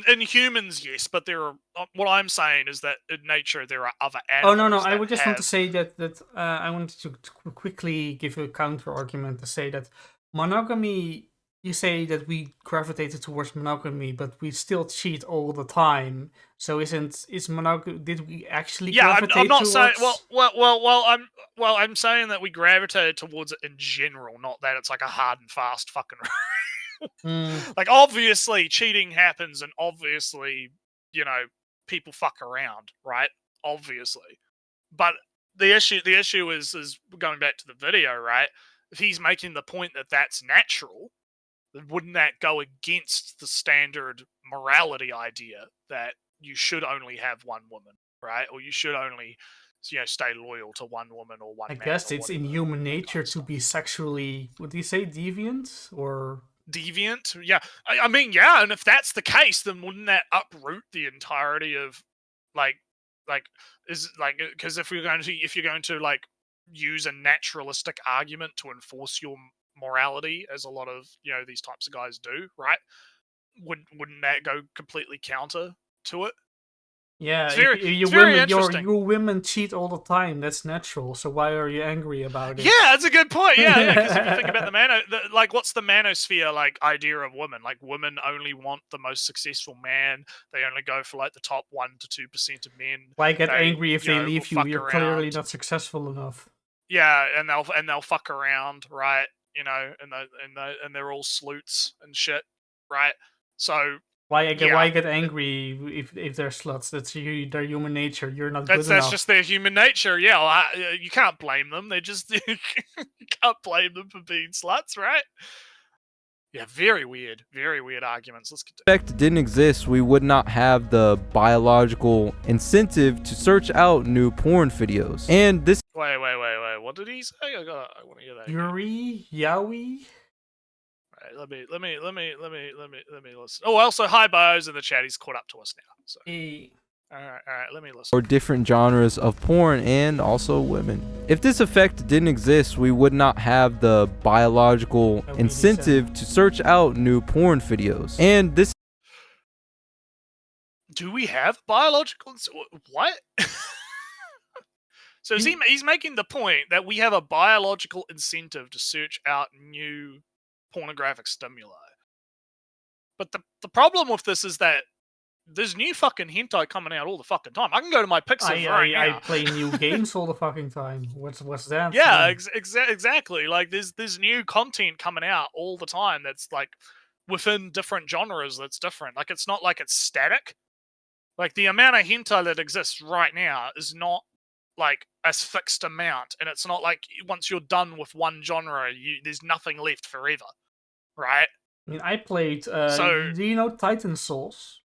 In humans, yes, but there are. What I'm saying is that in nature there are other Oh animals. no! I would just want to say that I wanted to quickly give you a counter argument to say that monogamy. You say that we gravitated towards monogamy, but we still cheat all the time. So is monogamy? Did we actually? Yeah, gravitate I'm not towards... saying. I'm saying that we gravitated towards it in general, not that it's like a hard and fast fucking. Like obviously cheating happens, and obviously you know people fuck around, right? Obviously, but the issue is going back to the video, right? If he's making the point that that's natural, wouldn't that go against the standard morality idea that you should only have one woman, right? Or you should only, you know, stay loyal to one woman or one man? I guess it's in human nature to be sexually, would you say deviant or... Deviant? Yeah. I mean, yeah, and if that's the case, then wouldn't that uproot the entirety of, because if you're going to, like, use a naturalistic argument to enforce your morality, as a lot of you know these types of guys do, right? Wouldn't that go completely counter to it? Yeah, your women cheat all the time. That's natural. So why are you angry about it? Yeah, that's a good point. Yeah, because if you think about like what's the manosphere like idea of women? Like women only want the most successful man. They only go for like the top 1 to 2% of men. Why get angry if they leave you? You're clearly not successful enough. Yeah, and they'll fuck around, right? You know, and they're all sleuths and shit, right? So why get angry if they're sluts? That's their human nature. You're not good enough. That's just their human nature. Yeah, well, you can't blame them. They just you can't blame them for being sluts, right? Yeah, very weird arguments. Let's get to effect didn't exist, we would not have the biological incentive to search out new porn videos. And this. Wait. What did he say? I want to hear that. Yuri, Yowie. Right, let me listen. Oh, also hi bios in the chat. He's caught up to us now. So. Hey. All right, let me listen. Or different genres of porn and also women. If this effect didn't exist, we would not have the biological incentive to search out new porn videos. And this. Do we have biological? What? So he's making the point that we have a biological incentive to search out new pornographic stimuli. But the problem with this is that there's new fucking hentai coming out all the fucking time. I can go to my Pixel right now. I play new games all the fucking time. What's that? Yeah, exactly. Like there's new content coming out all the time that's like within different genres that's different. Like it's not like it's static. Like the amount of hentai that exists right now is not like a fixed amount, and it's not like once you're done with one genre, there's nothing left forever, right? I mean, I played. Do you know Titan Souls?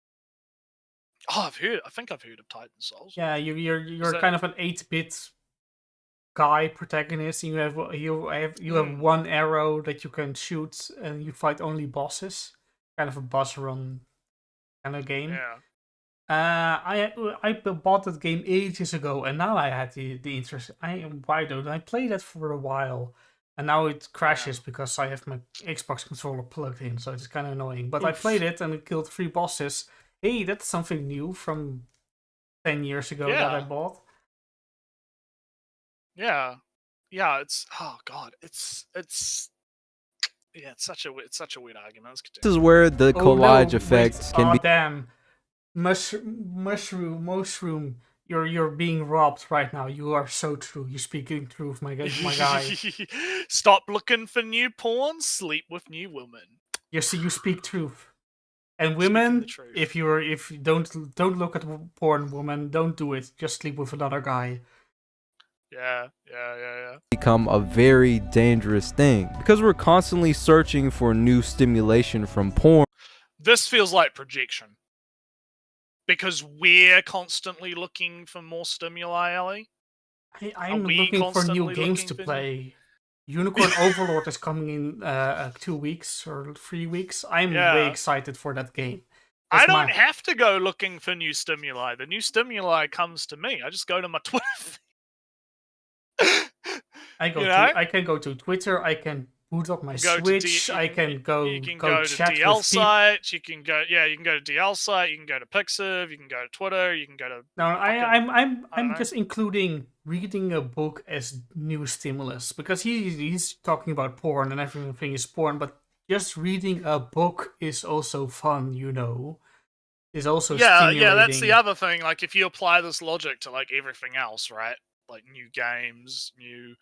Oh, I think I've heard of Titan Souls. Yeah, you're kind of an 8-bit guy protagonist. And you have one arrow that you can shoot, and you fight only bosses. Kind of a boss run kind of game. Yeah. I bought that game ages ago, and now I had the interest. Why don't I play that for a while? And now it crashes because I have my Xbox controller plugged in, so it's kind of annoying. But I played it and it killed 3 bosses. Hey, that's something new from 10 years ago that I bought. Yeah, it's it's such a weird argument. This is where the collage effect can be. Damn. Mushroom, you're being robbed right now. You are so true. You're speaking truth, my guy. Stop looking for new porn. Sleep with new women. You speak truth. And women, if you don't look at porn, woman, don't do it. Just sleep with another guy. Yeah. Become a very dangerous thing because we're constantly searching for new stimulation from porn. This feels like projection. because we're constantly looking for more stimuli, Ellie? I'm we looking for new constantly games looking to for new- play. Unicorn Overlord is coming in 2 weeks or 3 weeks. I'm way Yeah. excited for that game. I That's don't have to go looking for new stimuli. The new stimuli comes to me. I just go to my Twitter feed. I can go to Twitter. I can boot up my Go to Switch. I can go you can go to chat DL with people. sites. You can go to DL site. You can go to Pixiv. You can go to Twitter. You can go to. No, don't I'm know. just including reading a book as new stimulus because he's talking about porn and everything is porn, but just reading a book is also fun, you know. Is also stimulating. Yeah, that's the other thing. Like, if you apply this logic to like everything else, right? Like new games, new.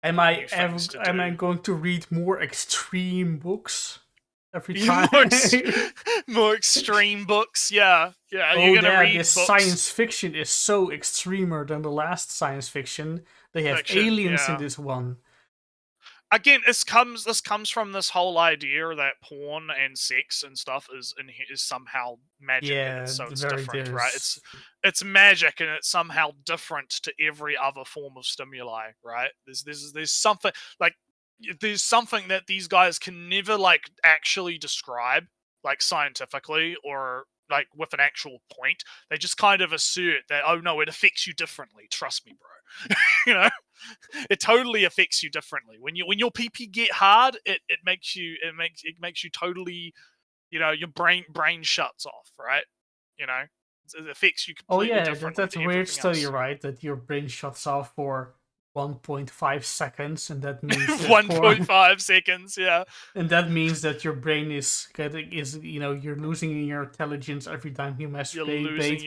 Am I going to read more extreme books every time? more extreme books, yeah. Oh, you're gonna read this books. science fiction is so extremer than the last science fiction. They have aliens in this one. Again, this comes from this whole idea that porn and sex and stuff is somehow magic, and so it's different, right? It's magic and it's somehow different to every other form of stimuli, right? There's something like there's something that these guys can never like actually describe like scientifically or like with an actual point. They just kind of assert that, oh no, it affects you differently. Trust me, bro. You know, it totally affects you differently. When your PP get hard, it makes you totally, you know, your brain shuts off, right? You know, it affects you completely differently. That's a weird study, right? That your brain shuts off for 1.5 seconds, and that means 1.5 seconds, yeah. And that means that your brain is you're losing your intelligence every time you masturbate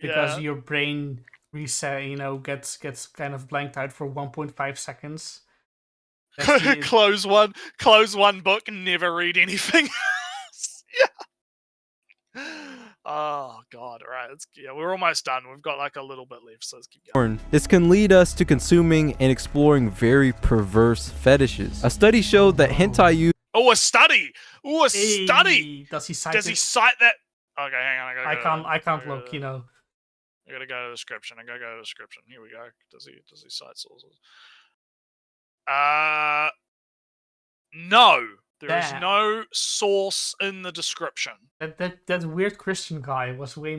because your brain reset, gets kind of blanked out for 1.5 seconds. Close one book and never read anything else. Yeah. Oh god, all right. We're almost done. We've got like a little bit left, so let's keep going. This can lead us to consuming and exploring very perverse fetishes. A study showed that hentai use. Oh, a study! Oh, a study! Does he cite that? Okay, hang on. I can't look, you know. I gotta go to the description. Here we go. Does he cite sources? No. There is no source in the description. That weird Christian guy was way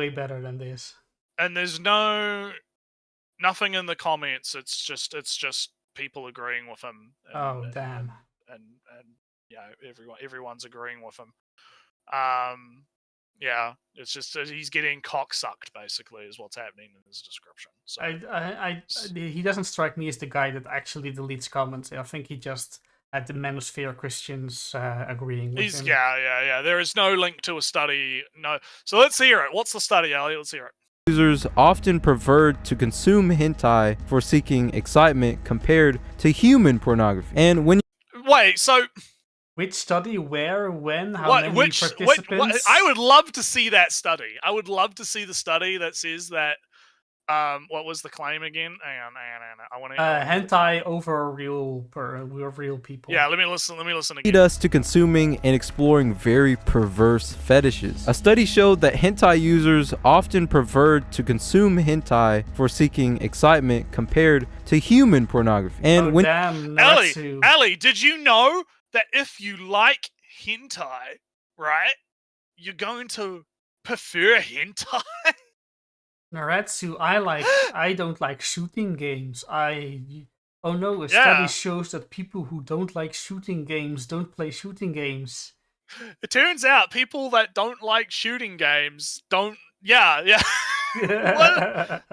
better than this. And there's nothing in the comments. It's just people agreeing with him. Damn. And yeah, everyone's agreeing with him. Yeah, it's just he's getting cocksucked, basically, is what's happening in his description. So he doesn't strike me as the guy that actually deletes comments. I think he just had the manosphere Christians agreeing with him. Yeah. There is no link to a study. No. So let's hear it. What's the study, Ali? Let's hear it. Users often preferred to consume hentai for seeking excitement compared to human pornography. And when wait, so which study, where, when, how many participants? I would love to see that study. I would love to see the study that says that. What was the claim again? Hang on. I want to. Hentai over real people. Yeah, let me listen again. Lead us to consuming and exploring very perverse fetishes. A study showed that hentai users often preferred to consume hentai for seeking excitement compared to human pornography. And Ellie, did you know that if you like hentai, right, you're going to prefer hentai? Nretsew, I don't like shooting games. A study shows that people who don't like shooting games don't play shooting games. It turns out people that don't like shooting games don't. Yeah. What?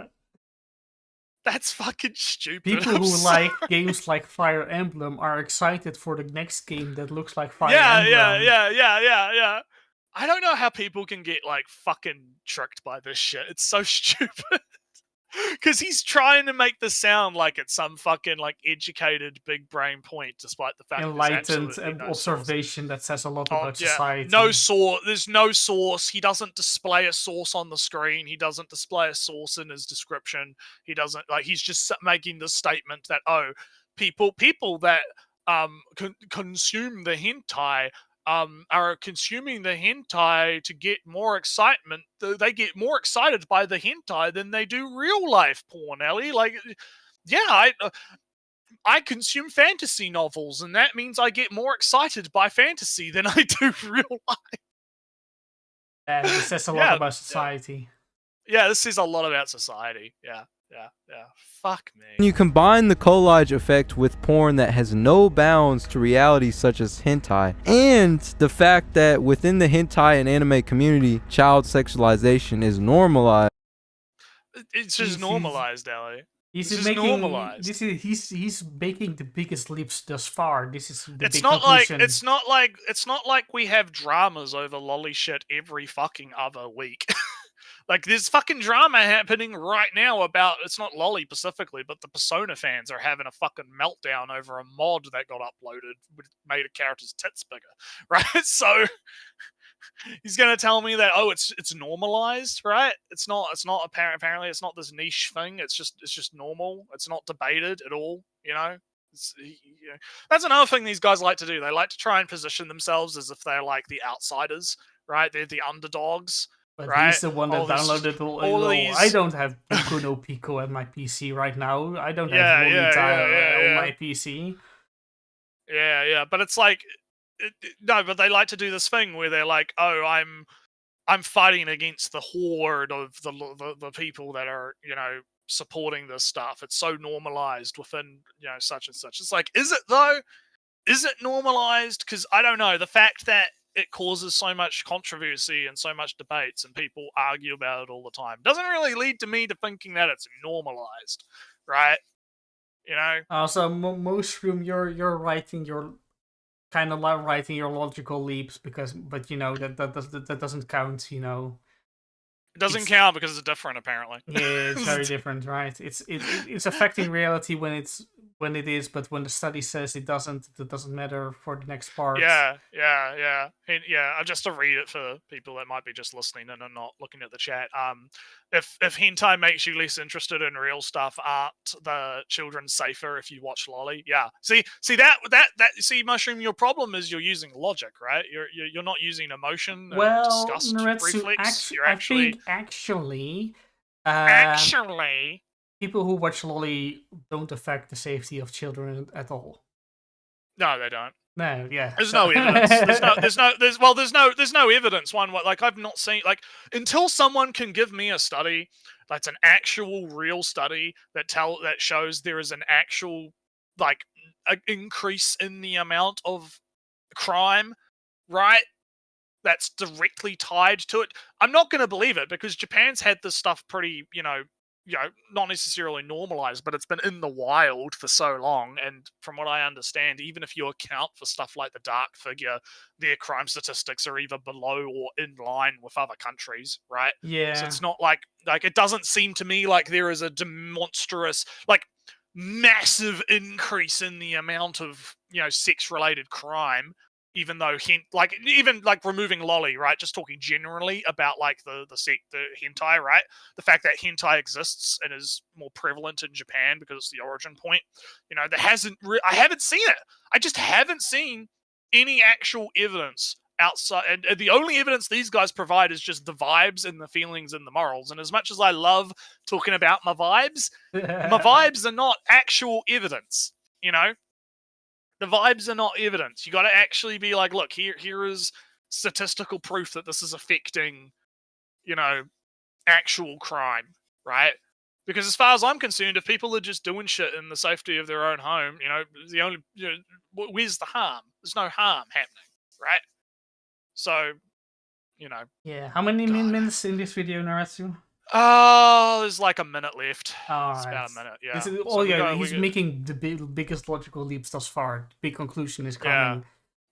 That's fucking stupid. People who like games like Fire Emblem are excited for the next game that looks like Fire Emblem. Yeah. I don't know how people can get like fucking tricked by this shit. It's so stupid. Because he's trying to make this sound like it's some fucking like educated big brain point, despite the fact enlightened observation that says a lot about society. There's no source. He doesn't display a source on the screen. He doesn't display a source in his description. He doesn't he's just making the statement that people that consume the hentai are consuming the hentai to get more excitement. They get more excited by the hentai than they do real life porn, Ellie. Like, yeah, I consume fantasy novels, and that means I get more excited by fantasy than I do real life. And this says a lot about society. Yeah, this is a lot about society. Yeah. Fuck me. When you combine the collage effect with porn that has no bounds to reality such as hentai, and the fact that within the hentai and anime community, child sexualization is normalized. It's just normalized, Ellie. He's making the biggest leaps thus far. This is the it's big not conclusion. it's not like we have dramas over lolly shit every fucking other week. Like, there's fucking drama happening right now about, it's not lolly specifically, but the Persona fans are having a fucking meltdown over a mod that got uploaded, which made a character's tits bigger, right? So he's gonna tell me that, oh, it's normalized, right? It's not apparently it's not this niche thing. It's just normal. It's not debated at all, you know. That's another thing these guys like to do. They like to try and position themselves as if they're like the outsiders, right? They're the underdogs. But right? he's the one that downloaded all these... I don't have Boku no Pico at my PC right now. I don't have Lolita on my PC. Yeah. But it's like, no, but they like to do this thing where they're like, oh, I'm fighting against the horde of the people that are, you know, supporting this stuff. It's so normalized within, you know, such and such. It's like, is it though? Is it normalized? Because I don't know. The fact that it causes so much controversy and so much debates and people argue about it all the time doesn't really lead to me to thinking that it's normalized, right? You know? Also, Mushroom, you're writing your kind of writing your logical leaps but you know that doesn't count, you know. It doesn't count because it's different, apparently. Yeah, it's very different, right? It's affecting reality when it is, but when the study says it doesn't matter for the next part. Yeah. Just to read it for people that might be just listening and are not looking at the chat. If hentai makes you less interested in real stuff, aren't the children safer if you watch lolly? Yeah. See Mushroom, your problem is you're using logic, right? You're not using emotion. Well, disgust Nretsew, reflex. I think actually, people who watch lolly don't affect the safety of children at all. No, they don't. No, yeah. There's no evidence. There's no evidence. I've not seen, like, until someone can give me a study that's an actual real study that shows there is an actual, like, increase in the amount of crime, right? That's directly tied to it. I'm not going to believe it because Japan's had this stuff pretty, you know, not necessarily normalized, but it's been in the wild for so long. And from what I understand, even if you account for stuff like the dark figure, their crime statistics are either below or in line with other countries, right? Yeah. So it's not like it doesn't seem to me like there is a monstrous, like, massive increase in the amount of, you know, sex-related crime. Even though even removing lolly, right? Just talking generally about like the hentai, right? The fact that hentai exists and is more prevalent in Japan because it's the origin point. You know, I haven't seen it. I just haven't seen any actual evidence outside, and the only evidence these guys provide is just the vibes and the feelings and the morals. And as much as I love talking about my vibes are not actual evidence. You know. The vibes are not evidence. You got to actually be like, look, here is statistical proof that this is affecting, you know, actual crime, right? Because as far as I'm concerned, if people are just doing shit in the safety of their own home, you know, where's the harm? There's no harm happening, right? So, you know. Yeah. How many minutes in this video, Nretsew? Oh, there's like a minute left. It's about a minute, yeah. He's making the biggest logical leaps thus far. Big conclusion is coming. Yeah,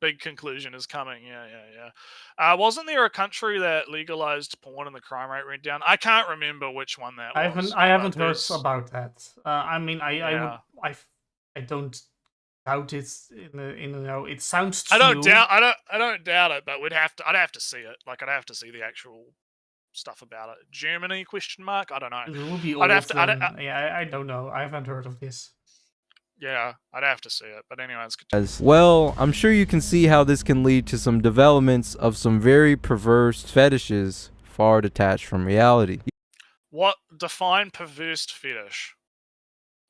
big conclusion is coming, yeah. Wasn't there a country that legalized porn and the crime rate went down? I can't remember which one that was. I haven't heard about that. I mean, I don't doubt it. It sounds true. I don't doubt it, but I'd have to see it. Like, I'd have to see the actual stuff about it. Germany? ? I don't know. It will be old. I don't know. I haven't heard of this. Yeah, I'd have to see it. But anyways, As well, I'm sure you can see how this can lead to some developments of some very perverse fetishes far detached from reality. what define perverse fetish?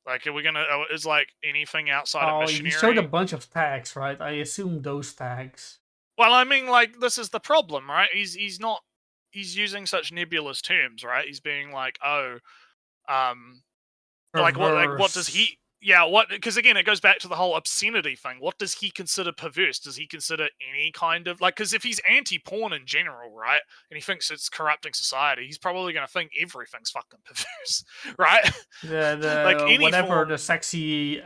Like, are we gonna? Is like anything outside of Oh, missionary? he showed a bunch of tags, right? I assume those tags. Well, I mean, like, this is the problem, right? He's not. He's using such nebulous terms, right? He's being like, oh, like what does he? Perverse. Yeah, what? Because again, it goes back to the whole obscenity thing. What does he consider perverse? Does he consider any kind of like? Because if he's anti-porn in general, right, and he thinks it's corrupting society, he's probably going to think everything's fucking perverse, right? Like The any whatever form. the sexy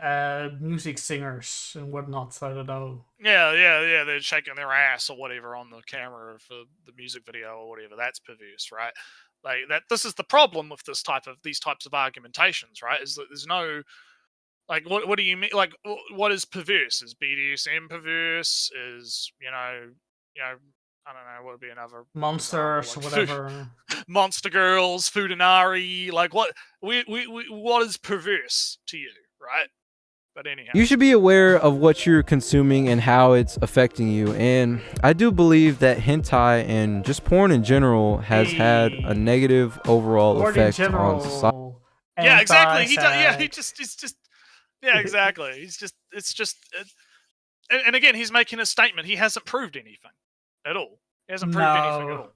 music singers and whatnot. I don't know. Yeah. They're shaking their ass or whatever on the camera for the music video or whatever. That's perverse, right? Like that. This is the problem with these types of argumentations, right? Is that there's no like what do you mean? Like what is perverse? Is BDSM perverse? Is I don't know. What would be another Monsters, example? Like whatever. Monster Girls, Fudanari. Like what what is perverse to you, right? But anyhow. You should be aware of what you're consuming and how it's affecting you. And I do believe that hentai and just porn in general has had a negative overall Porn in effect on society. general. Yeah, exactly. He does. Yeah, Anti-sex. he's just. Yeah, exactly. It's just. And again, he's making a statement. He hasn't proved anything at all. He hasn't proved anything at all.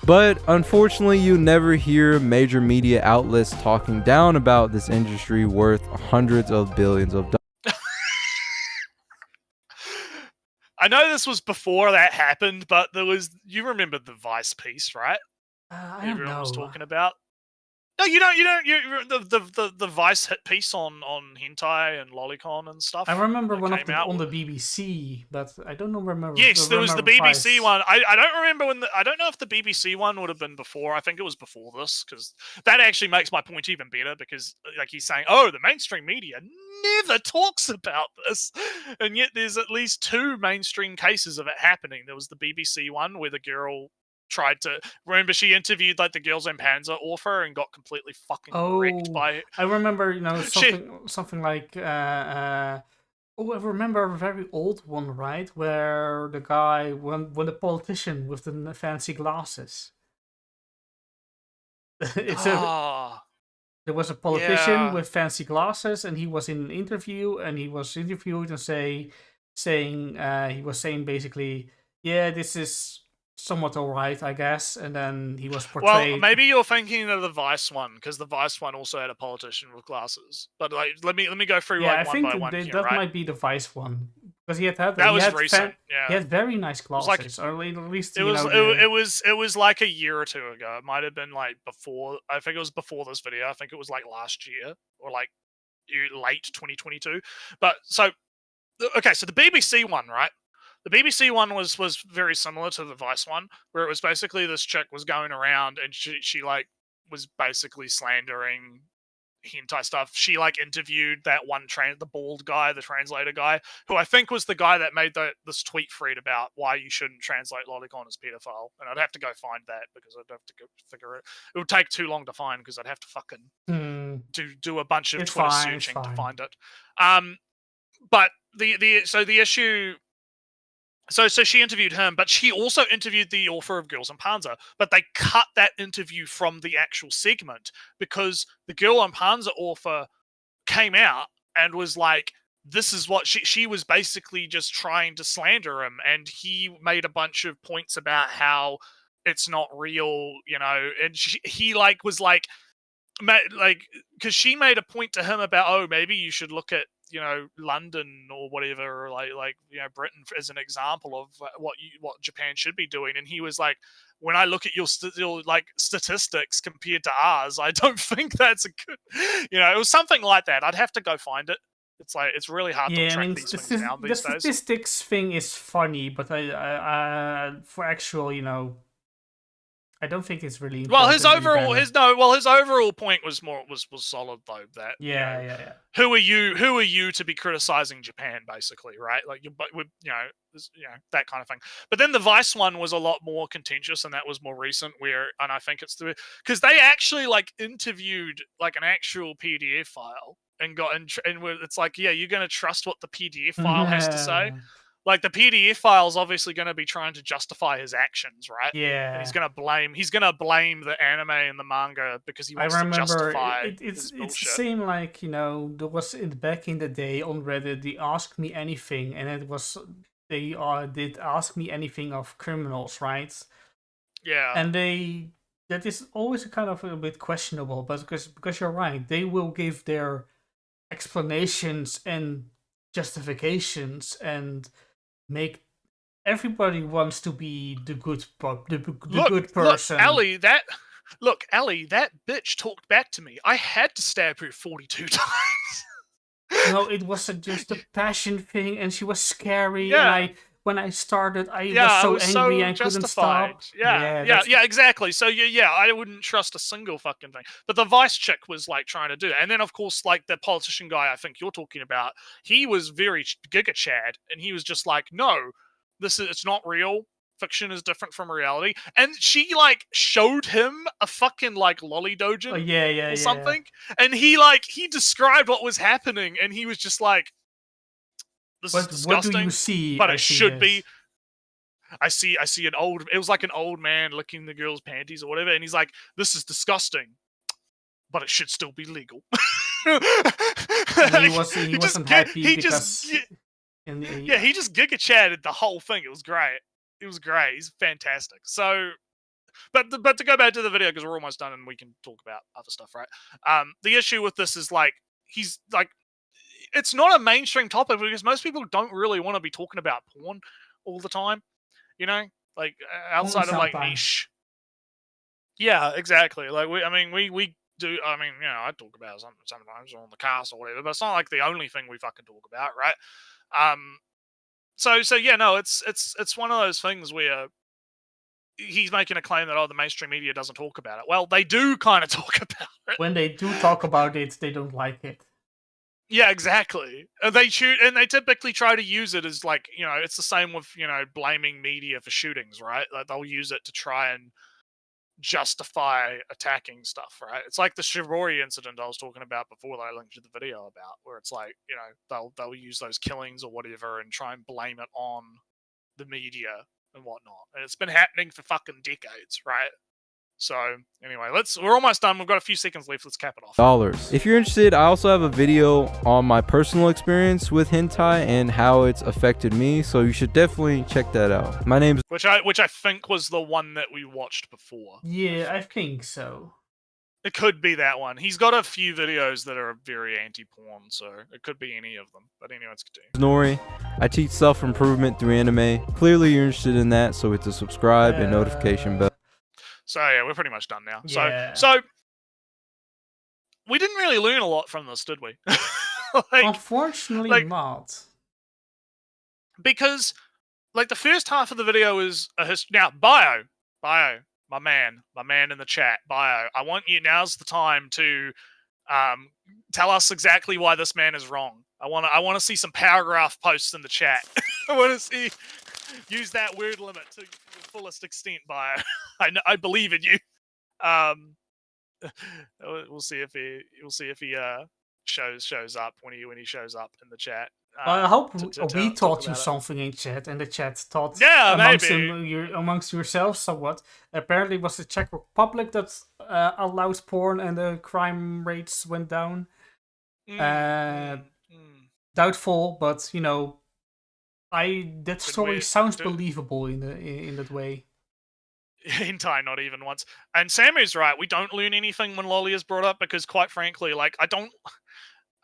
But unfortunately, you never hear major media outlets talking down about this industry worth hundreds of billions of dollars. I know this was before that happened, but you remember the Vice piece, right? I don't Everyone know. was talking about. No, you don't. The Vice hit piece on hentai and Lolicon and stuff. I remember one of came them out on the BBC, but I don't remember. Yes, there was the BBC Vice. one. I don't remember I don't know if the BBC one would have been before. I think it was before this, because that actually makes my point even better, because like he's saying, oh, the mainstream media never talks about this, and yet there's at least 2 mainstream cases of it happening. There was the BBC one where the girl tried to remember she interviewed like the Girls and Panzer author and got completely fucking wrecked by. I remember, something like. Oh, I remember a very old one, right? Where the guy, when the politician with the fancy glasses. There was a politician with fancy glasses, and he was in an interview, and he was interviewed and he was saying basically, yeah, this is somewhat alright, I guess, and then he was portrayed. Well, maybe you're thinking of the Vice one, because the Vice one also had a politician with glasses. But like, let me go through I one think by one. that right? might be the Vice one, because he had recent. He had very nice glasses, or at least it was like a year or 2 ago. It might have been like before. I think it was before this video. I think it was like last year or like late 2022. But so okay, so the BBC one, right? The BBC one was very similar to the Vice one, where it was basically this chick was going around and she like was basically slandering hentai stuff. She like interviewed that one the bald guy, the translator guy, who I think was the guy that made this tweet thread about why you shouldn't translate Lolicon as pedophile. And I'd have to go find that, because I'd have to go figure it. It would take too long to find, because I'd have to fucking do a bunch of Twitter searching to find it. But the issue. So she interviewed him, but she also interviewed the author of Girls and Panzer. But they cut that interview from the actual segment, because the Girl and Panzer author came out and was like, this is what she was basically just trying to slander him, and he made a bunch of points about how it's not real, and he like was like because she made a point to him about, oh, maybe you should look at London or whatever, or like Britain as an example of what Japan should be doing. And he was like, when I look at your statistics compared to ours, I don't think that's a good it was something like that. I'd have to go find it. It's really hard to track these things down these days. The statistics thing is funny, but I for actual I don't think it's really important. Well, his overall point was solid though. That yeah. Who are you to be criticizing Japan, basically, right? Like that kind of thing. But then the Vice one was a lot more contentious, and that was more recent. And I think it's because they actually like interviewed like an actual PDF file it's like, yeah, you're gonna trust what the PDF file has to say. Like the PDF file is obviously going to be trying to justify his actions, right? Yeah. And he's going to blame the anime and the manga because he wants to justify his bullshit. It's the same like, there was back in the day on Reddit, the Ask Me Anything, and it was they did Ask Me Anything of criminals, right? Yeah. And that is always kind of a bit questionable, but because you're right, they will give their explanations and justifications and make everybody wants to be the good good person. Look, Ellie, that bitch talked back to me. I had to stab her 42 times. No, it wasn't just a passion thing, and she was scary. Yeah. And when I started, I was so angry and couldn't stop. Yeah, exactly. So I wouldn't trust a single fucking thing. But the Vice chick was like trying to do that, and then of course, like the politician guy, I think you're talking about, he was very Giga Chad, and he was just like, no. It's not real. Fiction is different from reality. And she like showed him a fucking like lolly dojin or something. And he described what was happening, and he was just like, this is disgusting. What do you see? But it should be. I see it was like an old man licking the girl's panties or whatever, and he's like, this is disgusting. But it should still be legal. And he wasn't happy because he just Giga Chatted the whole thing. It was great. He's fantastic. So, but to go back to the video, because we're almost done and we can talk about other stuff, right? The issue with this is like, he's like, it's not a mainstream topic because most people don't really want to be talking about porn all the time, like outside of like niche. Yeah, exactly. Like we do. I talk about it sometimes on the cast or whatever, but it's not like the only thing we fucking talk about, right? So yeah, no, it's one of those things where he's making a claim that the mainstream media doesn't talk about it. Well, they do kind of talk about it. When they do talk about it, they don't like it. Yeah, exactly. They typically try to use it as like, it's the same with, blaming media for shootings, right? Like they'll use it to try and justify attacking stuff, right? It's like the Shibori incident I was talking about before that I linked you the video about, where it's like, they'll use those killings or whatever and try and blame it on the media and whatnot. And it's been happening for fucking decades, right? So anyway, we're almost done. We've got a few seconds left. Let's cap it off. If you're interested, I also have a video on my personal experience with hentai and how it's affected me, so you should definitely check that out. My name's which I think was the one that we watched before. Yeah, I think so. It could be that one. He's got a few videos that are very anti-porn, so it could be any of them. But anyway, let's continue. Nori. I teach self-improvement through anime. Clearly you're interested in that, so hit the subscribe and notification bell. So yeah, we're pretty much done now. Yeah. So we didn't really learn a lot from this, did we? Unfortunately not. Because like the first half of the video is a history. Now, bio, my man in the chat, bio. I want you, now's the time to tell us exactly why this man is wrong. I want to see some paragraph posts in the chat. I want to see. Use that word limit to the fullest extent, bio. I believe in you. We'll see if he shows up when he shows up in the chat. I hope we taught you something in chat, and the chat taught amongst yourselves somewhat. Apparently, it was the Czech Republic that allowed porn, and the crime rates went down. Doubtful, but that story sounds believable in that way. Hentai, not even once. And Samu's right. We don't learn anything when Loli is brought up because, quite frankly,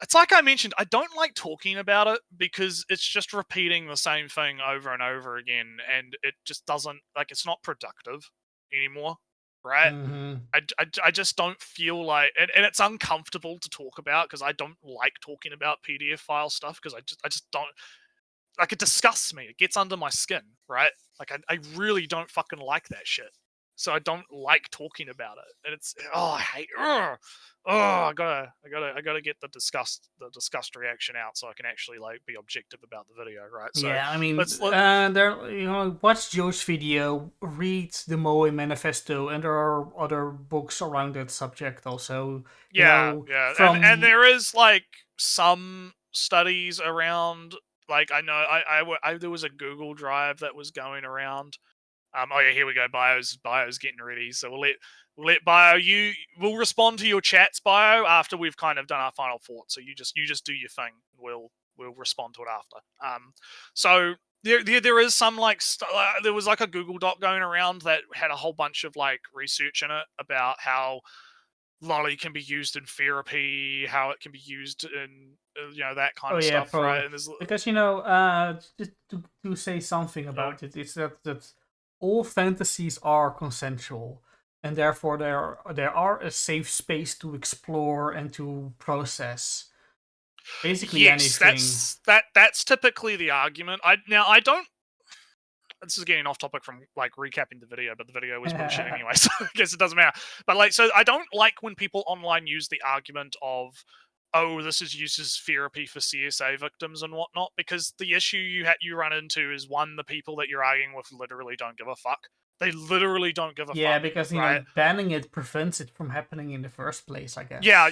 it's like I mentioned, I don't like talking about it because it's just repeating the same thing over and over again, and it just doesn't, it's not productive anymore, right? Mm-hmm. I just don't feel like, and it's uncomfortable to talk about because I don't like talking about PDF file stuff because I just don't. It disgusts me. It gets under my skin, right? I really don't fucking like that shit. so I don't like talking about it. And it's I hate. I gotta get the disgust reaction out so I can actually like be objective about the video, right? So Yeah, I mean, let's watch Joe's video, read the Moe Manifesto, and there are other books around that subject also. yeah. From And there is like some studies around. Like I know I there was a Google Drive that was going around. Oh yeah, here we go. Bio's getting ready. So we'll let Bio. We'll respond to your chats, Bio, after we've kind of done our final thoughts. So you just do your thing. We'll respond to it after. So there is some like there was like a Google Doc going around that had a whole bunch of like research in it about how Lolly can be used in therapy, how it can be used in that kind of stuff, probably. right? And Because just to say something about it, it's that all fantasies are consensual, and therefore there are a safe space to explore and to process basically anything. That's typically the argument. I don't. This is getting off topic from like recapping the video, but the video was bullshit anyway, so I guess it doesn't matter. But like, so I don't like when people online use the argument of, oh, this is used as therapy for CSA victims and whatnot, because the issue you run into is, one, the people that you're arguing with literally don't give a fuck. They literally don't give a fuck. Yeah, because right? Banning it prevents it from happening in the first place, I guess. Yeah,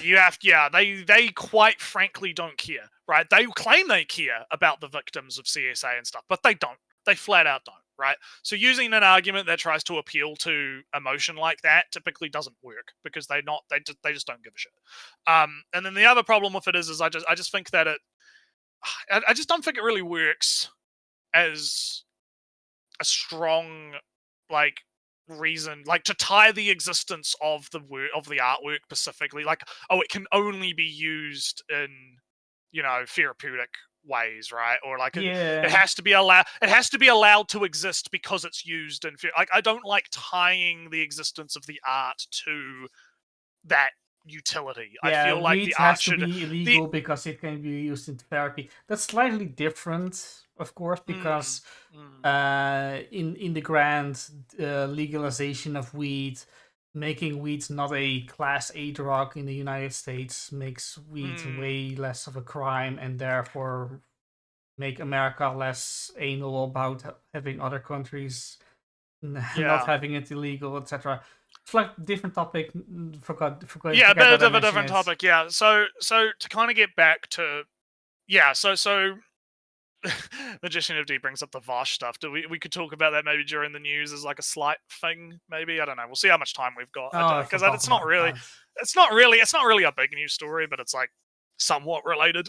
they quite frankly don't care, right? They claim they care about the victims of CSA and stuff, but they don't. They flat out don't, right? So using an argument that tries to appeal to emotion like that typically doesn't work, because they just don't give a shit. And then the other problem with it is I just think that I just don't think it really works as a strong like reason, like to tie the existence of the artwork specifically, like, oh, it can only be used in therapeutic ways, right? Or like it has to be allowed to exist because it's used in like, I don't like tying the existence of the art to that utility. I feel like the art should be illegal because it can be used in therapy. That's slightly different, of course, because in the grand legalization of weed, making weed not a Class A drug in the United States makes weed way less of a crime, and therefore make America less anal about having other countries not having it illegal, etc. It's like a different topic. Forgot. Yeah, a bit of a different topic. Yeah. So to kind of get back to so Magician of D brings up the Vosh stuff. We could talk about that maybe during the news as like a slight thing, maybe. I don't know. We'll see how much time we've got. Because it's not really a big news story, but it's like somewhat related.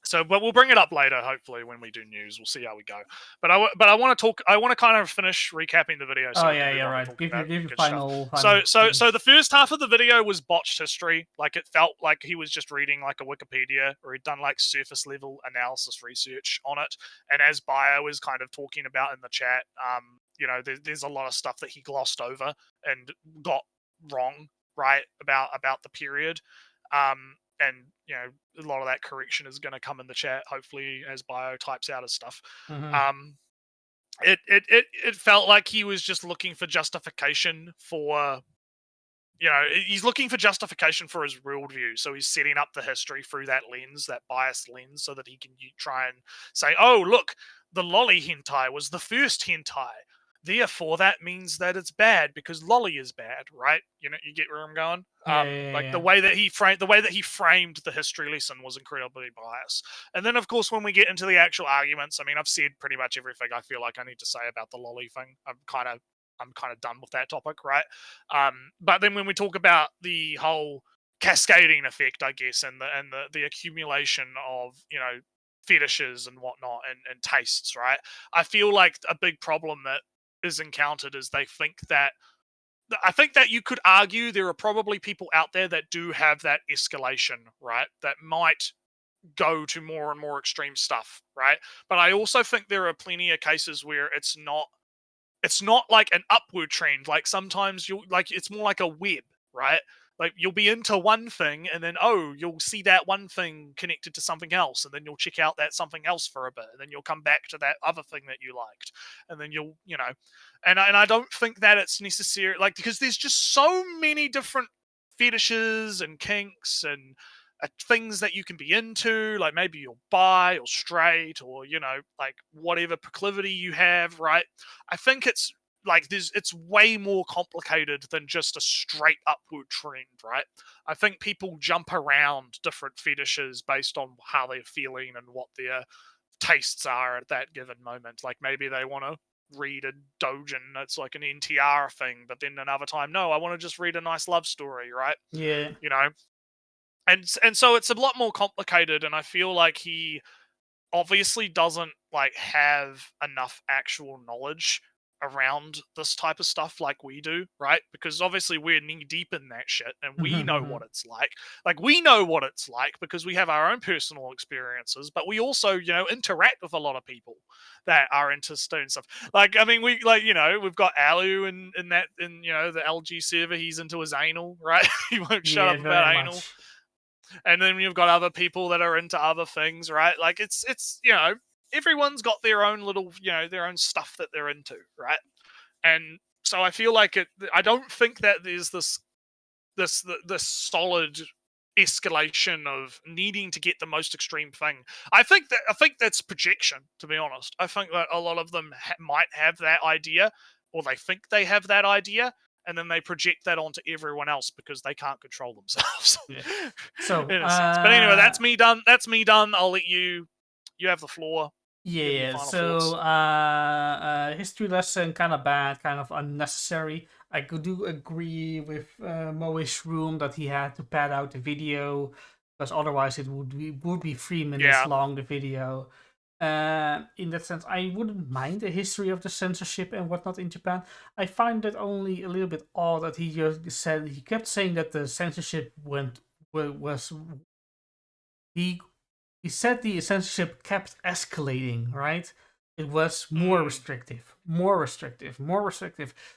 So, but we'll bring it up later, hopefully, when we do news. We'll see how we go. But I want to talk. I want to kind of finish recapping the video. So right. Give your final. So the first half of the video was botched history. Like, it felt like he was just reading like a Wikipedia, or he'd done like surface level analysis research on it. And as Bio is kind of talking about in the chat, there's a lot of stuff that he glossed over and got wrong, right, about the period. And a lot of that correction is going to come in the chat, hopefully, as Bio types out his stuff. It felt like he was just looking for justification for, he's looking for justification for his worldview. So he's setting up the history through that lens, that biased lens, so that he can try and say, oh, look, the lolly hentai was the first hentai. Therefore, that means that it's bad because lolly is bad, right? You get where I'm going. The way that he framed the history lesson was incredibly biased. And then, of course, when we get into the actual arguments, I mean, I've said pretty much everything I feel like I need to say about the lolly thing. I'm kind of done with that topic, right? But then when we talk about the whole cascading effect, I guess, and the accumulation of fetishes and whatnot and tastes, right? I feel like a big problem that is encountered is I think that you could argue there are probably people out there that do have that escalation, right? That might go to more and more extreme stuff, right? But I also think there are plenty of cases where it's not like an upward trend. Like sometimes it's more like a web, right? like you'll be into one thing, and then you'll see that one thing connected to something else, and then you'll check out that something else for a bit, and then you'll come back to that other thing that you liked, and then you'll, and I don't think that it's necessary, like, because there's just so many different fetishes and kinks and things that you can be into, like maybe you're bi or straight, or like whatever proclivity you have, right? I think it's like it's way more complicated than just a straight upward trend, right? I think people jump around different fetishes based on how they're feeling and what their tastes are at that given moment. Like maybe they want to read a dojin that's like an NTR thing, but then another time, no, I want to just read a nice love story, right? Yeah. And so it's a lot more complicated, and I feel like he obviously doesn't like have enough actual knowledge around this type of stuff like we do, right? Because obviously we're knee deep in that shit, and we know what it's like. Like we know what it's like because we have our own personal experiences, but we also, interact with a lot of people that are into stone stuff. Like, I mean, we've got Alu in the LG server. He's into his anal, right? He won't shut up about anal. Much. And then you've got other people that are into other things, right? Like it's everyone's got their own little, their own stuff that they're into, right? And so I feel like I don't think that there's this solid escalation of needing to get the most extreme thing. I think that's projection, to be honest. I think that a lot of them might have that idea, or they think they have that idea, and then they project that onto everyone else because they can't control themselves. Yeah. So, in a sense. But anyway, that's me done. I'll let you have the floor. Yeah. So, history lesson, kind of bad, kind of unnecessary. I do agree with Moi's room that he had to pad out the video because otherwise it would be 3 minutes long, the video. In that sense, I wouldn't mind the history of the censorship and whatnot in Japan. I find it only a little bit odd that he kept saying that the censorship he said the censorship kept escalating, right? It was more restrictive.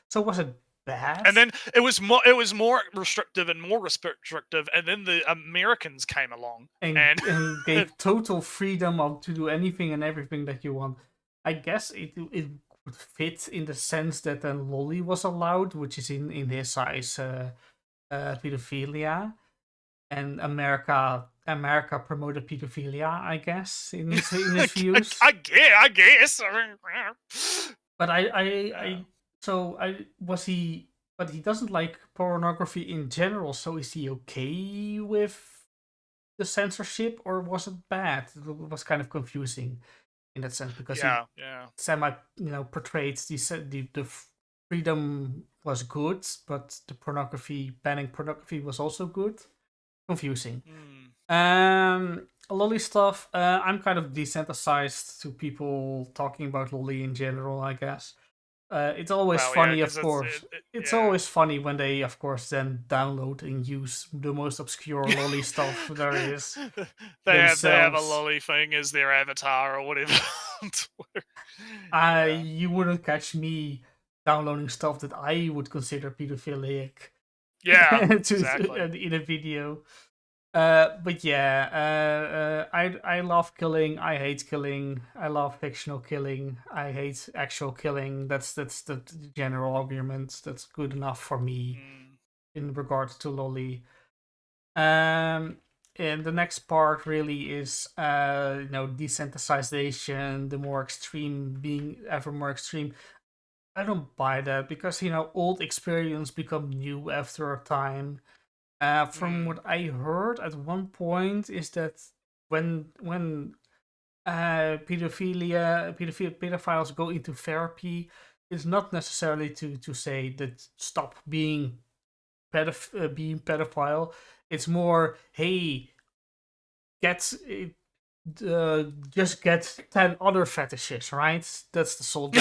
So was it bad? And then it was more restrictive, and then the Americans came along and gave total freedom to do anything and everything that you want. I guess it would fit in the sense that then loli was allowed, which is in his size pedophilia, and Amerca promoted pedophilia, I guess, in his views. I guess. But he doesn't like pornography in general, so is he okay with the censorship, or was it bad? It was kind of confusing in that sense, because he semi, portrayed the freedom was good, but the banning pornography was also good. Confusing. Loli stuff, I'm kind of desensitized to people talking about loli in general, I guess. It's always funny, of course. It's always funny when they, of course, then download and use the most obscure loli stuff there is. They have a loli thing as their avatar or whatever. You wouldn't catch me downloading stuff that I would consider pedophilic. Yeah, exactly. In a video. But yeah, I love killing. I hate killing. I love fictional killing. I hate actual killing. That's the general argument. That's good enough for me in regards to loli. And the next part really is desensitization, the more extreme being ever more extreme. I don't buy that because old experience become new after a time. From what I heard at one point is that when pedophiles go into therapy, it's not necessarily to say that stop being pedophile. It's more, hey, just get 10 other fetishes, right? That's the soul.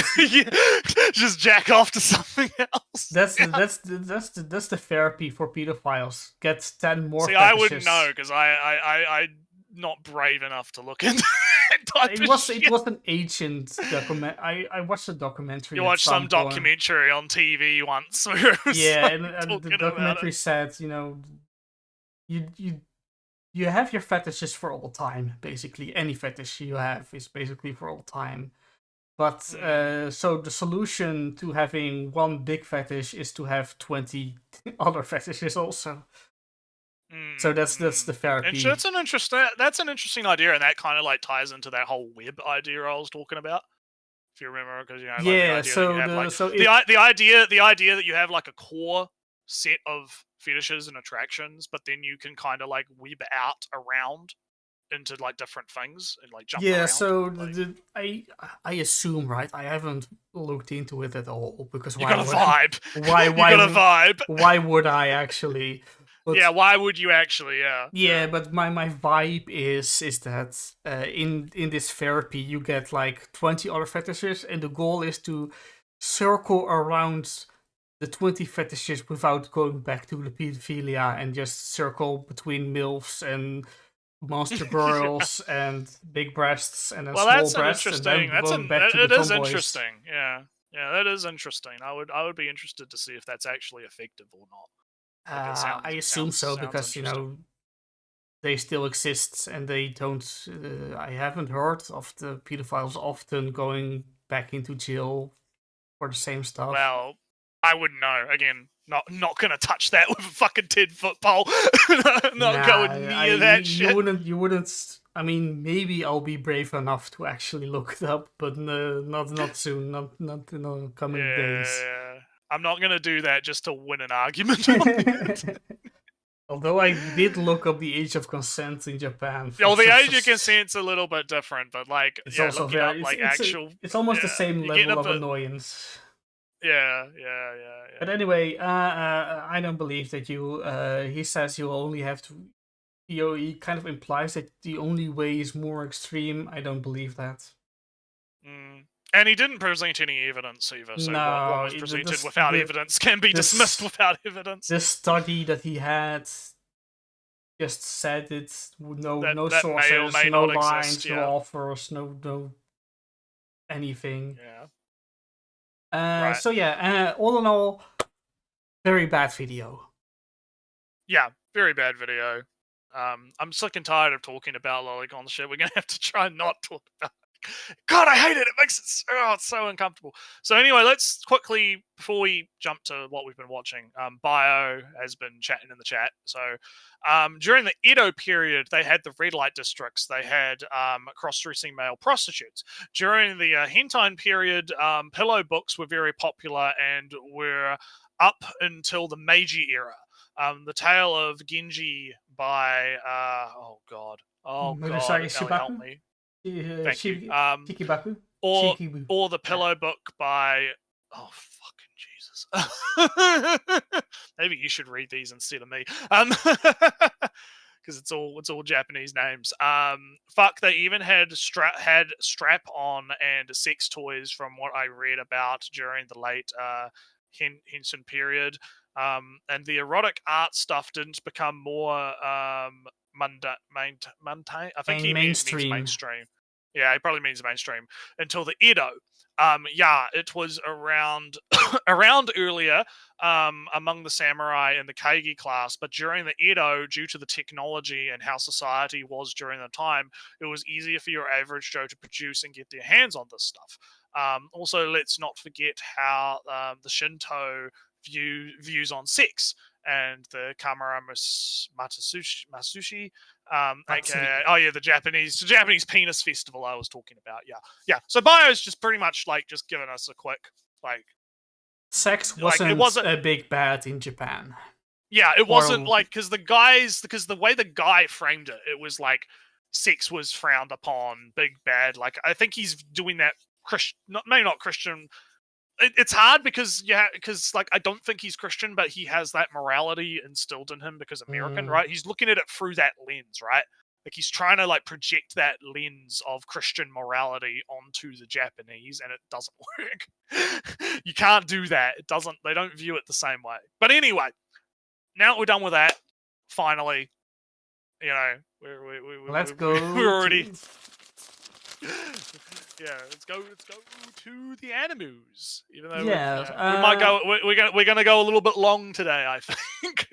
Just jack off to something else. That's the therapy for pedophiles. Get 10 more. See, fetishes. I wouldn't know because I'm not brave enough to look into that type It of was shit. it was an ancient document. I watched a documentary. You at watched some point. documentary on TV once. Where it was Yeah, like and the talking about documentary it. said, you have your fetishes for all time. Basically, any fetish you have is basically for all time. But so the solution to having one big fetish is to have 20 other fetishes also. So that's the therapy. That's an interesting idea, and that kind of like ties into that whole web idea I was talking about. If you remember, because like the idea that you have, the idea that you have like a core set of fetishes and attractions, but then you can kind of like web out around into like different things and like jump around. So like, I assume, right? I haven't looked into it at all because you got a vibe. Why would I actually? But, yeah, why would you actually? Yeah, but my vibe is that in this therapy you get like 20 other fetishes, and the goal is to circle around the 20 fetishes without going back to the pedophilia, and just circle between MILFs and monster girls and big breasts and then small breasts, and then going back to the tomboys. Interesting. Yeah, that is interesting. I would be interested to see if that's actually effective or not. I assume so, because they still exist, and they don't. I haven't heard of the pedophiles often going back into jail for the same stuff. Well, I wouldn't know. Again, not gonna touch that with a fucking 10-foot pole. not going near that shit. You wouldn't. I mean, maybe I'll be brave enough to actually look it up, but not soon. Not in the coming days. Yeah. I'm not gonna do that just to win an argument on it. Although I did look up the age of consent in Japan. Well, the age of consent's a little bit different, but like it's also very it's almost the same level of annoyance. Yeah. But anyway, I don't believe that you. He says you only have to. He kind of implies that the only way is more extreme. I don't believe that. And he didn't present any evidence either, so what was presented without evidence can be dismissed without evidence. This study that he had just said it's no sources, may no not lines, exist, no offers, no anything. Yeah. So yeah, all in all, very bad video. Yeah, very bad video. I'm sick and tired of talking about Lolicon shit. We're gonna have to try and not talk about it. God, I hate it. It makes it it's so uncomfortable. So anyway, let's quickly, before we jump to what we've been watching, Bio has been chatting in the chat. So during the Edo period, they had the red light districts. They had cross-dressing male prostitutes. During the Hentai period, pillow books were very popular and were up until the Meiji era. The Tale of Genji by oh god, Ellie, help me. Thank you. Or the pillow book by fucking Jesus. Maybe you should read these instead of me. Because it's all Japanese names. They even had strap-on and sex toys from what I read about during the late Henson period. And the erotic art stuff didn't become more mundane. I think he means mainstream. Yeah, he probably means mainstream until the Edo. It was around earlier among the samurai and the Kaigi class, but during the Edo, due to the technology and how society was during the time, it was easier for your average Joe to produce and get their hands on this stuff. Also, let's not forget how the Shinto views on sex and the Kamara Masushi, aka the Japanese penis festival I was talking about. Yeah. So Bio's just pretty much like just giving us a quick sex wasn't a big bad in Japan. Yeah, it wasn't like because the way the guy framed it, it was like sex was frowned upon, big bad. Like I think he's doing that maybe not Christian. It's hard because like I don't think he's Christian, but he has that morality instilled in him because American, right? He's looking at it through that lens, right? Like he's trying to like project that lens of Christian morality onto the Japanese, and it doesn't work. You can't do that. They don't view it the same way. But anyway, now we're done with that. Finally, let's go. We're already. Yeah, let's go to the animus. Even though Yes, we might go, we're gonna go a little bit long today, I think.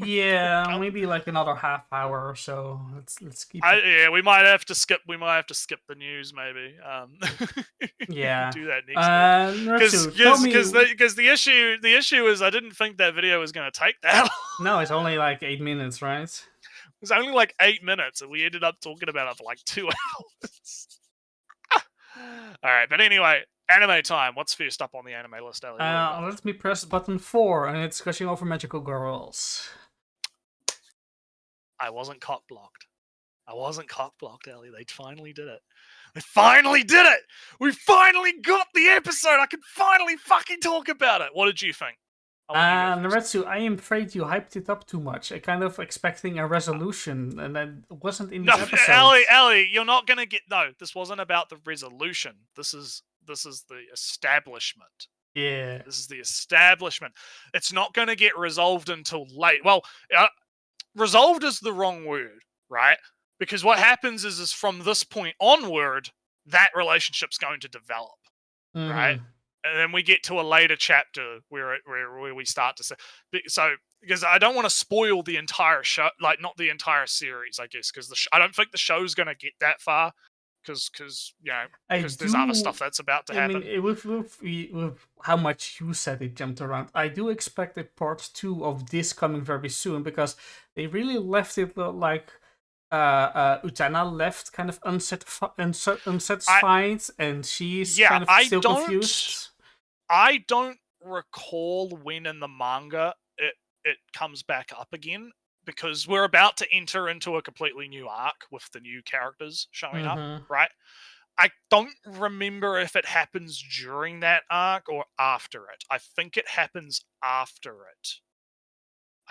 yeah, maybe like another half hour or so. Let's keep it. Yeah, we might have to skip the news, maybe. Yeah. Do that next week. Nretsew, tell me. Because the issue is I didn't think that video was going to take that long. No, it's only like 8 minutes, right? It was only like 8 minutes, and we ended up talking about it for like 2 hours. All right, but anyway, anime time. What's first up on the anime list, Ellie? Let me press button 4, and it's gushing over magical girls. I wasn't cock blocked. Ellie. They finally did it. They finally did it! We finally got the episode! I can finally fucking talk about it! What did you think? Nretsew, I am afraid you hyped it up too much. I kind of expecting a resolution, and that wasn't in this episode. Ellie, you're not gonna get... No, this wasn't about the resolution. This is the establishment. Yeah. This is the establishment. It's not gonna get resolved until late. Well, resolved is the wrong word, right? Because what happens is from this point onward, that relationship's going to develop, right? And then we get to a later chapter where we start to say... So, because I don't want to spoil the entire show, like not the entire series, I guess, because I don't think the show's going to get that far, because there's other stuff that's about to happen. I mean, with how much you said it jumped around, I do expect a part 2 of this coming very soon, because they really left it like... Utena left kind of unsatisfied, and she's kind of still confused. I don't recall when in the manga it comes back up again, because we're about to enter into a completely new arc with the new characters showing up, right? I don't remember if it happens during that arc or after it. I think it happens after it.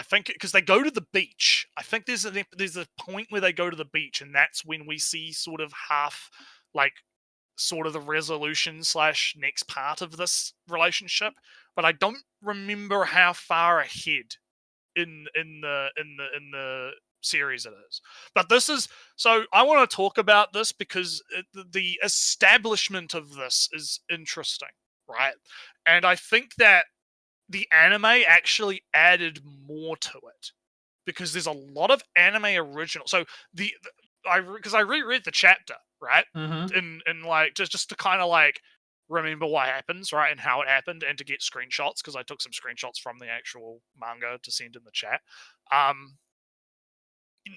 I think because they go to the beach. I think there's a point where they go to the beach, and that's when we see sort of the resolution / next part of this relationship. But I don't remember how far ahead in the series it is. But this is so. I want to talk about this because the establishment of this is interesting, right? And I think that the anime actually added more to it, because there's a lot of anime original. So because I reread the chapter, right, and like just to kind of like remember what happens, right, and how it happened, and to get screenshots, because I took some screenshots from the actual manga to send in the chat.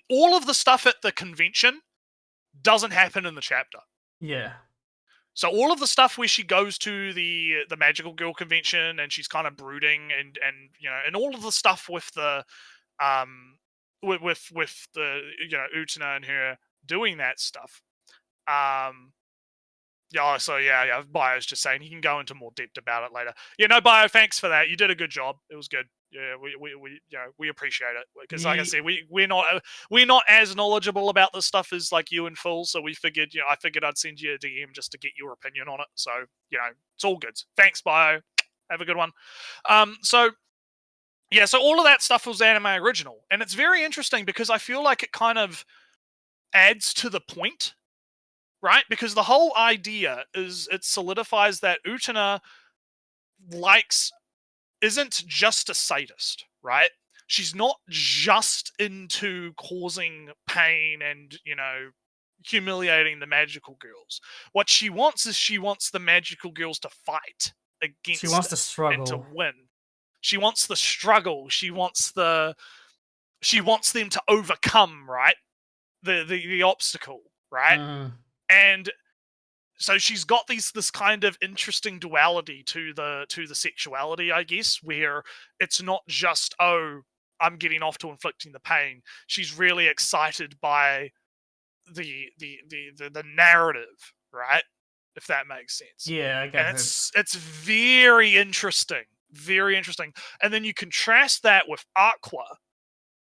All of the stuff at the convention doesn't happen in the chapter. Yeah. So all of the stuff where she goes to the magical girl convention and she's kind of brooding and and all of the stuff with the with the Utena and her doing that stuff. Bio's just saying he can go into more depth about it later. Bio, thanks for that. You did a good job. It was good. Yeah, we appreciate it, because like I said, we're not as knowledgeable about this stuff as like you and Phil. So we figured, I figured I'd send you a DM just to get your opinion on it. So it's all good. Thanks, Bio. Have a good one. So all of that stuff was anime original, and it's very interesting because I feel like it kind of adds to the point, right? Because the whole idea is it solidifies that Utena isn't just a sadist, right? She's not just into causing pain and, humiliating the magical girls. What she wants is the magical girls to fight against. She wants the struggle and to win. She wants the struggle. She wants them to overcome, right? The obstacle, right? And so she's got this kind of interesting duality to the sexuality, I guess, where it's not just, oh, I'm getting off to inflicting the pain. She's really excited by the narrative, right? If that makes sense. Yeah, I get it. It's very interesting. Very interesting. And then you contrast that with Aqua,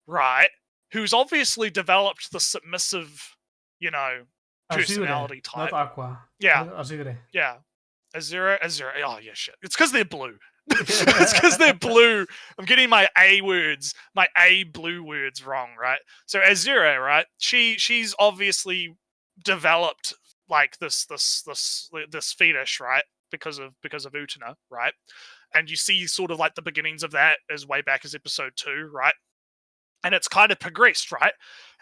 right? Who's obviously developed the submissive, personality type. Not Aqua. Yeah. Azure. Yeah. Azure. Oh, yeah, shit. It's because they're blue. It's because they're blue. I'm getting my blue words wrong, right? So Azure, right? She's obviously developed like this fetish, right? Because of Utena, right? And you see sort of like the beginnings of that as way back as episode 2, right? And it's kind of progressed, right?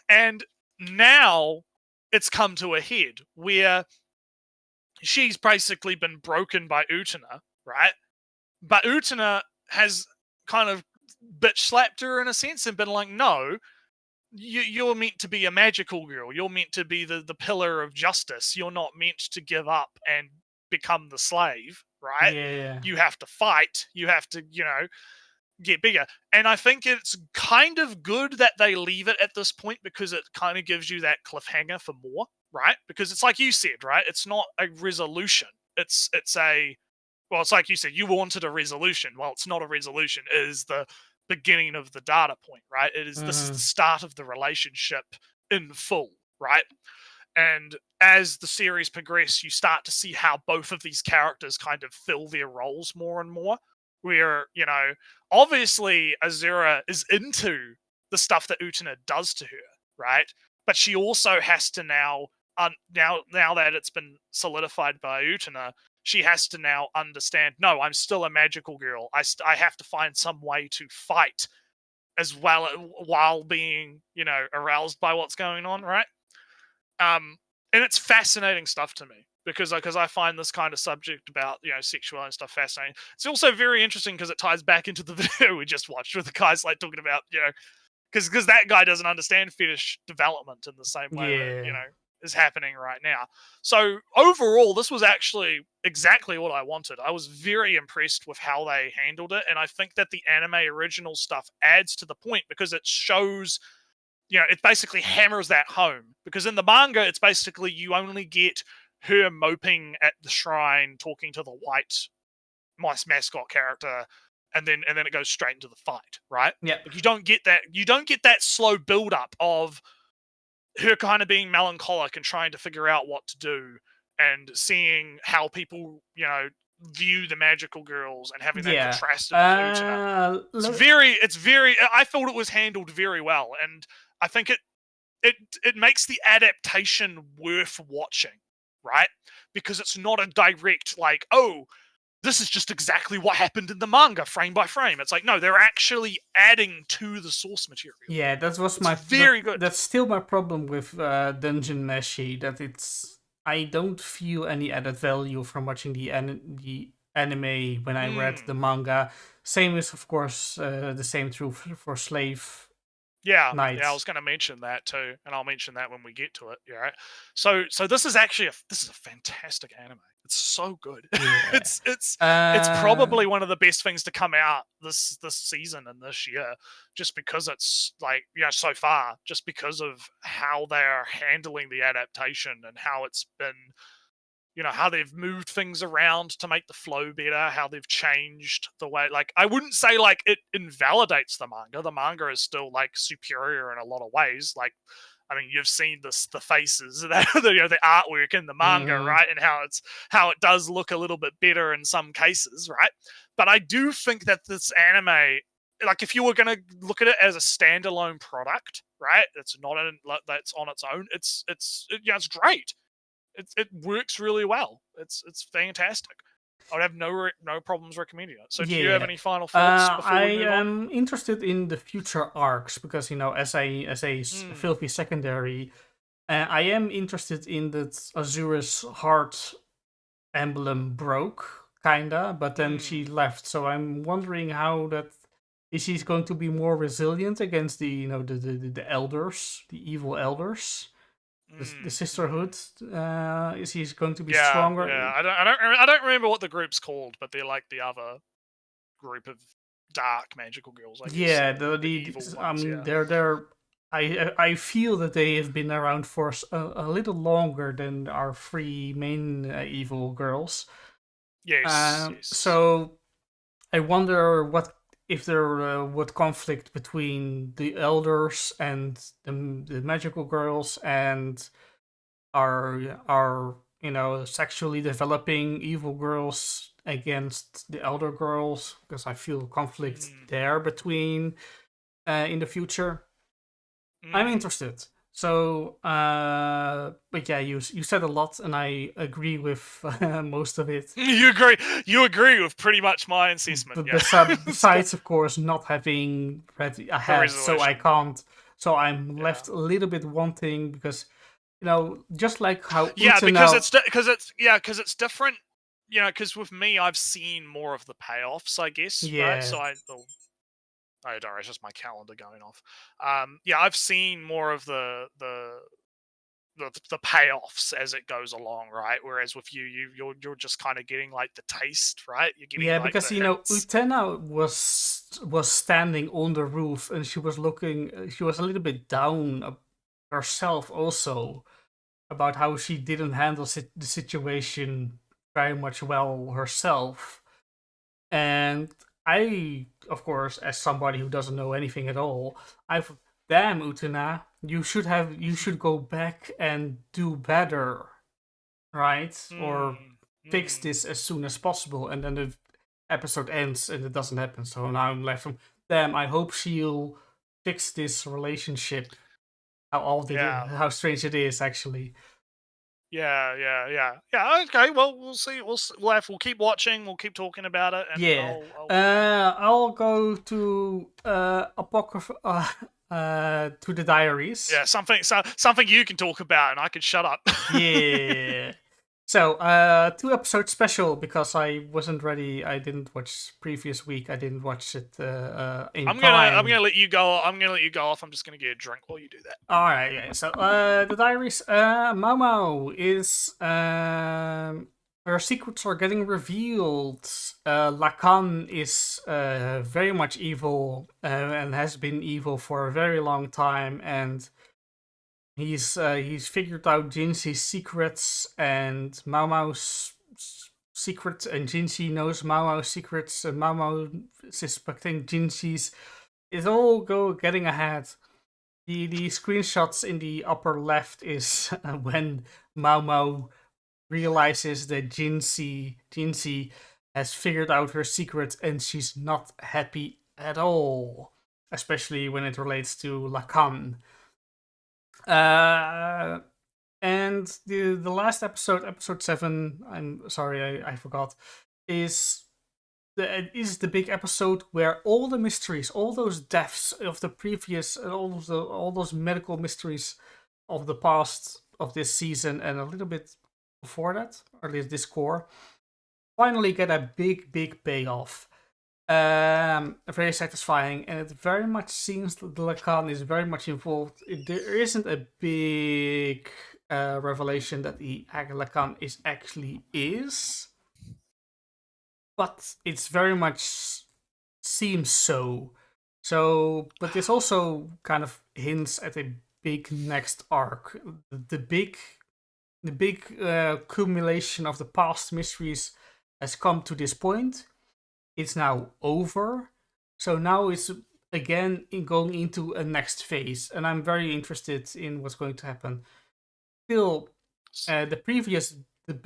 And now it's come to a head where she's basically been broken by Utena, right? But Utena has kind of bitch slapped her in a sense and been like, no, you're meant to be a magical girl. You're meant to be the pillar of justice. You're not meant to give up and become the slave, right? Yeah. You have to fight. You have to, get bigger. And I think it's kind of good that they leave it at this point because it kind of gives you that cliffhanger for more, right? Because it's like you said, right? It's not a resolution. It's like you said, you wanted a resolution. Well, it's not a resolution. It is the beginning of the data point, right? This is the start of the relationship in full, right? And as the series progresses, you start to see how both of these characters kind of fill their roles more and more. Where, obviously Azura is into the stuff that Utena does to her, right? But she also has to now that it's been solidified by Utena, she has to now understand, no, I'm still a magical girl. I have to find some way to fight as well while being, aroused by what's going on, right? And it's fascinating stuff to me because I find this kind of subject about, sexuality and stuff fascinating. It's also very interesting because it ties back into the video we just watched with the guys like talking about, because that guy doesn't understand fetish development in the same way that, is happening right now. So overall, this was actually exactly what I wanted. I was very impressed with how they handled it, and I think that the anime original stuff adds to the point because it shows, it basically hammers that home. Because in the manga, it's basically you only get her moping at the shrine, talking to the white mice mascot character, and then it goes straight into the fight, right? Yeah. Like you don't get that slow build up of her kind of being melancholic and trying to figure out what to do and seeing how people, view the magical girls and having that contrasted with Utena. It's very I thought it was handled very well, and I think it makes the adaptation worth watching, right? Because it's not a direct like, oh, this is just exactly what happened in the manga frame by frame. It's like, no, they're actually adding to the source material. Yeah, that was very good. That's still my problem with Dungeon Meshi, that I don't feel any added value from watching the anime when I read the manga. Same is, of course, the same true for Slave. Yeah, Nice. I was going to mention that too, and I'll mention that when we get to it. Yeah, right. So this is actually a fantastic anime. It's so good. Yeah. it's probably one of the best things to come out this season and this year, just because it's like, so far, just because of how they're handling the adaptation and how it's been, how they've moved things around to make the flow better, how they've changed the way, like, I wouldn't say like it invalidates the manga. The manga is still like superior in a lot of ways. Like, I mean, you've seen the faces, the artwork in the manga, right? And how it does look a little bit better in some cases, right? But I do think that this anime, like, if you were going to look at it as a standalone product, right? That's on its own. It's great. It works really well. It's fantastic. I would have no problems recommending it. So do you have any final thoughts before we move on? I am interested in the future arcs because, as a filthy secondary, I am interested in that Azura's heart emblem broke, kinda, but then she left. So I'm wondering how that is. She's going to be more resilient against the the elders, the evil elders. The sisterhood, is he going to be stronger? Yeah, I don't remember what the group's called, but they're like the other group of dark magical girls. I guess. Yeah, the evil ones, I mean, they're. I feel that they have been around for a little longer than our three main evil girls. Yes. So I wonder what conflict between the elders and the magical girls and our sexually developing evil girls against the elder girls, because I feel conflict there between in the future. I'm interested. So, but yeah, you said a lot, and I agree with most of it. You agree with pretty much my assessment. But Yeah. besides, of course, not having read ahead, so I resolution. can't. So I'm Yeah. left a little bit wanting because, just like how Yeah, Utena, because it's different. Because with me, I've seen more of the payoffs, I guess. Yeah. Right. So oh, sorry, it's just my calendar going off. Yeah, I've seen more of the payoffs as it goes along, right? Whereas with you're just kind of getting like the taste, right? You're getting Yeah, like because the hints. Utena was standing on the roof and she was looking. She was a little bit down herself also about how she didn't handle the situation very much well herself. And I, of course, as somebody who doesn't know anything at all, damn Utena, you should go back and do better, right? Or fix this as soon as possible. And then the episode ends and it doesn't happen. So now I'm left from, damn, I hope she'll fix this relationship. How strange it is, actually. Yeah. Okay, well, we'll see. We'll keep watching. We'll keep talking about it. And Yeah. I'll go to Apocrypha. To the diaries. Yeah, something you can talk about, and I can shut up. Yeah. So, 2 episode special because I wasn't ready. I didn't watch previous week. I didn't watch it in I'm time. gonna let you go. I'm gonna let you go off. I'm just gonna get a drink while you do that. All right. Yeah. So, the diaries. Momo is her secrets are getting revealed. Lacan is very much evil and has been evil for a very long time, and he's figured out Jinxi's secrets and Mao's secrets, and Jinxi knows Mao's secrets, and Mao suspecting Jinxi's. It's all getting ahead. The screenshots in the upper left is when Mao realizes that Jinxi has figured out her secret and she's not happy at all, especially when it relates to Lacan. And the last episode 7, I'm sorry, I forgot, is the big episode where all the mysteries, all those deaths of the previous, all those medical mysteries of the past of this season and a little bit before that, or at least this core, finally get a big payoff. Very satisfying, and it very much seems that Lacan is very much involved. There isn't a big revelation that the Lacan actually is, but it's very much seems so. So, but this also kind of hints at a big next arc. The big accumulation of the past mysteries has come to this point. It's now over. So now it's again going into a next phase, and I'm very interested in what's going to happen. Still, the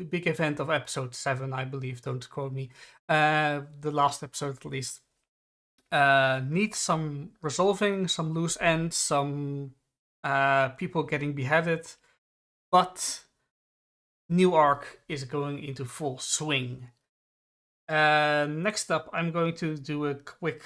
big event of episode 7, I believe, don't quote me, the last episode at least, needs some resolving, some loose ends, some people getting beheaded, but new arc is going into full swing. Next up, I'm going to do a quick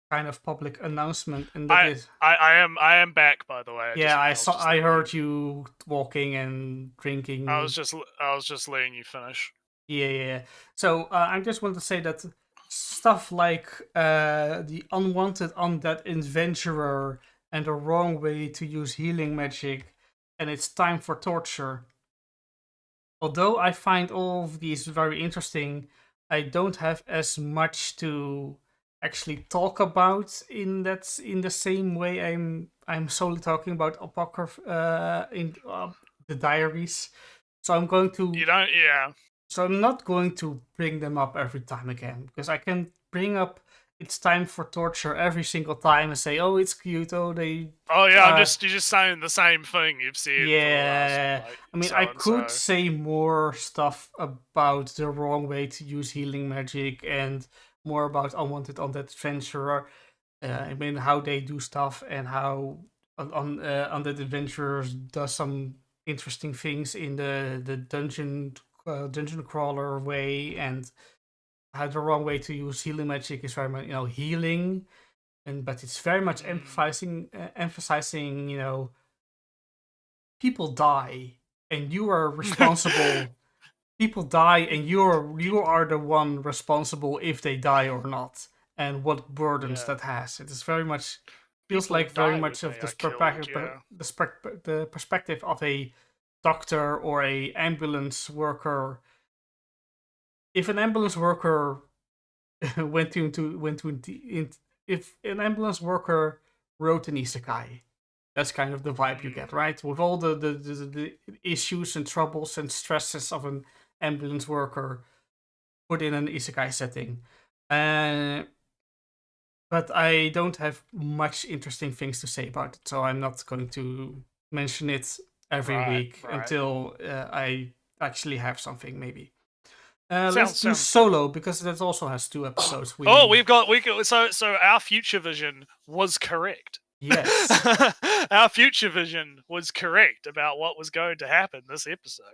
kind of public announcement, and that is I am back, by the way. I heard you walking and drinking. I was just letting you finish. Yeah. So I just want to say that stuff like the unwanted undead adventurer and the wrong way to use healing magic, and it's time for torture. Although I find all of these very interesting, I don't have as much to actually talk about in the same way I'm solely talking about Apocrypha in the diaries. So I'm going to So I'm not going to bring them up every time again, because I can bring up it's time for torture every single time and say, oh, it's cute, you're just saying the same thing you've said. Yeah, for the last, I mean, I could say more stuff about the wrong way to use healing magic and more about unwanted undead adventurer. I mean, how they do stuff and how on the adventurers does some interesting things in the dungeon crawler way, and how the wrong way to use healing magic is very much healing, but it's very much emphasizing people die and you are responsible. People die and you are the one responsible if they die or not, and what burdens that has. It is very much feels People like very die much when of they are killed, the perspective of a doctor or a ambulance worker. If an ambulance worker if an ambulance worker wrote an isekai, that's kind of the vibe you get, right? With all the issues and troubles and stresses of an ambulance worker put in an isekai setting. But I don't have much interesting things to say about it, so I'm not going to mention it every week until I actually have something, maybe. Let's do Solo, because that also has 2 episodes. So our future vision was correct. Yes. Our future vision was correct about what was going to happen this episode.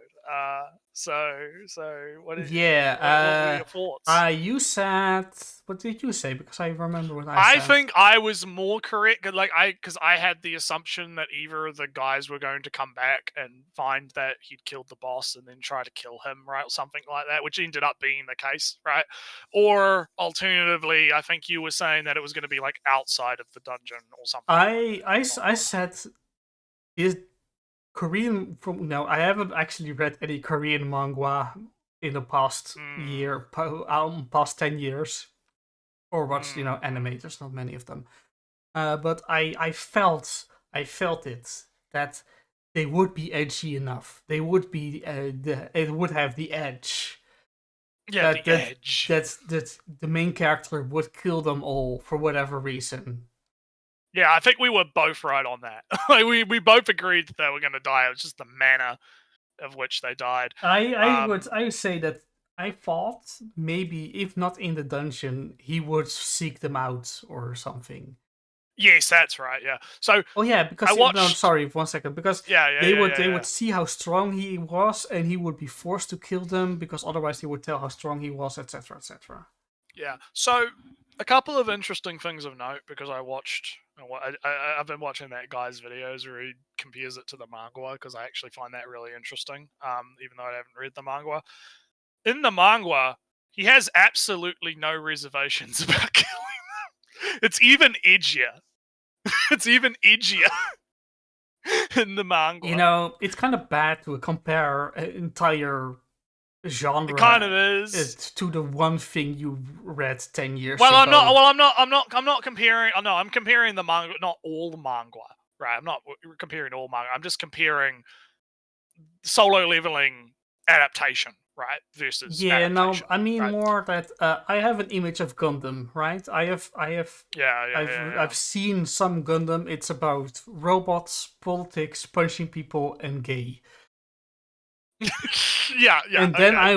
So what are your thoughts? You said, what did you say? Because I remember what I said. I think I was more correct, because I had the assumption that either of the guys were going to come back and find that he'd killed the boss and then try to kill him, right, or something like that, which ended up being the case, right? Or alternatively, I think you were saying that it was going to be like outside of the dungeon or something. I said, is Korean I haven't actually read any Korean manga in the past year, past 10 years, or watched anime. There's not many of them, but I felt it that they would be edgy enough. They would be it would have the edge. Yeah, the edge. That the main character would kill them all for whatever reason. Yeah, I think we were both right on that. we both agreed that they were going to die. It was just the manner of which they died. I would say that I thought maybe, if not in the dungeon, he would seek them out or something. Yes, that's right. Yeah. So. Oh yeah, because sorry, 1 second. Because they would see how strong he was, and he would be forced to kill them because otherwise he would tell how strong he was, etc., etc. Yeah. So a couple of interesting things of note, because I've been watching that guy's videos where he compares it to the manga, because I actually find that really interesting, even though I haven't read the manga. In the manga, he has absolutely no reservations about killing them. It's even edgier. It's even edgier in the manga. It's kind of bad to compare an entire genre. It kind of is to the one thing you read 10 years ago. I'm not comparing. No, I'm comparing the manga, not all the manga. Right, I'm not comparing all manga. I'm just comparing solo leveling adaptation, right, versus adaptation, I mean, right? more that I have an image of Gundam, right? I've seen some Gundam. It's about robots, politics, punching people, and gay. yeah. And then I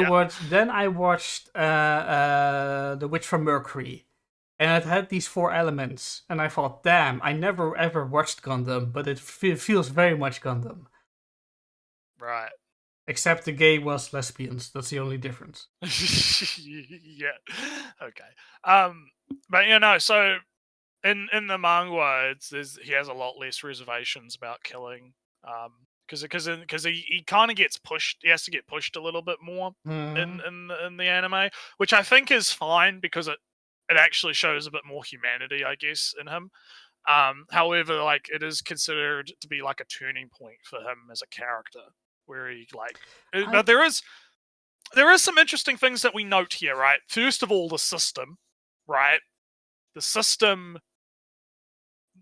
watched The Witch from Mercury, and it had these 4 elements, and I thought, damn, I never ever watched Gundam, but it feels very much Gundam. Right. Except the gay was lesbians. That's the only difference. Yeah. Okay. But so in the manga, he has a lot less reservations about killing. Because he kind of gets pushed. He has to get pushed a little bit more in the anime, which I think is fine, because it actually shows a bit more humanity, I guess, in him. However, like, it is considered to be like a turning point for him as a character, where he but there is some interesting things that we note here, right? First of all, the system, right? The system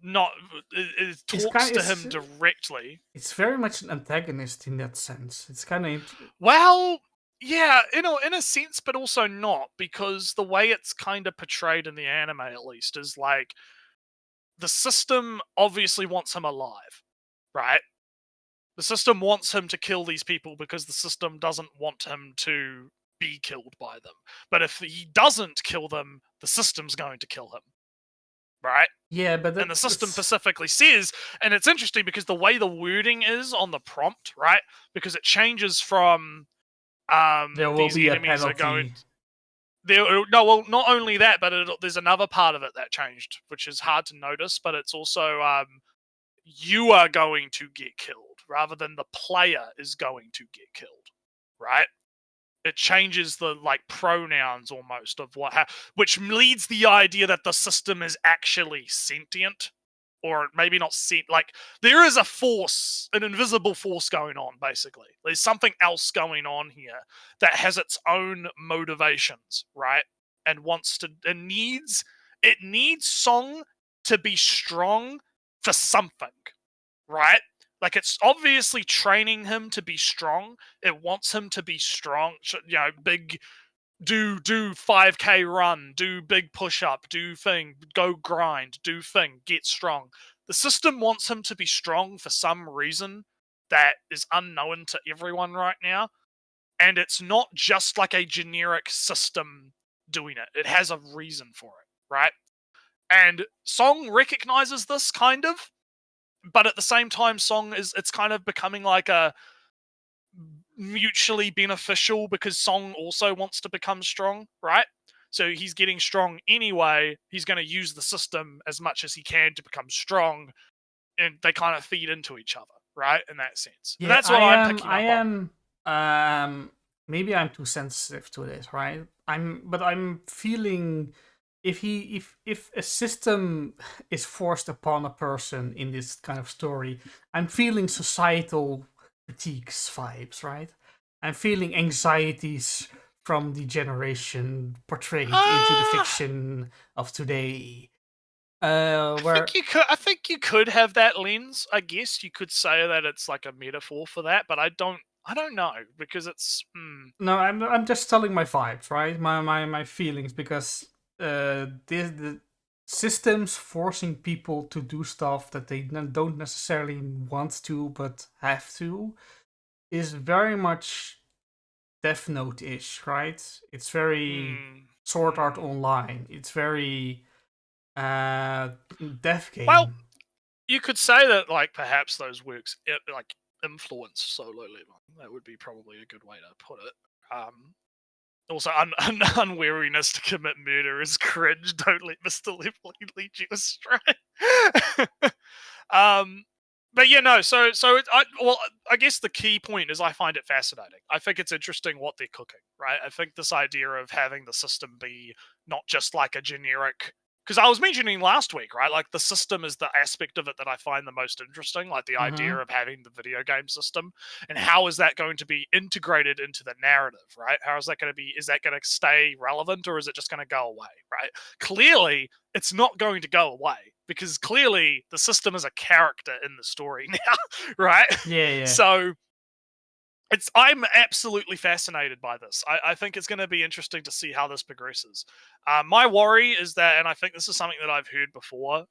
it talks to him directly. It's very much an antagonist in that sense. It's kind of well, yeah, in a sense, but also not, because the way it's kind of portrayed in the anime, at least, is like the system obviously wants him alive, right? The system wants him to kill these people because the system doesn't want him to be killed by them. But if he doesn't kill them, the system's going to kill him. right? Yeah, but And the system specifically says, and it's interesting because the way the wording is on the prompt, right? Because it changes from there will these be a enemies are going. penalty. No, well, not only that, but there's another part of it that changed, which is hard to notice, but it's also you are going to get killed rather than the player is going to get killed, right? It changes the pronouns almost of which leads the idea that the system is actually sentient, or maybe not sent. There is a force, an invisible force going on. Basically, there's something else going on here that has its own motivations, right? And it needs Song to be strong for something, right? It's obviously training him to be strong. It wants him to be strong, big, do 5K run, do big push-up, do thing, go grind, do thing, get strong. The system wants him to be strong for some reason that is unknown to everyone right now. And it's not just like a generic system doing it. It has a reason for it, right? And Song recognizes this kind of, but at the same time, it's kind of becoming like a mutually beneficial because Song also wants to become strong, right? So he's getting strong anyway. He's going to use the system as much as he can to become strong, and they kind of feed into each other, right? In that sense. Yeah, And that's what I'm picking up on. Maybe I'm too sensitive to this, right? I'm feeling if a system is forced upon a person in this kind of story, I'm feeling societal critiques vibes, right? I'm feeling anxieties from the generation portrayed into the fiction of today. I think you could have that lens. I guess you could say that it's like a metaphor for that, but I don't know because it's. No, I'm just telling my vibes, right? My feelings, because the systems forcing people to do stuff that they don't necessarily want to but have to is very much Death Note-ish, right? It's very Sword Art Online. It's very Death Game. Well, you could say that perhaps those works influence Solo Leveling. That would be probably a good way to put it. Also, unwariness to commit murder is cringe. Don't let Mr. Leveling lead you astray. But yeah, no. So I guess the key point is I find it fascinating. I think it's interesting what they're cooking, right? I think this idea of having the system be not just like a generic. Because I was mentioning last week, right? The system is the aspect of it that I find the most interesting, the idea of having the video game system, and how is that going to be integrated into the narrative, right? How is that going to be? Is that going to stay relevant, or is it just going to go away, right? Clearly, it's not going to go away because clearly the system is a character in the story now, right? Yeah. So I'm absolutely fascinated by this. I think it's going to be interesting to see how this progresses. My worry is that, and I think this is something that I've heard before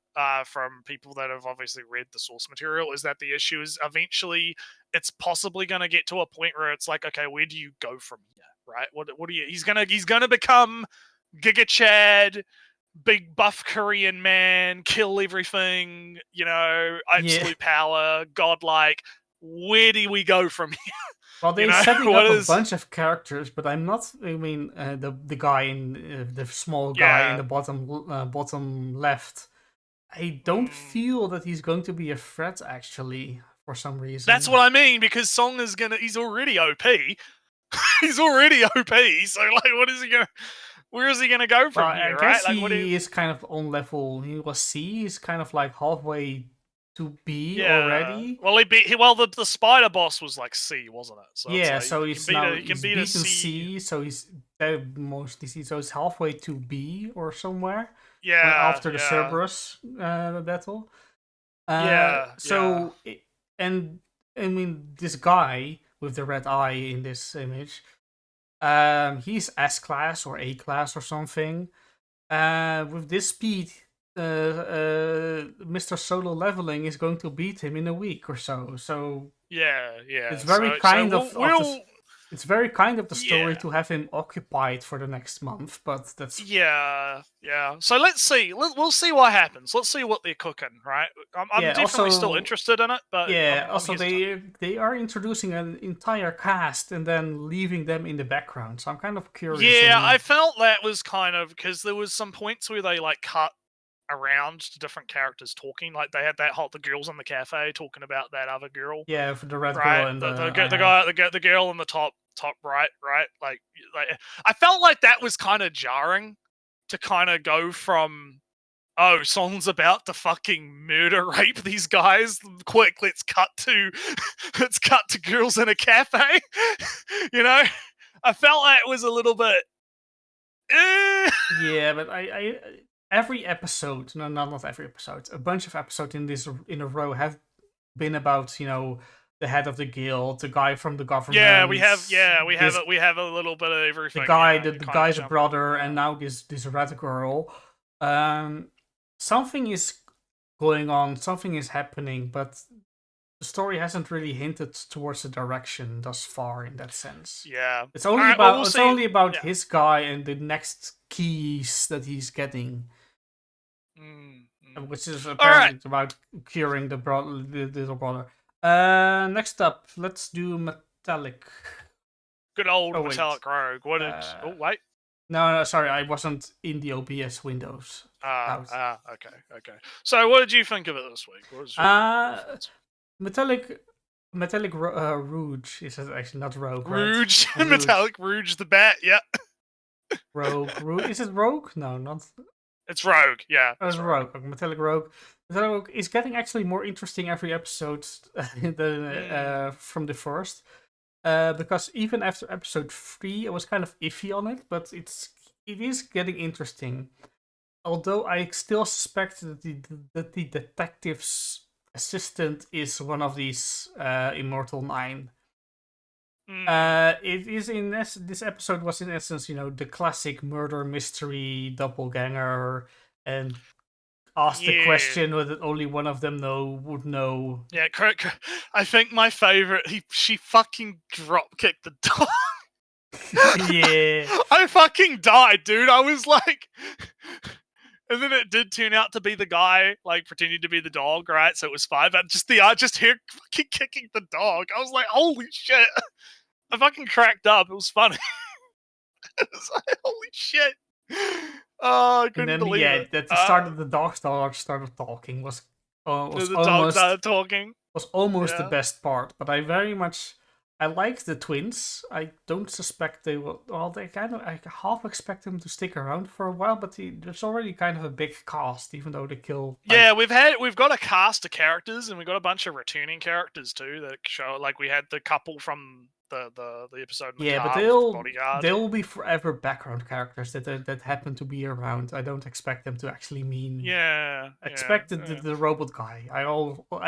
from people that have obviously read the source material, is that the issue is eventually it's possibly going to get to a point where it's like, okay, where do you go from here, right? What do you? He's gonna become Giga Chad, big buff Korean man, kill everything, absolute power, godlike. Where do we go from here? Well, they're setting up a bunch of characters, but I'm not. I mean, the guy in the small guy in the bottom left. I don't feel that he's going to be a threat actually for some reason. That's what I mean, because Song is he's already OP. He's already OP. So what is he gonna? Where is he gonna go from here? I guess he is kind of on level. He was C. He's kind of halfway to B already. Well, the spider boss was C, wasn't it? So so he's beaten C. So he's mostly C. So he's halfway to B or somewhere. Yeah. After the Cerberus battle. And I mean, this guy with the red eye in this image, he's S class or A class or something. With this speed, Mr. Solo Leveling is going to beat him in a week or so. So yeah, it's very It's very kind of the story Yeah. to have him occupied for the next month, but that's Yeah. So let's see. We'll see what happens. Let's see what they're cooking, right? I'm Yeah, definitely still also- interested in it, but yeah. I'm Also, hesitant. they are introducing an entire cast and then leaving them in the background. So I'm kind of curious. Yeah, I felt that was kind of because there was some points where they like cut around to different characters talking. Like they had the girls in the cafe talking about that other girl, yeah, for the red right? girl and The girl in the top right, right. Like I felt like that was kind of jarring to kind of go from someone's about to fucking murder rape these guys. Quick, let's cut to girls in a cafe. You know, I felt like it was a little bit. Yeah, but I every episode, no, not every episode, a bunch of episodes in a row have been about the head of the guild, the guy from the government. Yeah, we have a little bit of everything. The guy's a brother, and now this red girl. Something is going on, something is happening, but the story hasn't really hinted towards the direction thus far in that sense. Yeah, it's only right, about we'll only about his guy and the next keys that he's getting. Which is apparently about curing the little brother. Next up, let's do Metallic. Good old Metallic Rogue. What is? Wait. No, sorry, I wasn't in the OBS windows. Okay. So, what did you think of it this week? What was Metallic Rouge. Is actually not Rogue? Rouge, right? Metallic Rouge, the bat. Yeah. Rogue. Is it Rogue? No, not. It's Rogue. Yeah. It's Rogue. Metallic Rogue. Metallic Rogue is getting actually more interesting every episode than from the first. Because even after episode 3, I was kind of iffy on it, but it is getting interesting. Although I still suspect that the detective's assistant is one of these Immortal 9. It is this episode was in essence, the classic murder mystery doppelganger, and ask the question that only one of them would know. Yeah, correct. I think my favorite. She fucking drop kicked the dog. Yeah, I fucking died, dude. I was like, and then it did turn out to be the guy like pretending to be the dog, right? So it was fine. But just her fucking kicking the dog. I was like, holy shit! I fucking cracked up. It was funny. It was like, holy shit. Oh, I couldn't believe it. That the start of the dog started talking was dog started talking. Was almost the best part, but I like the twins. I don't suspect they will. Well, they I half expect them to stick around for a while, but there's already kind of a big cast, even though they kill. Yeah, we've got a cast of characters, and we've got a bunch of returning characters too that show. Like we had the couple from the episode. Yeah, but they'll be forever background characters that happen to be around. I don't expect them to actually mean. Yeah. The robot guy. I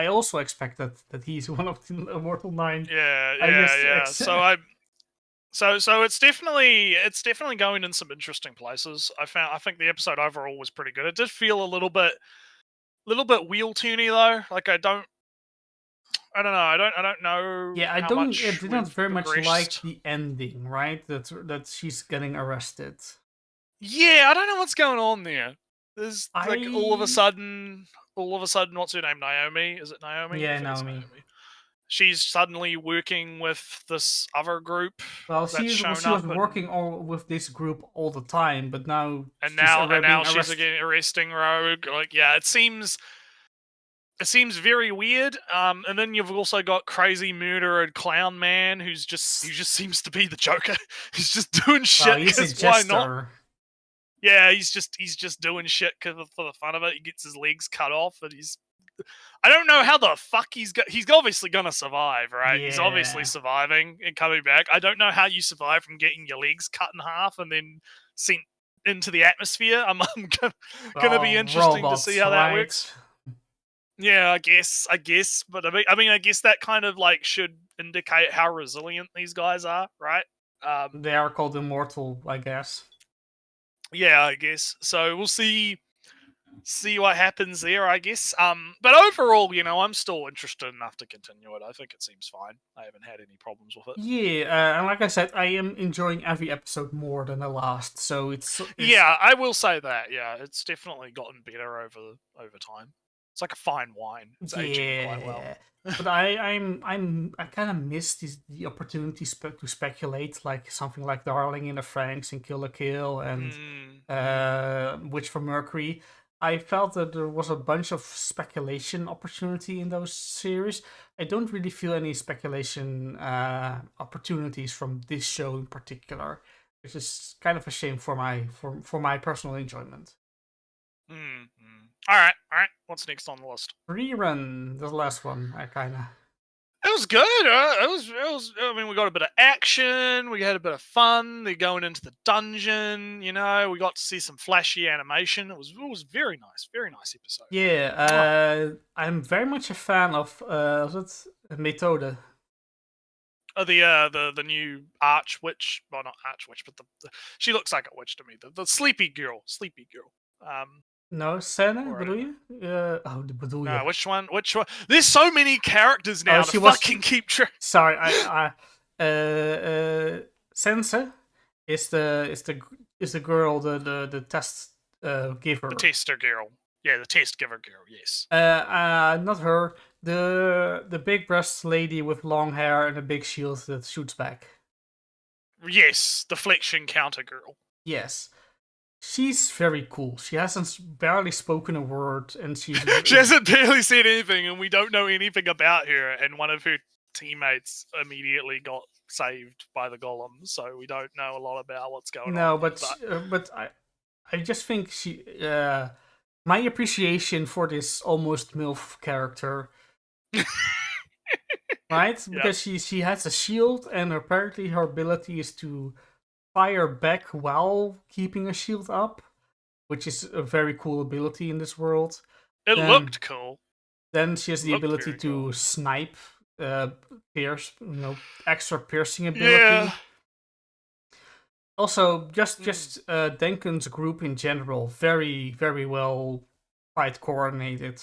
also expect that he's one of the Immortal 9. Yeah. So it's definitely going in some interesting places. I think the episode overall was pretty good. It did feel a little bit wheel tuny though. Like I don't know. Yeah, I didn't very much like the ending, right? That she's getting arrested. Yeah, I don't know what's going on there. There's like all of a sudden, what's her name? Naomi? Is it Naomi? Yeah, Naomi. She's suddenly working with this other group. Well, she was working with this group all the time, but now she's again arresting Rogue. Like, yeah, it seems very weird. And then you've also got crazy murdered clown man he just seems to be the Joker. He's just doing shit because why not? Yeah, he's just doing shit for the fun of it. He gets his legs cut off, and I don't know how the fuck he's obviously gonna survive, right? Yeah. He's obviously surviving and coming back. I don't know how you survive from getting your legs cut in half and then sent into the atmosphere. I'm gonna be interesting to see how that works. Yeah, I guess, but I mean, I guess that kind of like should indicate how resilient these guys are, right? They are called immortal, I guess. Yeah, I guess. So we'll see see what happens there, I guess. But overall, I'm still interested enough to continue it. I think it seems fine. I haven't had any problems with it. Yeah, and like I said, I am enjoying every episode more than the last. So it's Yeah, I will say that. Yeah, it's definitely gotten better over time. It's like a fine wine. It's aging quite well. But I kind of miss the opportunity to speculate, like something like Darling in the Franxx and Kill la Kill and Witch from Mercury. I felt that there was a bunch of speculation opportunity in those series. I don't really feel any speculation opportunities from this show in particular, which is kind of a shame for my personal enjoyment. All right. What's next on the list? Rerun, the last one. It was good. It was. I mean, we got a bit of action. We had a bit of fun. They're going into the dungeon. We got to see some flashy animation. It was very nice. Very nice episode. Yeah. I'm very much a fan of Methode. The new arch witch. Well, not arch witch, but she looks like a witch to me. The sleepy girl. No, Senne, bedoel je? Bedoel je? No, which one? There's so many characters now to fucking keep track. Sorry, Sense is the girl, the test giver. The tester girl. Yeah, the test giver girl. Yes. Not her. The big breast lady with long hair and a big shield that shoots back. Yes, the flexion counter girl. Yes. She's very cool. She hasn't barely spoken a word, and she hasn't barely said anything, and we don't know anything about her. And one of her teammates immediately got saved by the golems, so we don't know a lot about what's going on. No, but I just think my appreciation for this almost MILF character, right? Because she has a shield, and apparently her ability is to fire back while keeping a shield up, which is a very cool ability in this world. It looked cool. Then she has the ability to snipe, pierce, extra piercing ability. Yeah. Also, just Denken's group in general, very, very well fight coordinated.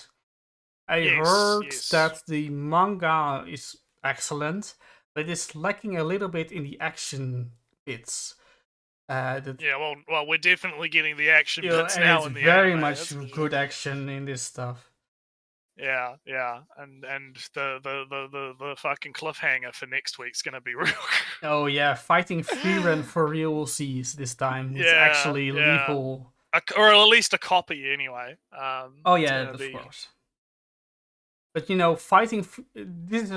I heard that the manga is excellent, but it's lacking a little bit in the action bits. Well, we're definitely getting the action bits now in the very anime. Much good action in this stuff. Yeah, and the fucking cliffhanger for next week's gonna be real. Oh yeah, fighting Frieren for real. We'll see this time. It's actually lethal, or at least a copy anyway. Of course. But fighting this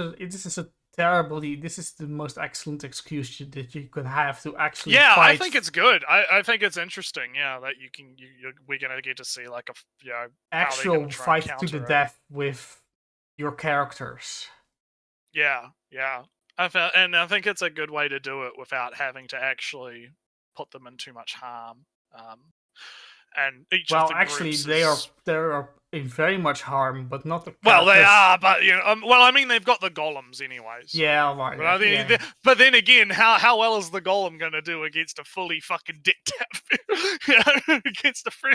is the most excellent excuse that you could have to actually fight. I think it's good. I think it's interesting, that we're gonna get to see like a actual fight to the death with your characters. Yeah. I think it's a good way to do it without having to actually put them in too much harm. And each of the actually, they are in very much harm, but not the characters. Well, they are, but I mean, they've got the golems anyways. Yeah, right. But then again, how well is the golem going to do against a fully fucking dick tap against a free?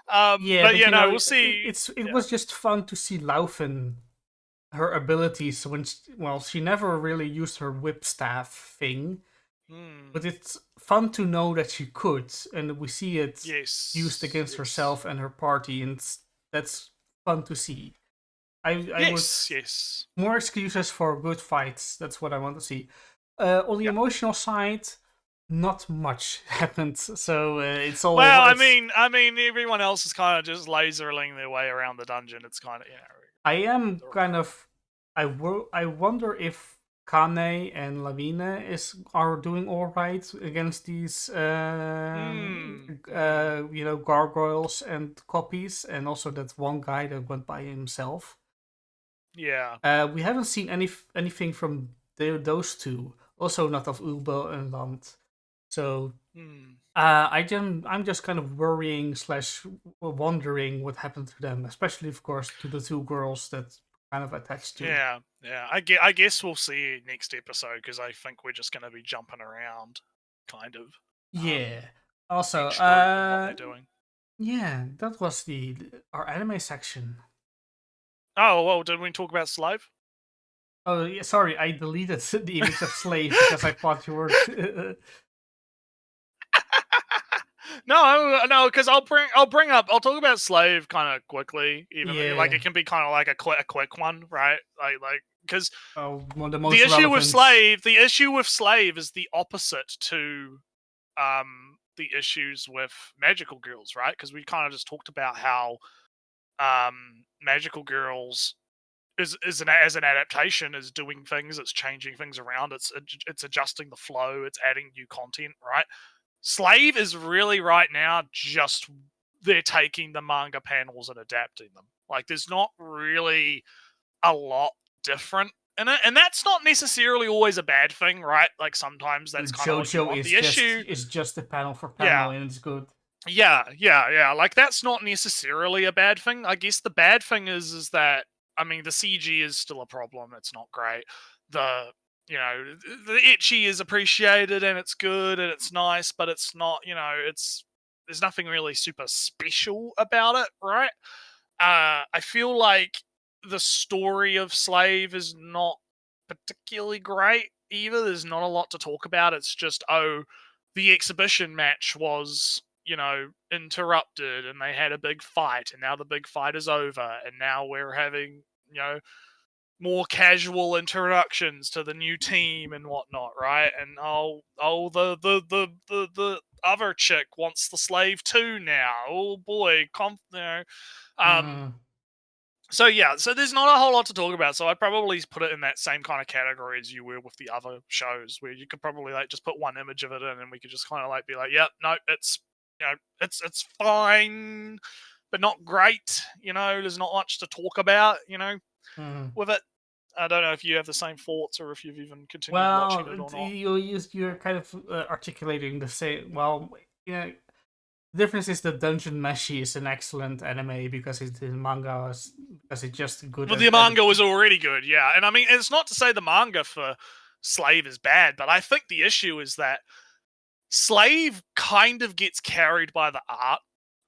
We'll see. It was just fun to see Laufen, her abilities when she never really used her whip staff thing. But it's fun to know that she could, and we see it used against herself and her party, and that's fun to see. More excuses for good fights. That's what I want to see. On the emotional side, not much happened, so it's all. Well, I mean, everyone else is kind of just laserling their way around the dungeon. It's kind of I am kind of. I wonder if Kane and Lawine are doing all right against these, gargoyles and copies, and also that one guy that went by himself. Yeah. We haven't seen anything from those two. Also, not of Ulbo and Land. So, I'm just kind of worrying / wondering what happened to them, especially, of course, to the two girls that kind of attached to. Yeah. I guess we'll see next episode because I think we're just going to be jumping around, kind of. Yeah. Also, what they're doing. Yeah, that was our anime section. Oh well, did we talk about Slave? Oh, yeah, sorry, I deleted the image of Slave because I thought you were. No, because I'll talk about Slave kind of quickly, even like Yeah. it can be kind of like a quick one, right? Like because One of the the most issue with relevant. the issue with Slave is the opposite to the issues with Magical Girls, right? Because we kind of just talked about how Magical Girls is as an adaptation is doing things, it's changing things around, it's adjusting the flow, it's adding new content, right? Slave is really right now just they're taking the manga panels and adapting them. Like there's not really a lot different in it, and that's not necessarily always a bad thing, right? Like sometimes The that's kind of what you JoJo want. The issue, is just a panel for yeah, panel, and it's good. yeah. Like that's not necessarily a bad thing. I guess the bad thing is that I mean the CG is still a problem. It's not great. The the itchy is appreciated and it's good and it's nice, but it's not it's there's nothing really super special about it, right? I feel like the story of Slave is not particularly great either. There's not a lot to talk about. It's just, oh, the exhibition match was, interrupted and they had a big fight and now the big fight is over and now we're having, more casual introductions to the new team and whatnot, right? And the other chick wants the slave too now. Oh boy, um, Mm. so yeah, so there's not a whole lot to talk about. So I'd probably put it in that same kind of category as you were with the other shows, where you could probably like just put one image of it in, and we could just kind of like be like, yep, no, it's it's fine, but not great. There's not much to talk about. Mm. With it. I don't know if you have the same thoughts or if you've even continued watching it Well, or not. you're kind of articulating the same. Well, yeah. The difference is that Dungeon Meshi is an excellent anime because it's in manga, because it's just good But at the manga was already good, yeah. And I mean, it's not to say the manga for Slave is bad, but I think the issue is that Slave kind of gets carried by the art.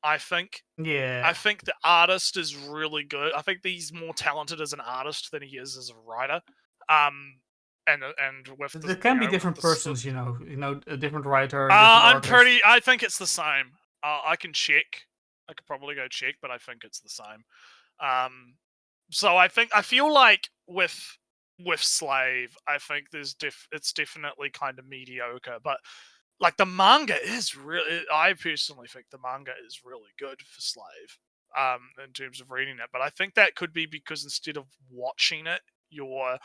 I think. Yeah. I think the artist is really good. I think he's more talented as an artist than he is as a writer. And with the There can be with different the persons, a different writer, different artist. I think it's the same. I can check. I could probably go check, but I think it's the same. Um, so I feel like with Slave, I think it's definitely kind of mediocre, but like the manga is really. I personally think the manga is really good for Slave. In terms of reading it, but I think that could be because instead of watching it, you're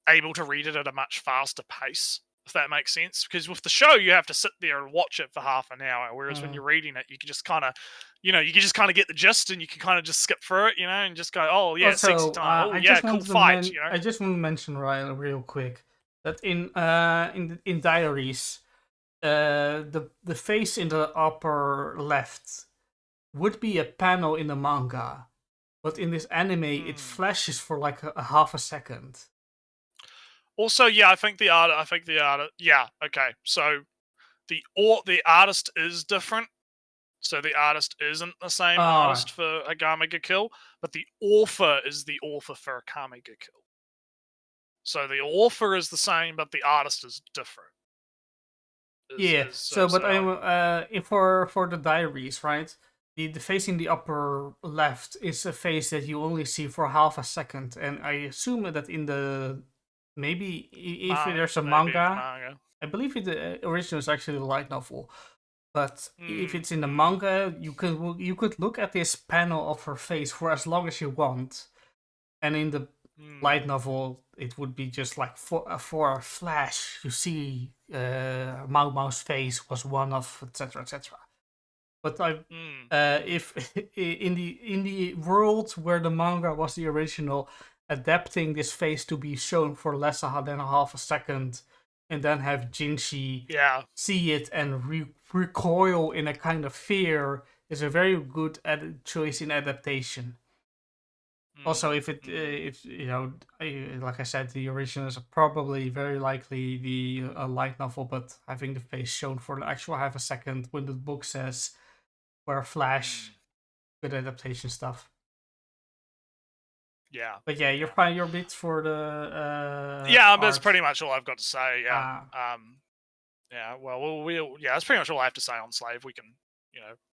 able to read it at a much faster pace, if that makes sense. Because with the show, you have to sit there and watch it for half an hour, whereas when you're reading it, you can just kind of, you can just kind of get the gist and you can kind of just skip through it, and just go, oh yeah, sexy Also, time, oh yeah, cool fight, I just want to mention real quick that in diaries, the face in the upper left would be a panel in the manga, but in this anime it flashes for like a half a second. Also, yeah, I think the art. Yeah, okay. So the artist is different. So the artist isn't the same artist for Agame ga Kill, but the author is the author for Akame ga Kill. So the author is the same, but the artist is different. For the diaries, right? The face in the upper left is a face that you only see for half a second, and I assume that in the if there's a manga, I believe the original is actually a light novel. But if it's in the manga, you could look at this panel of her face for as long as you want, and in the light novel, it would be just like for a flash, you see Mau Mau's face was one of etc. etc. But if in the world where the manga was the original, adapting this face to be shown for less than a half a second, and then have Jinshi see it and recoil in a kind of fear is a very good choice in adaptation. Also, if like I said, the original is probably very likely the light novel, but having the face shown for an actual half a second when the book says where Flash, good adaptation stuff. Yeah. But yeah, you're fine. Your bits for the that's art. pretty much all I've got to say. Yeah. Yeah. Well, that's pretty much all I have to say on Slave. We can,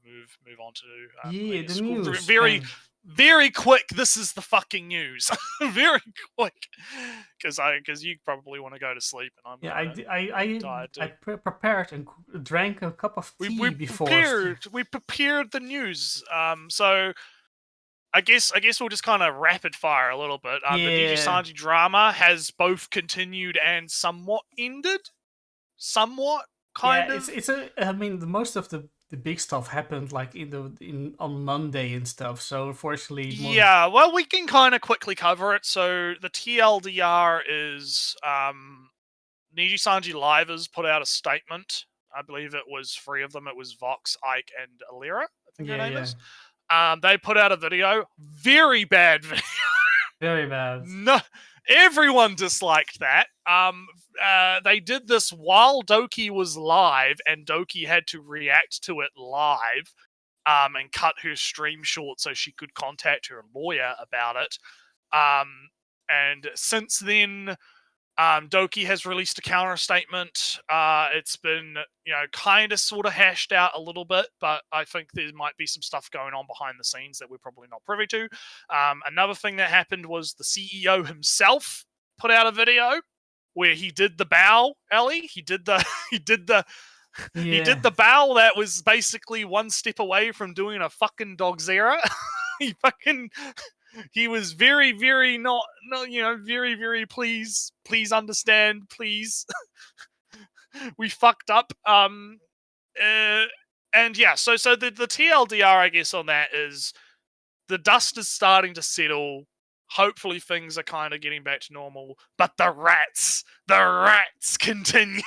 move on to Yeah, maybe the news. very, and- very quick. This is the fucking news. Very quick, because you probably want to go to sleep, and I'm tired too. I prepared and drank a cup of tea we before. prepared the news. So I guess we'll just kind of rapid fire a little bit. The DJ Sanji drama has both continued and somewhat ended. Somewhat, kind of. I mean, most of the big stuff happened like on Monday and stuff. So unfortunately, yeah. Well, we can kind of quickly cover it. So the TLDR is Niji Sanji Livers put out a statement. I believe it was 3 of them. It was Vox, Ike, and Alira. I think their name is. They put out a video. Very bad video. Very bad. No, everyone disliked that. They did this while Doki was live, and Doki had to react to it live, and cut her stream short so she could contact her lawyer about it. And since then, Doki has released a counter statement. It's been, kind of sort of hashed out a little bit, but I think there might be some stuff going on behind the scenes that we're probably not privy to. Another thing that happened was the CEO himself put out a video where he did the bow, Ellie. He did the he did the bow that was basically one step away from doing a fucking Dogzera. He was very, very very, very please understand, please. We fucked up. And yeah, so the TLDR, I guess, on that is the dust is starting to settle. Hopefully things are kind of getting back to normal, but the rats continue.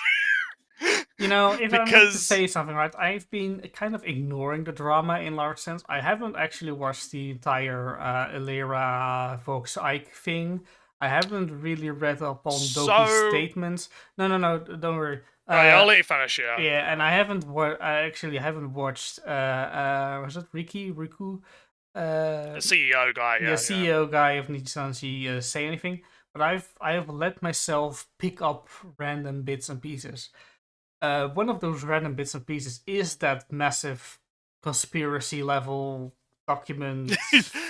If I have to say something, right, I've been kind of ignoring the drama in large sense. I haven't actually watched the entire Alira Vox Ike thing. I haven't really read up on Doki's statements. No, don't worry. I'll let you finish, yeah. Yeah, and I haven't haven't watched, was it Riku? The CEO guy, the CEO guy of Nichisanji say anything, but I have let myself pick up random bits and pieces. One of those random bits and pieces is that massive conspiracy level document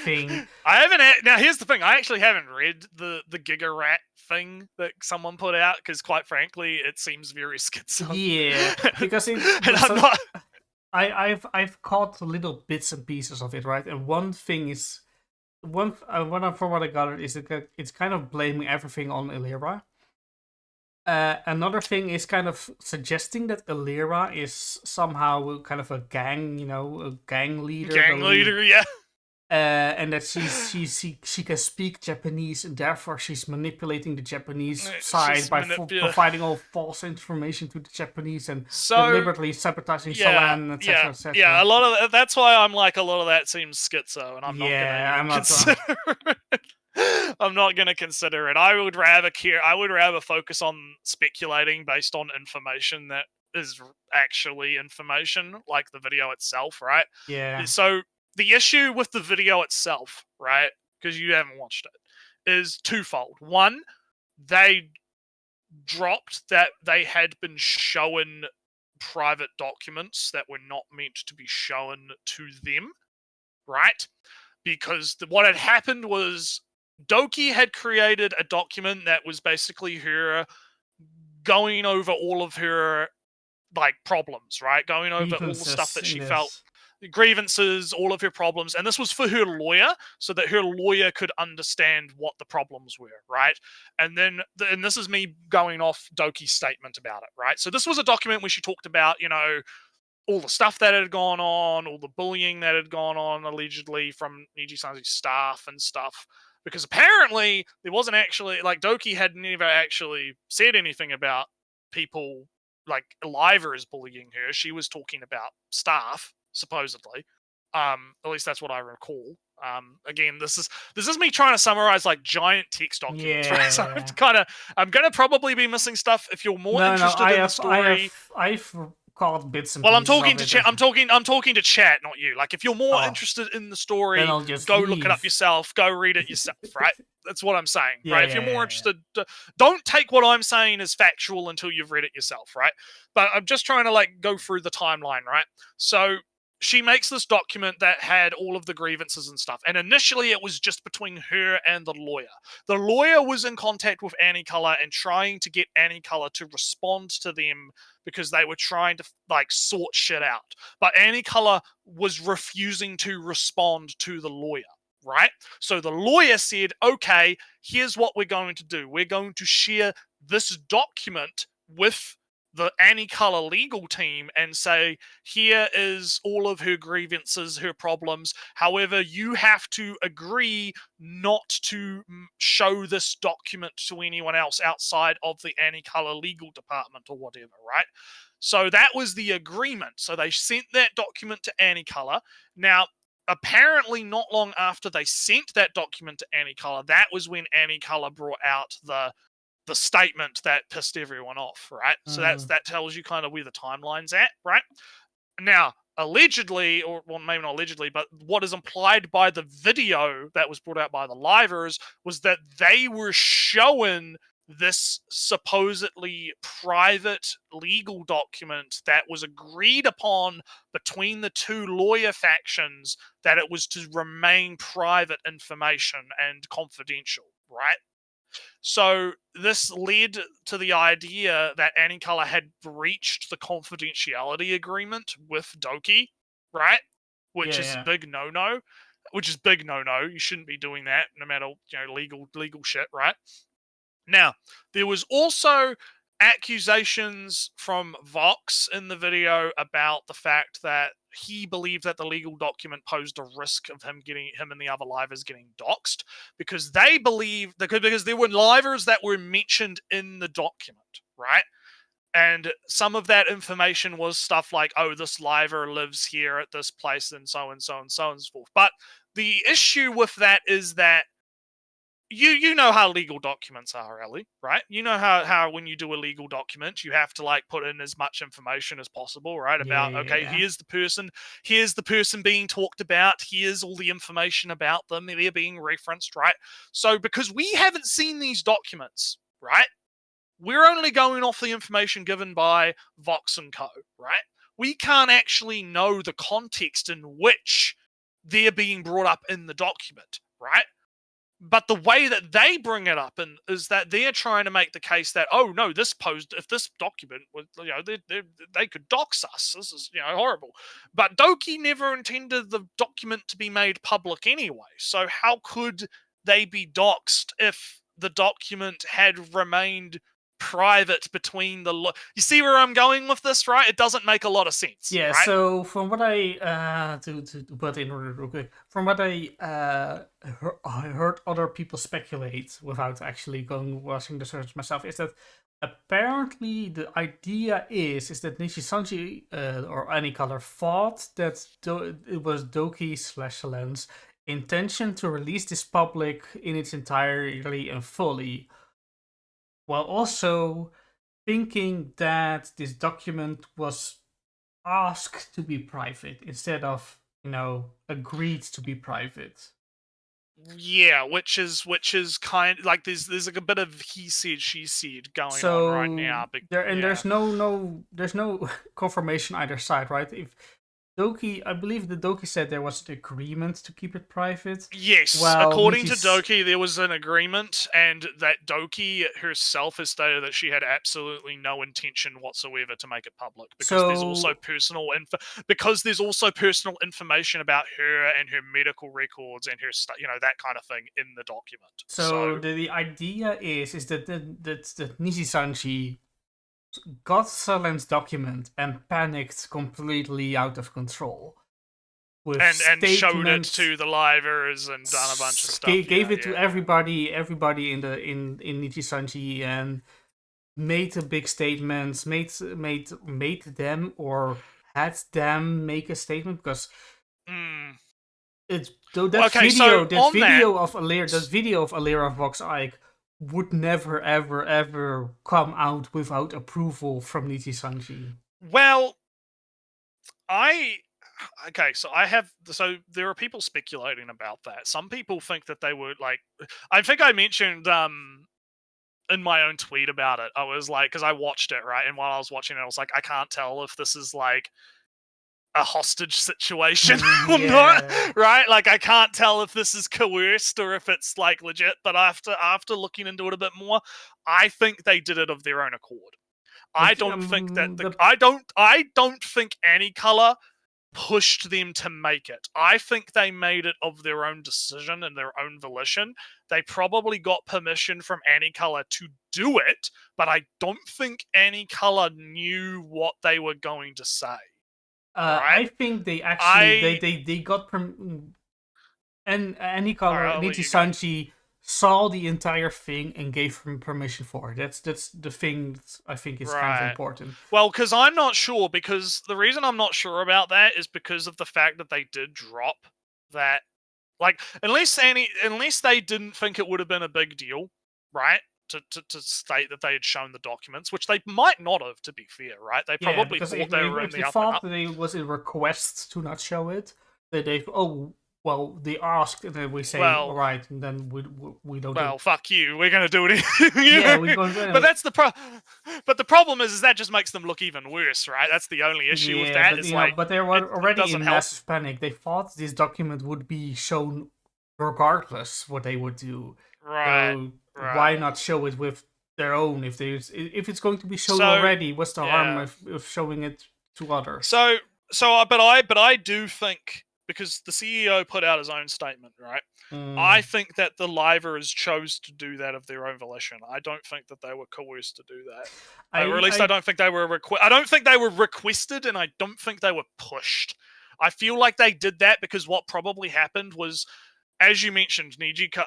thing. I haven't. Now, here's the thing. I actually haven't read the Giga Rat thing that someone put out because, quite frankly, it seems very schizo. Yeah, because I've caught little bits and pieces of it, right? And one thing is from what I gathered is that it's kind of blaming everything on Alira. Another thing is kind of suggesting that Alira is somehow kind of a gang, a gang leader. Yeah. And that she can speak Japanese, and therefore she's manipulating the Japanese side by providing all false information to the Japanese and deliberately sabotaging Solan, etc. etc. Yeah, a lot of that's why I'm like, a lot of that seems schizo, and I'm not going to consider it. I would rather focus on speculating based on information that is actually information, like the video itself, right? Yeah. So the issue with the video itself, right, because you haven't watched it, is twofold. One, they dropped that they had been shown private documents that were not meant to be shown to them, right? Because what had happened was Doki had created a document that was basically her going over all of her problems, right? Going over all the stuff that she felt, grievances, all of her problems, and this was for her lawyer, so that her lawyer could understand what the problems were, right? And then, and this is me going off Doki's statement about it, right? So this was a document where she talked about, all the stuff that had gone on, all the bullying that had gone on allegedly from Niji-san's staff and stuff. Because apparently there wasn't actually, Doki had never actually said anything about people like Eliva is bullying her. She was talking about staff, supposedly. At least that's what I recall. Again, this is me trying to summarize giant text documents, right? So I'm gonna probably be missing stuff. If you're more interested in the story, I've caught bits and Well, I'm pieces talking of to it. chat. I'm talking to chat, not you. Like, if you're more interested in the story, Then I'll just go look it up leave. yourself. Go read it yourself. Right? That's what I'm saying. Yeah, Right? If you're more interested, don't take what I'm saying as factual until you've read it yourself. Right? But I'm just trying to like go through the timeline. Right? So she makes this document that had all of the grievances and stuff. And initially, it was just between her and the lawyer. The lawyer was in contact with Annie Color and trying to get Annie Color to respond to them because they were trying to like sort shit out. But Annie Color was refusing to respond to the lawyer, right? So the lawyer said, okay, here's what we're going to do. We're going to share this document with the Annie Color legal team and say, here is all of her grievances, her problems. However, you have to agree not to show this document to anyone else outside of the Annie Color legal department or whatever, right? So that was the agreement. So they sent that document to Annie Color. Now, apparently not long after they sent that document to Annie Color, that was when Annie Color brought out the statement that pissed everyone off, right? So that tells you kind of where the timeline's at, right? Now, allegedly, or well, maybe not allegedly, but what is implied by the video that was brought out by the livers was that they were showing this supposedly private legal document that was agreed upon between the two lawyer factions, that it was to remain private information and confidential, right? So this led to the idea that Annie Color had breached the confidentiality agreement with Doki, right? Which is big no-no. Which is big no-no. You shouldn't be doing that, no matter legal shit, right? Now, there was also accusations from Vox in the video about the fact that he believed that the legal document posed a risk of him and the other livers getting doxxed because they believe because there were livers that were mentioned in the document, right? And some of that information was stuff like, oh, this liver lives here at this place and so and so and so and so forth. But the issue with that is that you know how legal documents are, Ellie, right? You know how when you do a legal document, you have to like put in as much information as possible, right? About, okay, here's the person being talked about, here's all the information about them, they're being referenced, right? So because we haven't seen these documents, right? We're only going off the information given by Vox and Co, right? We can't actually know the context in which they're being brought up in the document, right? But the way that they bring it up is that they're trying to make the case that, oh no, if this document was, they could dox us. This is, horrible. But Doki never intended the document to be made public anyway. So how could they be doxed if the document had remained private between you see where I'm going with this, right? It doesn't make a lot of sense. Yeah, right? So from what I to put in order real quick, from what I heard other people speculate without actually watching the search myself, is that apparently the idea is that Nishisanji or Annie Color thought that it was Doki/Helen's intention to release this public in its entirety and fully, while also thinking that this document was asked to be private instead of, agreed to be private. Yeah, which is kind of like there's like a bit of he said she said going on right now. There's no confirmation either side, right? If I believe the Doki said there was an agreement to keep it private. Yes, according to Doki, there was an agreement, and that Doki herself has stated that she had absolutely no intention whatsoever to make it public because there's also personal information about her and her medical records and her that kind of thing in the document. So the idea is that Nishisanji got Helen's document and panicked completely out of control. And showed it to the livers and done a bunch of stuff. Gave it to everybody in Nishisanji and made a big statement, made them or had them make a statement because that video of Alera Vox Ike would never, ever, ever come out without approval from Nishisanji. Well, So there are people speculating about that. Some people think that they were like, I think I mentioned in my own tweet about it. I was like, because I watched it, right, and while I was watching it, I was like, I can't tell if this is like a hostage situation or not, right? Like, I can't tell if this is coerced or if it's like legit. But after looking into it a bit more, I think they did it of their own accord. I don't think that I don't think Any Color pushed them to make it. I think they made it of their own decision and their own volition. They probably got permission from Any Color to do it, but I don't think Any Color knew what they were going to say. Right? I think they actually they got and Any Color Nichi Sanji saw the entire thing and gave him permission for it. That's the thing that I think is kind of important. Well, because I'm not sure, because the reason I'm not sure about that is because of the fact that they did drop that. Like, unless they didn't think it would have been a big deal, right? To state that they had shown the documents, which they might not have, to be fair, right? They probably thought they were in the up and up. If they thought that it was a request to not show it, they they asked, and then we say, all right, and then we don't. Well, fuck you. We're gonna do it. Yeah, we're going to. But that's the But the problem is that just makes them look even worse, right? That's the only issue with that. But they were already in massive panic. They thought this document would be shown regardless what they would do. Right. So why not show it with their own? If it's going to be shown already, what's the harm of showing it to others? But I do think, because the CEO put out his own statement, right? I think that the livers chose to do that of their own volition. I don't think that they were coerced to do that. Or at least I don't think they were I don't think they were requested, and I don't think they were pushed. I feel like they did that because what probably happened was, as you mentioned,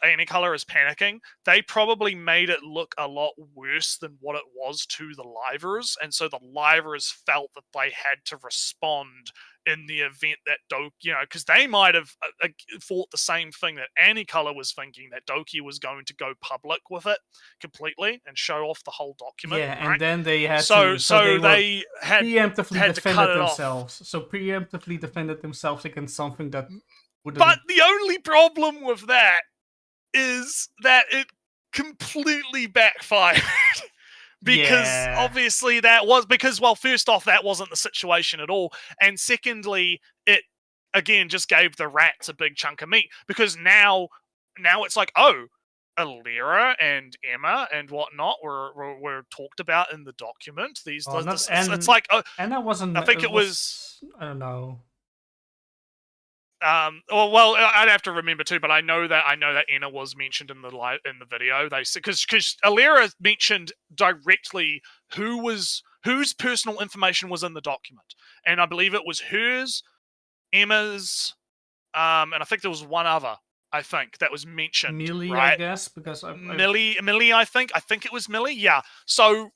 Any Color is panicking. They probably made it look a lot worse than what it was to the livers, and so the livers felt that they had to respond in the event that because they might have thought the same thing that Any Color was thinking, that Doki was going to go public with it completely and show off the whole document. Yeah, right? And then they had they had preemptively defended themselves. Off. So preemptively defended themselves against something that. But the only problem with that is that it completely backfired. Because obviously first off, that wasn't the situation at all. And secondly, it, again, just gave the rats a big chunk of meat. Because now it's like, oh, Alira and Emma and whatnot were talked about in the document. It's like, and that wasn't. I think it was. I don't know. Well, I'd have to remember too, but I know that Anna was mentioned in the video. They said because Alira mentioned directly whose personal information was in the document, and I believe it was hers, Emma's, and I think there was one other. I think that was mentioned. Millie, right? I guess, because Millie. I think it was Millie. Yeah. So,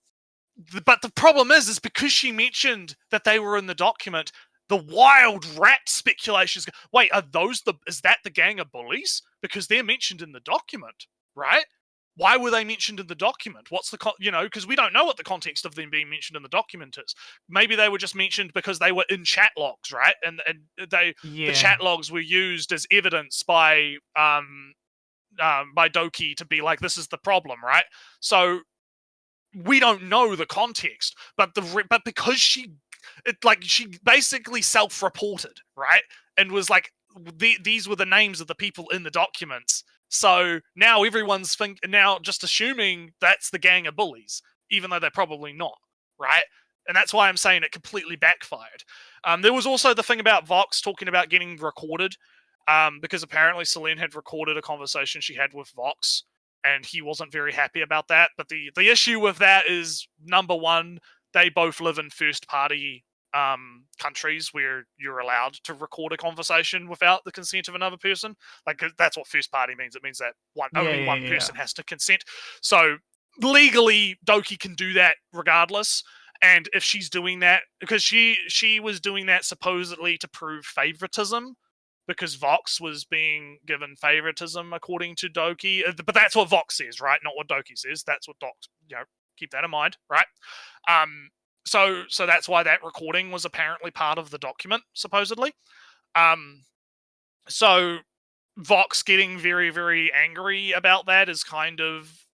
but the problem is because she mentioned that they were in the document. The wild rat speculations. Wait, is that the gang of bullies? Because they're mentioned in the document, right? Why were they mentioned in the document? What's the because we don't know what the context of them being mentioned in the document is. Maybe they were just mentioned because they were in chat logs, right? And the chat logs were used as evidence by Doki to be like, this is the problem, right? So we don't know the context, but because she basically self-reported, right? And was like, these were the names of the people in the documents. So now everyone's just assuming that's the gang of bullies, even though they're probably not, right? And that's why I'm saying it completely backfired. There was also the thing about Vox talking about getting recorded, because apparently Celine had recorded a conversation she had with Vox, and he wasn't very happy about that. But the issue with that is, number one, they both live in first-party countries where you're allowed to record a conversation without the consent of another person. Like, that's what first-party means. It means that only one person has to consent. So legally, Doki can do that regardless. And if she's doing that, because she was doing that supposedly to prove favoritism, because Vox was being given favoritism according to Doki. But that's what Vox says, right? Not what Doki says. That's what Dox, keep that in mind, right? so that's why that recording was apparently part of the document, supposedly. So Vox getting very, very angry about that is kind of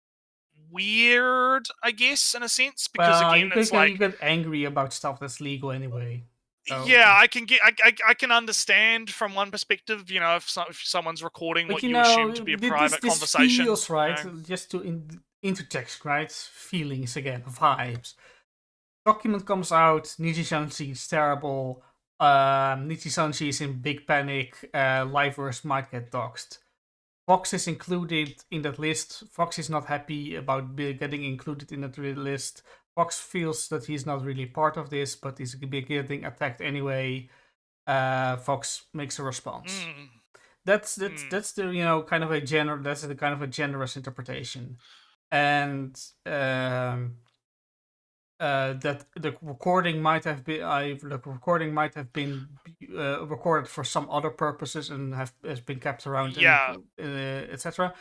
weird, I guess, in a sense, because Well, again, it's like, you get angry about stuff that's legal anyway. So. Yeah, I can understand from one perspective, if someone's recording But what you assume to be a private this conversation. feels right, just to intertext, right? Feelings again, vibes. Document comes out, Nijisanji is terrible, Nijisanji is in big panic, Livers might get doxxed. Fox is included in that list. Fox is not happy about getting included in that list. Fox feels that he's not really part of this, but he's getting attacked anyway. Fox makes a response. That's the kind of a generous interpretation, and that the recording might have been recorded for some other purposes and has been kept around, etc.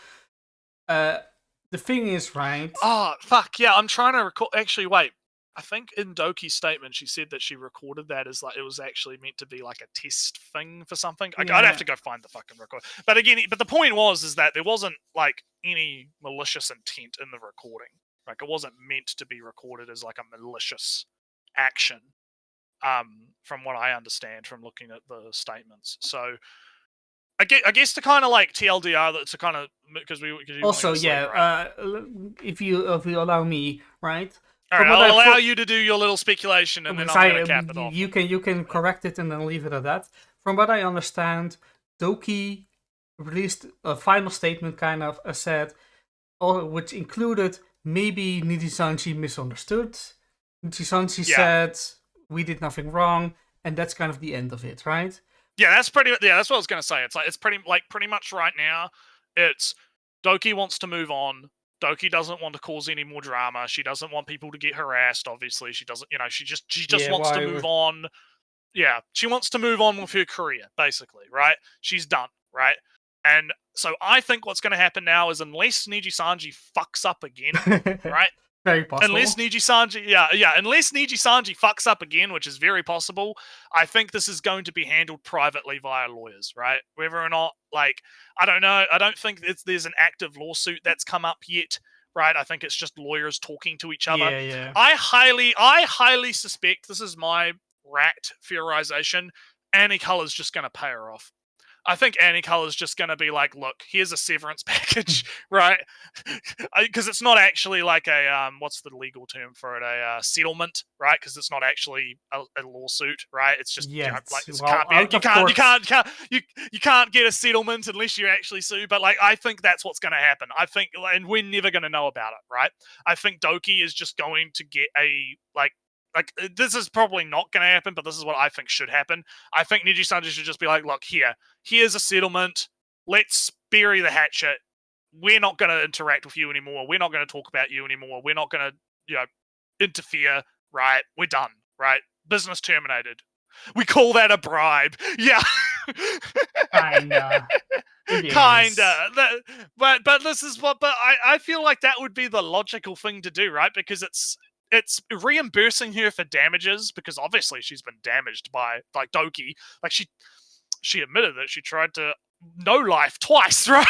The thing is, right? Oh fuck yeah! I'm trying to record. Actually, wait. I think in Doki's statement, she said that she recorded that as like it was actually meant to be like a test thing for something. I'd have to go find the fucking record. But again, the point is that there wasn't like any malicious intent in the recording. Like it wasn't meant to be recorded as like a malicious action. From what I understand from looking at the statements. So I guess to kind of like TLDR, that to kind of because also if you allow me, right? All right, I'll allow you to do your little speculation, and then I'm going to cap it off. You can correct it and then leave it at that. From what I understand, Doki released a final statement, kind of said, which included maybe Nijisanji misunderstood. Nijisanji said we did nothing wrong, and that's kind of the end of it, right? Yeah, that's what I was going to say. It's pretty much right now. It's Doki wants to move on. Doki doesn't want to cause any more drama. She doesn't want people to get harassed. Obviously, she doesn't. She just wants to move on. Yeah, she wants to move on with her career, basically, right? She's done, right? And so I think what's going to happen now is unless Nijisanji fucks up again, right? Very possible. Unless Nijisanji fucks up again, which is very possible, I think this is going to be handled privately via lawyers, right? Whether or not, like, I don't know. I don't think there's an active lawsuit that's come up yet, right? I think it's just lawyers talking to each other. Yeah. I highly suspect, this is my rat theorization, Annie Color's just going to pay her off. I think Annie Color's just going to be like, look, here's a severance package, right? Because it's not actually like a, what's the legal term for it? A settlement, right? Because it's not actually a lawsuit, right? It's just, you can't get a settlement unless you actually sue. But like, I think that's what's going to happen. I think, and we're never going to know about it, right? I think Doki is just going to get a, like this is probably not going to happen, but this is what I think should happen. I think Nijisanji should just be like, look, here's a settlement. Let's bury the hatchet. We're not going to interact with you anymore. We're not going to talk about you anymore. We're not going to, interfere, right? We're done, right? Business terminated. We call that a bribe. Yeah. Kinda. But this is what, but I feel like that would be the logical thing to do, right? Because it's reimbursing her for damages, because obviously she's been damaged by like Doki. Like she admitted that she tried to no life twice, right?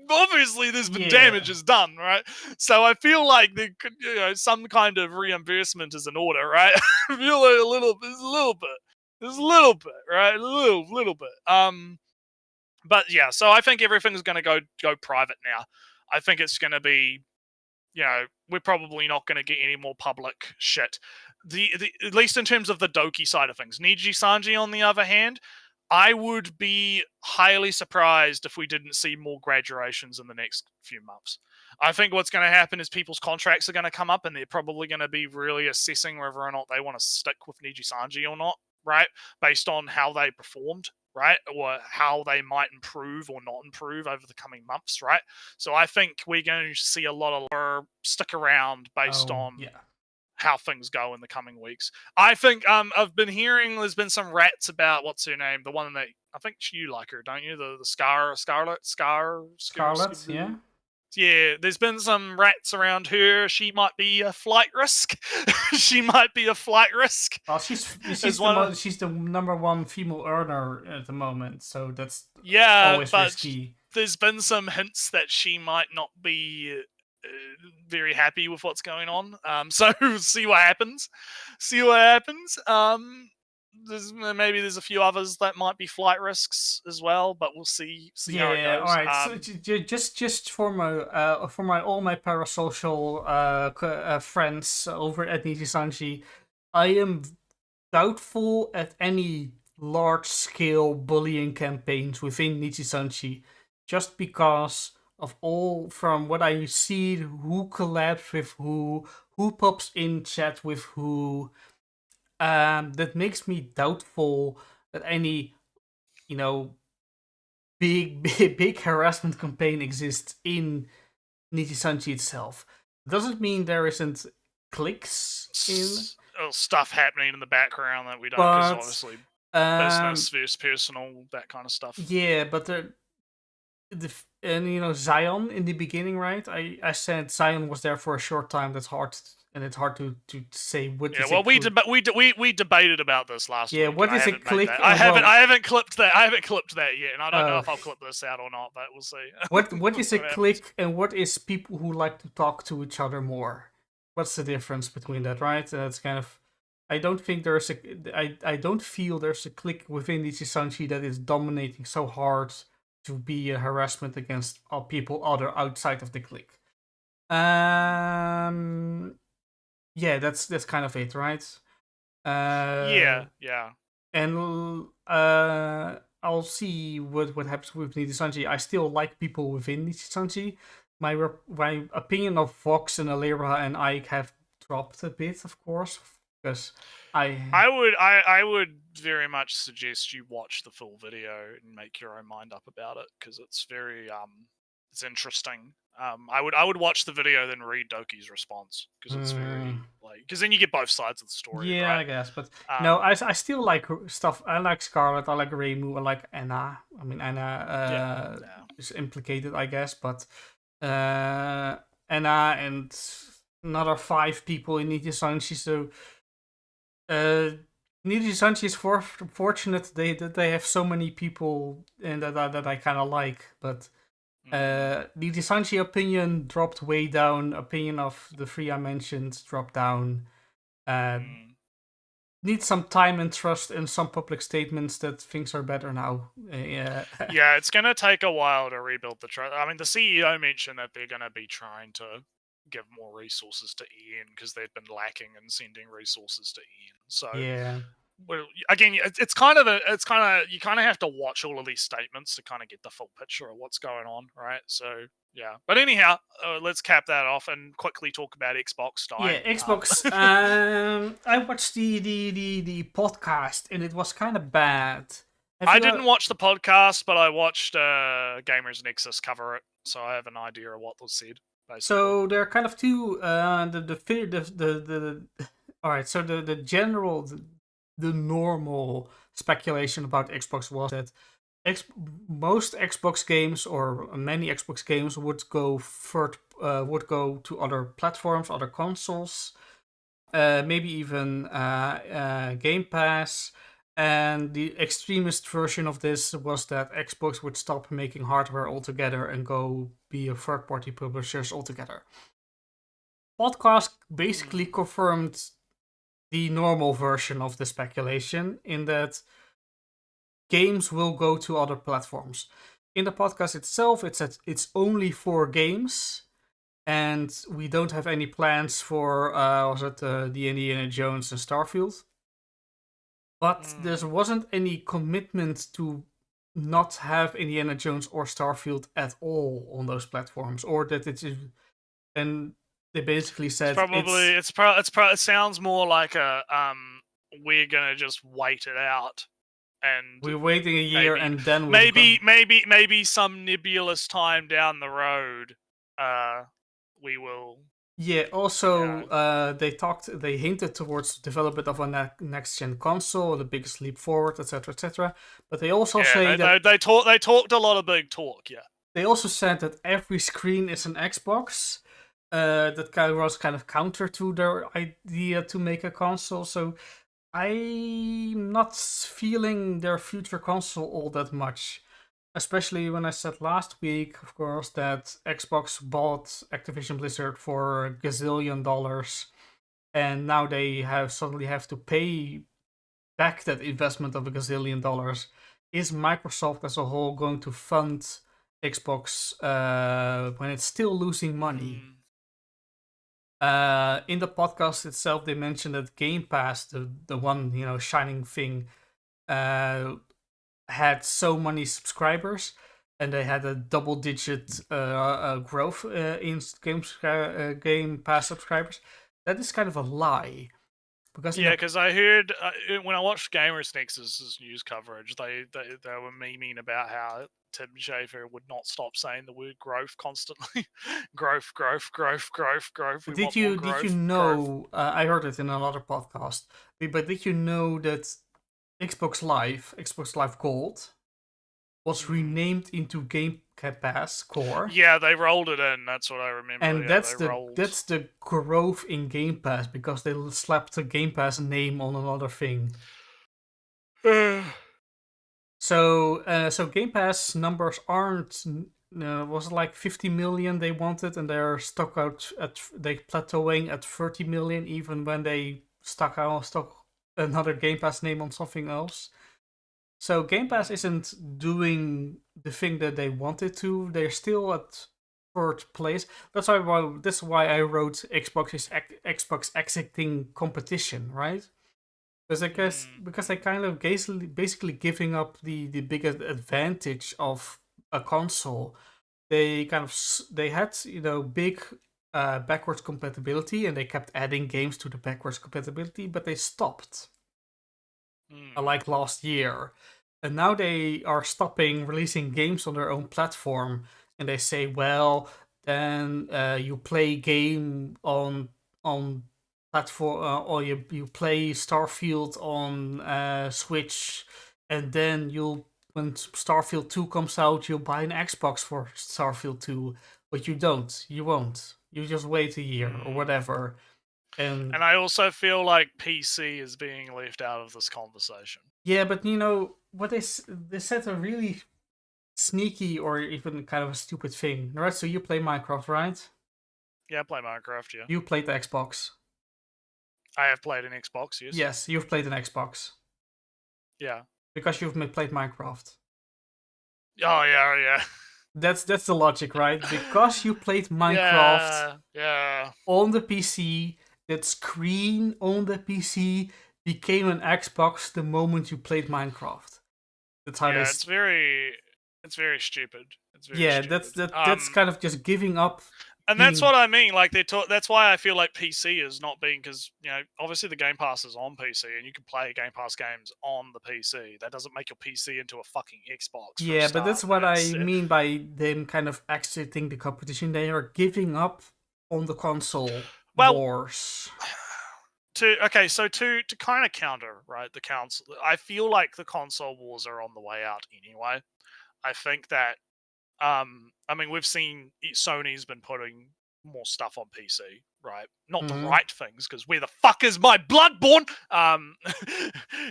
Obviously there's been damages done, right? So I feel like there could, some kind of reimbursement is in order, right? I feel like a little bit, right? A little bit. But yeah, so I think everything's going to go private now. I think it's going to be, we're probably not going to get any more public shit. At least in terms of the Doki side of things. Nijisanji, on the other hand, I would be highly surprised if we didn't see more graduations in the next few months. I think what's going to happen is people's contracts are going to come up, and they're probably going to be really assessing whether or not they want to stick with Nijisanji or not, right? Based on how they performed, right? Or how they might improve or not improve over the coming months, right? So I think we're going to see a lot of more stick around based on how things go in the coming weeks. I think I've been hearing there's been some rats about, what's her name? The one that, I think you like her, don't you? The Scarlet, yeah. Yeah, there's been some rats around her. She might be a flight risk. She might be a flight risk. Well, she's she's the number one female earner at the moment, so that's always but risky. There's been some hints that she might not be very happy with what's going on. So see what happens. Maybe there's a few others that might be flight risks as well, but we'll see how it goes. All right. So just for my all my parasocial friends over at Nijisanji, I am doubtful at any large scale bullying campaigns within Nijisanji, just because of all from what I see, who collabs with who pops in chat with who. That makes me doubtful that any, big harassment campaign exists in Nijisanji itself. Doesn't mean there isn't cliques in stuff happening in the background that we don't, because obviously business versus personal, that kind of stuff. Yeah, but Zion in the beginning, right? I said Zion was there for a short time. That's hard. And it's hard to say what. Yeah, well, we debated about this last week. Yeah, what is a click? I haven't clipped that. I haven't clipped that yet, and I don't know if I'll clip this out or not. But we'll see. What is a click, and what is people who like to talk to each other more? What's the difference between that, right? That's kind of. I don't think there's a. I don't feel there's a click within Nijisanji that is dominating so hard to be a harassment against people outside of the click. Yeah, that's kind of it, right? Yeah. And I'll see what happens with Nijisanji. I still like people within Nijisanji. My opinion of Vox and Alera and Ike have dropped a bit, of course, because I would very much suggest you watch the full video and make your own mind up about it, because it's very it's interesting. I would watch the video, then read Doki's response, because it's very because then you get both sides of the story. Yeah, right? I guess, but no, I still like stuff. I like Scarlet, I like Reimu, I like Anna. I mean, Anna is implicated, I guess, but Anna and another 5 people in Nijisanji. So Nijisanji is fortunate that they have so many people and that I kind of like, but. The Nijisanji opinion dropped way down. Opinion of the 3 I mentioned dropped down. Need some time and trust in some public statements that things are better now. Yeah, it's gonna take a while to rebuild the trust. I mean, the CEO mentioned that they're gonna be trying to give more resources to Ian because they've been lacking in sending resources to Ian. So yeah. Well, again, it's kind of you kind of have to watch all of these statements to kind of get the full picture of what's going on, right? So yeah, but anyhow, let's cap that off and quickly talk about Xbox style. Yeah, Xbox. I watched the podcast and it was kind of bad. I didn't watch the podcast, but I watched Gamers Nexus cover it, so I have an idea of what was said. Basically. So there are kind of two. All right. So the normal speculation about Xbox was that most Xbox games or many Xbox games would go to other platforms, other consoles, maybe even Game Pass. And the extremist version of this was that Xbox would stop making hardware altogether and go be a third-party publishers altogether. Podcast basically confirmed the normal version of the speculation, in that games will go to other platforms. In the podcast itself, it's only for games, and we don't have any plans for the Indiana Jones and Starfield. But there wasn't any commitment to not have Indiana Jones or Starfield at all on those platforms, or that it is. And they basically said it sounds more like a we're gonna just wait it out, and we're waiting a year and then maybe some nebulous time down the road we will. Yeah. Also, they hinted towards the development of a next gen console, the biggest leap forward, etc., etc. But they also say that they talked a lot of big talk. Yeah. They also said that every screen is an Xbox. That kind of was kind of counter to their idea to make a console. So I'm not feeling their future console all that much. Especially when I said last week, of course, that Xbox bought Activision Blizzard for $1 gazillion, and now they suddenly have to pay back that investment of $1 gazillion. Is Microsoft as a whole going to fund Xbox when it's still losing money? In the podcast itself, they mentioned that Game Pass, the one shining thing, had so many subscribers, and they had a double-digit growth in Game Pass subscribers. That is kind of a lie. Because I heard when I watched Gamers Nexus's news coverage, they were memeing about how Tim Schafer would not stop saying the word growth constantly. growth. Did you know? I heard it in another podcast. But did you know that Xbox Live Gold, was renamed into Game Pass Core? Yeah, they rolled it in. That's what I remember. And yeah, that's the growth in Game Pass, because they slapped the Game Pass name on another thing. So Game Pass numbers aren't. Was it like 50 million they wanted, and they're they plateauing at 30 million, even when they stuck another Game Pass name on something else. So Game Pass isn't doing the thing that they wanted to. They're still at third place. That's why I wrote Xbox exiting competition, right? Because they kind of basically giving up the biggest advantage of a console. They had big backwards compatibility, and they kept adding games to the backwards compatibility, but they stopped. Like last year. And now they are stopping releasing games on their own platform, and they say, well, then you play game on platform, or you play Starfield on Switch, and then when Starfield 2 comes out, you'll buy an Xbox for Starfield 2, but you won't. You just wait a year or whatever. And I also feel like PC is being left out of this conversation. Yeah, but what they said a really sneaky or even kind of a stupid thing. Nretsew, you play Minecraft, right? Yeah, I play Minecraft, yeah. You played the Xbox. I have played an Xbox, yes. Yes, you've played an Xbox. Yeah. Because you've played Minecraft. Oh, yeah. That's the logic, right? Because you played Minecraft on the PC, that screen on the PC became an Xbox the moment you played Minecraft. That's how it's very stupid. It's very stupid. That's kind of just giving up. And that's what I mean. Like that's why I feel like PC is not being, because obviously the Game Pass is on PC and you can play Game Pass games on the PC. That doesn't make your PC into a fucking Xbox. Yeah, but that's what I mean by them kind of exiting the competition. They are giving up on the console wars. To kind of counter, right, the console, I feel like the console wars are on the way out anyway. I think that we've seen Sony's been putting more stuff on PC, right? Not the right things, because where the fuck is my Bloodborne?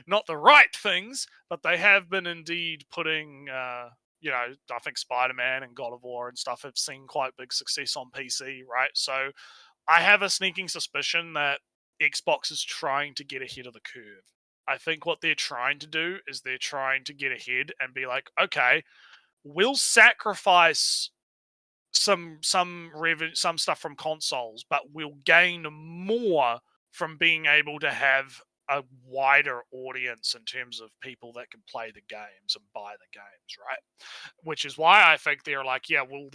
Not the right things, but they have been indeed putting, I think Spider-Man and God of War and stuff have seen quite big success on PC, right? So I have a sneaking suspicion that Xbox is trying to get ahead of the curve. I think what they're trying to do is they're trying to get ahead and be like, okay, we'll sacrifice some stuff from consoles, but we'll gain more from being able to have a wider audience in terms of people that can play the games and buy the games, right? Which is why I think they're like, yeah, we'll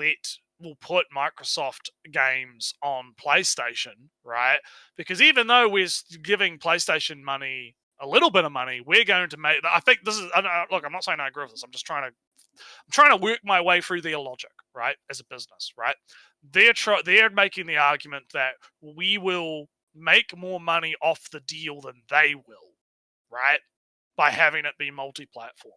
put Microsoft games on PlayStation, right? Because even though we're giving PlayStation money, a little bit of money, we're going to make. I think this is. Look, I'm not saying I agree with this. I'm trying to work my way through their logic, right? As a business, right? They're making the argument that we will make more money off the deal than they will, right? By having it be multi-platform.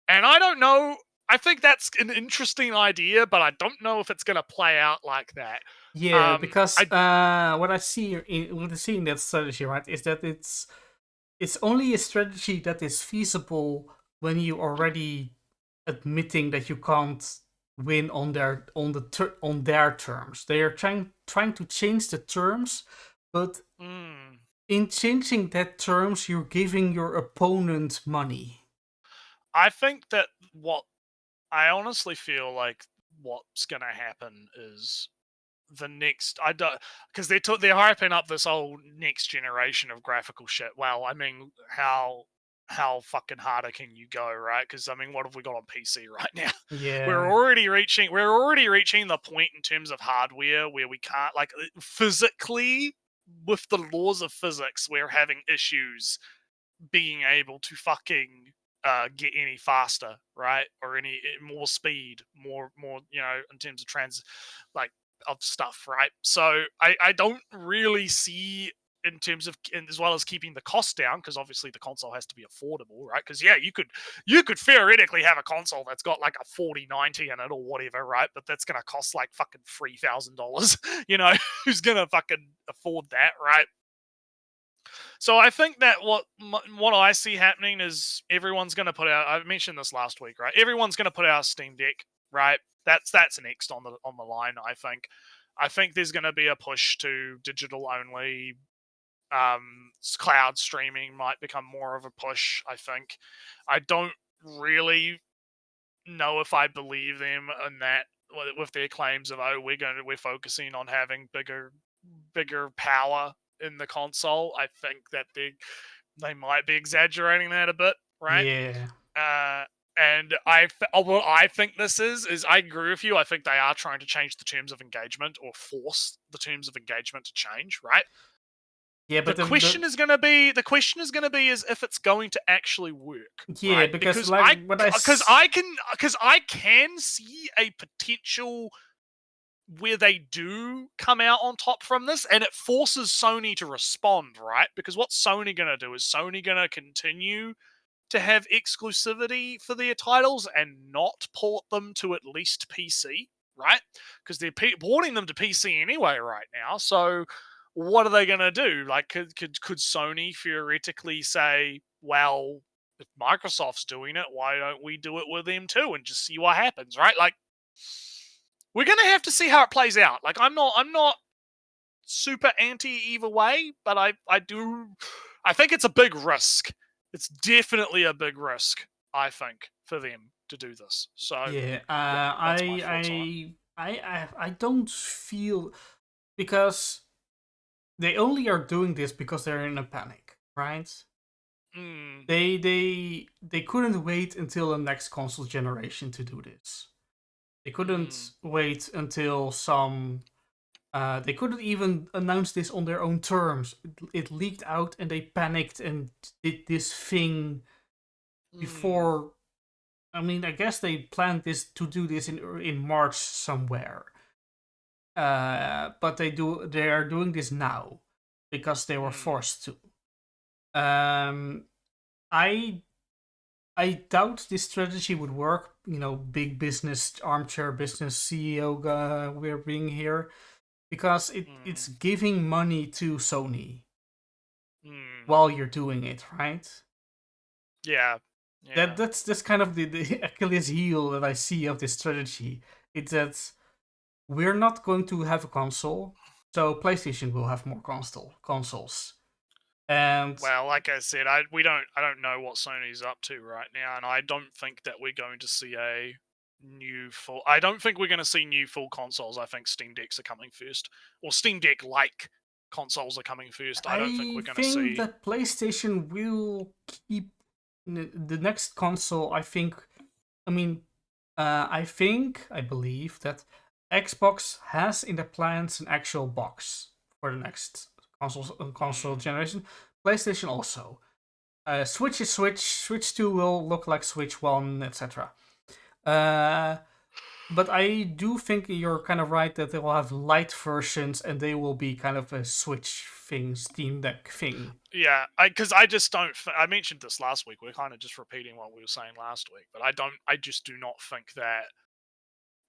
And I don't know. I think that's an interesting idea, but I don't know if it's going to play out like that. Yeah, because what I see in that strategy, right, is that it's only a strategy that is feasible when you already admitting that you can't win on their terms. They are trying to change the terms, but in changing that terms, you're giving your opponent money. I think that I honestly feel like what's going to happen is the next because they're hyping up this whole next generation of graphical shit. Well, I mean, how fucking harder can you go, right? Because I mean, what have we got on PC right now? Yeah, we're already reaching the point in terms of hardware where we can't, like, physically, with the laws of physics, we're having issues being able to fucking get any faster, right? Or any more speed, more in terms of of stuff, right? So I don't really see, in terms of, as well as keeping the cost down, because obviously the console has to be affordable, right? Because yeah, you could theoretically have a console that's got like a 4090 in it or whatever, right? But that's gonna cost like fucking $3,000. Who's gonna fucking afford that, right? So I think that what I see happening is everyone's going to put out. I mentioned this last week, right? Everyone's going to put out a Steam Deck, right? That's next on the line. I think there's going to be a push to digital only. Cloud streaming might become more of a push. I think. I don't really know if I believe them in that, with their claims of, oh, we're focusing on having bigger power in the console. I think that they might be exaggerating that a bit, right? Yeah. And what I think this is I agree with you. I think they are trying to change the terms of engagement, or force the terms of engagement to change, right? Yeah, but the question is going to be is if it's going to actually work. Yeah, right? because I can see a potential where they do come out on top from this, and it forces Sony to respond, right? Because what's Sony going to do? Is Sony going to continue to have exclusivity for their titles and not port them to at least PC, right? Because they're porting them to PC anyway right now. So what are they going to do? Like, could Sony theoretically say, well, if Microsoft's doing it, why don't we do it with them too, and just see what happens, right? Like, we're going to have to see how it plays out. Like, I'm not super anti either way, but I think it's a big risk. It's definitely a big risk, I think, for them to do this. So yeah, I don't feel, because they only are doing this because they're in a panic, right? They couldn't wait until the next console generation to do this. They couldn't wait until they couldn't even announce this on their own terms. It leaked out and they panicked and did this thing before. I mean, I guess they planned to do this in March somewhere. But they are doing this now because they were forced to. I doubt this strategy would work. Big business, armchair business CEO we're being here, because it's giving money to Sony while you're doing it, right? Yeah. That's kind of the Achilles heel that I see of this strategy. It's that we're not going to have a console, so PlayStation will have more consoles. And well, like I said, I don't know what Sony's up to right now, and I don't think that we're going to see I don't think we're going to see new full consoles. I think Steam Decks are coming first, or Steam Deck like consoles are coming first. I don't think we're going to see. I think that PlayStation will keep the next console. I believe that Xbox has in the plans an actual box for the next console generation. PlayStation also. Switch is Switch. Switch 2 will look like Switch 1, etc. But I do think you're kind of right that they will have light versions and they will be kind of a Switch thing, Steam Deck thing. Yeah, because I just don't. I mentioned this last week. We're kind of just repeating what we were saying last week, but I just do not think that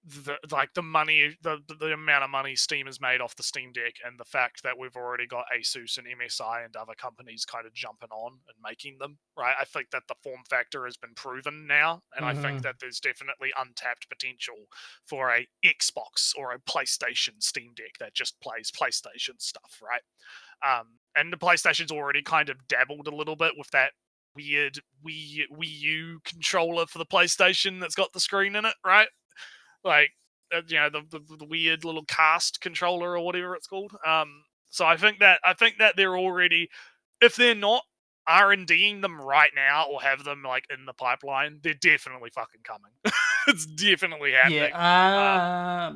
the money, the amount of money Steam has made off the Steam Deck, and the fact that we've already got Asus and MSI and other companies kind of jumping on and making them, right? I think that the form factor has been proven now, and I think that there's definitely untapped potential for a Xbox or a PlayStation Steam Deck that just plays PlayStation stuff, right? And the PlayStation's already kind of dabbled a little bit with that weird Wii U controller for the PlayStation that's got the screen in it, right? Like, the weird little cast controller or whatever it's called. So I think that they're already, if they're not R&Ding them right now or have them like in the pipeline, they're definitely fucking coming. It's definitely happening. Yeah,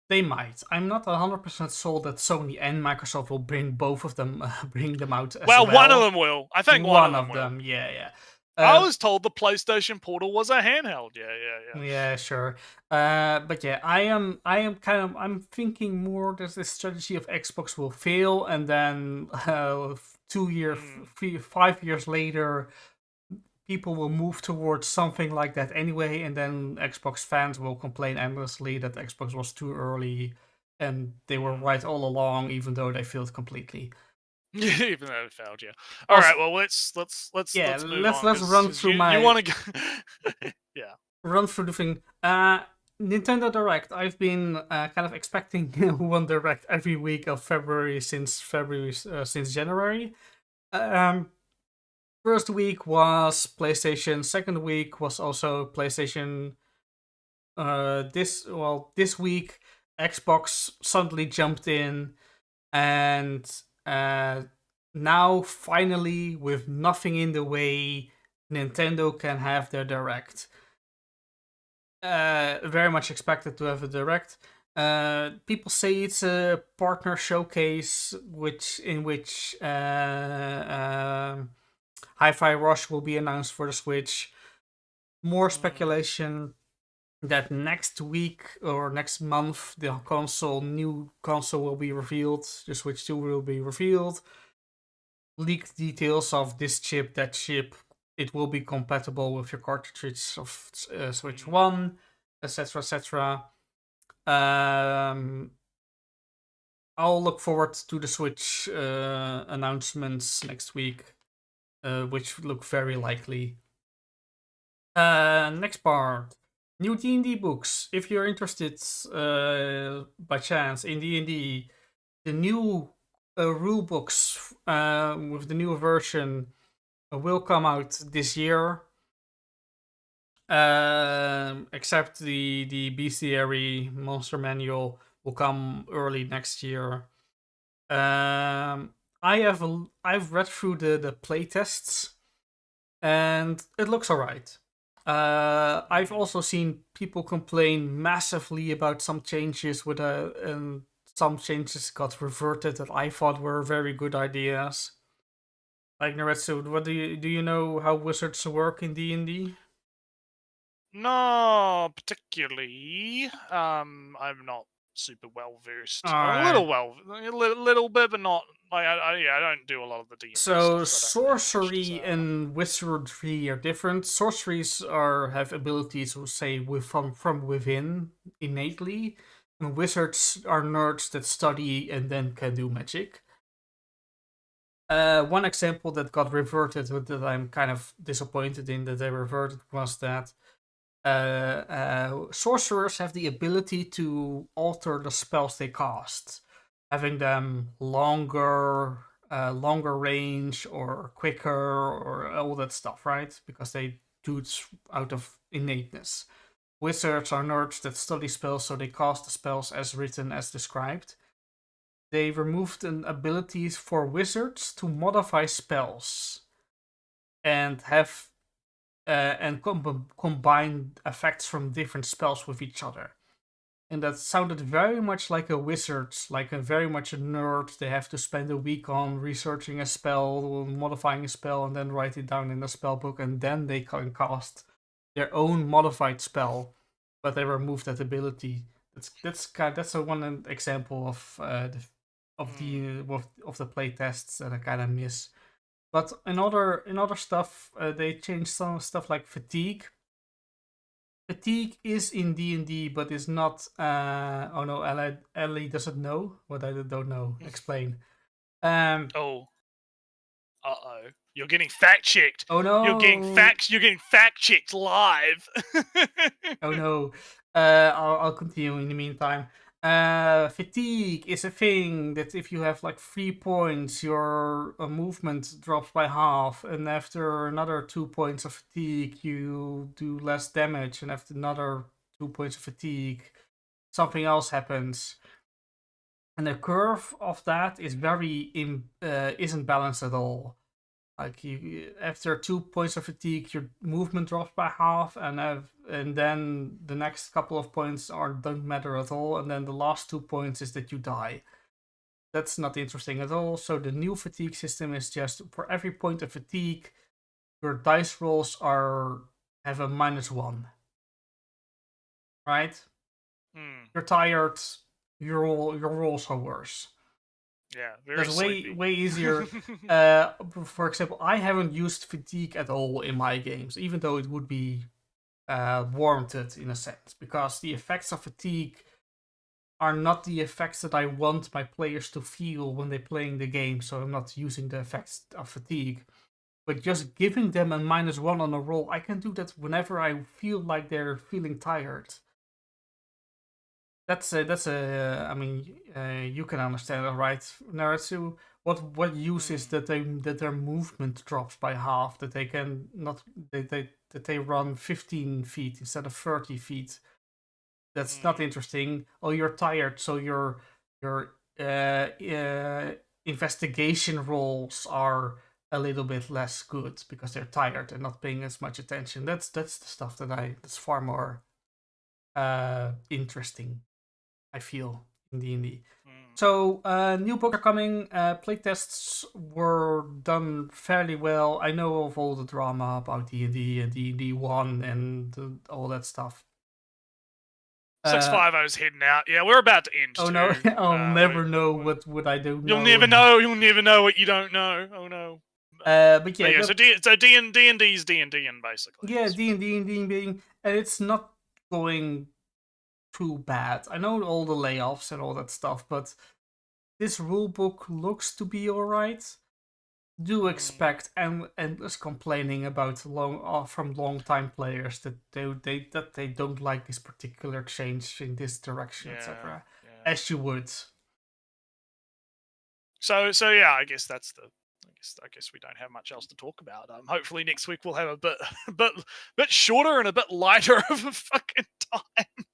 they might. I'm not 100% sold that Sony and Microsoft will bring both of them, bring them out as well. One of them will. I think one of them will. Yeah. I was told the PlayStation Portal was a handheld. Yeah. Yeah, sure. But yeah, I'm thinking more that this strategy of Xbox will fail, and then 2 years, 5 years later, people will move towards something like that anyway, and then Xbox fans will complain endlessly that Xbox was too early, and they were right all along, even though they failed completely. Even though it failed, yeah. All right, well let's move on. Let's run through you want to go? Yeah. Run through the thing. Nintendo Direct. I've been kind of expecting one Direct every week of February since January. First week was PlayStation. Second week was also PlayStation. This week Xbox suddenly jumped in, and now finally, with nothing in the way, Nintendo can have their Direct. Very much expected to have a Direct. People say it's a partner showcase, in which Hi-Fi Rush will be announced for the Switch. More speculation that next week or next month the new console will be revealed. The Switch 2 will be revealed. Leaked details of this chip, that chip. It will be compatible with your cartridge of Switch 1, etc., etc. I'll look forward to the Switch announcements next week, which look very likely. Next part. New D&D books. If you're interested by chance in D&D, the new rule books with the new version will come out this year. Except the bestiary monster manual will come early next year. I've read through the playtests, and it looks alright. I've also seen people complain massively about some changes and some changes got reverted that I thought were very good ideas. Like Nretsew, what do you know how wizards work in D&D? No, particularly. I'm not super well versed. Alright. A little bit, but not. I don't do a lot of the D&D So stuff, sorcery and wizardry are different. Sorceries have abilities, say, from within innately, and wizards are nerds that study and then can do magic. One example that got reverted, that I'm kind of disappointed in that they reverted, was that sorcerers have the ability to alter the spells they cast, having them longer range or quicker or all that stuff, right? Because they do it out of innateness. Wizards are nerds that study spells, so they cast the spells as written, as described. They removed an ability for wizards to modify spells and have combine effects from different spells with each other. And that sounded very much like a wizard, very much a nerd. They have to spend a week on researching a spell, modifying a spell, and then write it down in a spell book, and then they can cast their own modified spell but they removed that ability. That's a one example of the play tests that I kind of miss. But in other stuff, they changed some stuff like fatigue. Fatigue is in D&D, but is not. Oh no, Ellie doesn't know what I don't know. Explain. Oh. Uh-oh. You're getting fact checked. Oh no. You're getting fact checked live. Oh no. I'll continue in the meantime. Fatigue is a thing that if you have like 3 points, your movement drops by half, and after another 2 points of fatigue, you do less damage, and after another 2 points of fatigue, something else happens. And the curve of that is isn't balanced at all. Like after 2 points of fatigue, your movement drops by half, and then the next couple of points don't matter at all, and then the last 2 points is that you die. That's not interesting at all. So the new fatigue system is just for every point of fatigue, your dice rolls have a -1. Right? You're tired. Your rolls are worse. Yeah, very That's sleepy. way easier. For example, I haven't used fatigue at all in my games, even though it would be warranted in a sense, because the effects of fatigue are not the effects that I want my players to feel when they're playing the game, so I'm not using the effects of fatigue. But just giving them a -1 on a roll, I can do that whenever I feel like they're feeling tired. I mean, you can understand it, right, Nretsew? What use is that their movement drops by half, that they can not that they run 15 feet instead of 30 feet. That's not interesting. Oh, you're tired, so your investigation rolls are a little bit less good because they're tired and not paying as much attention. That's the stuff that's far more interesting, I feel, in D&D. So new books are coming. Playtests were done fairly well. I know of all the drama about D&D and D&D 1 and all that stuff. 650's heading out. Yeah, we're about to end. Oh too. no! I'll never know what I do. You'll never know. You'll never know what you don't know. Oh no. But yeah, so D&D's D&D basically. Yeah, D&D, and it's not going too bad. I know all the layoffs and all that stuff, but this rulebook looks to be alright. Do expect endless complaining about from long-time players that they don't like this particular change in this direction, etc. As you would. So yeah, I guess that's the. I guess we don't have much else to talk about. Hopefully next week we'll have a bit shorter and a bit lighter of a fucking time.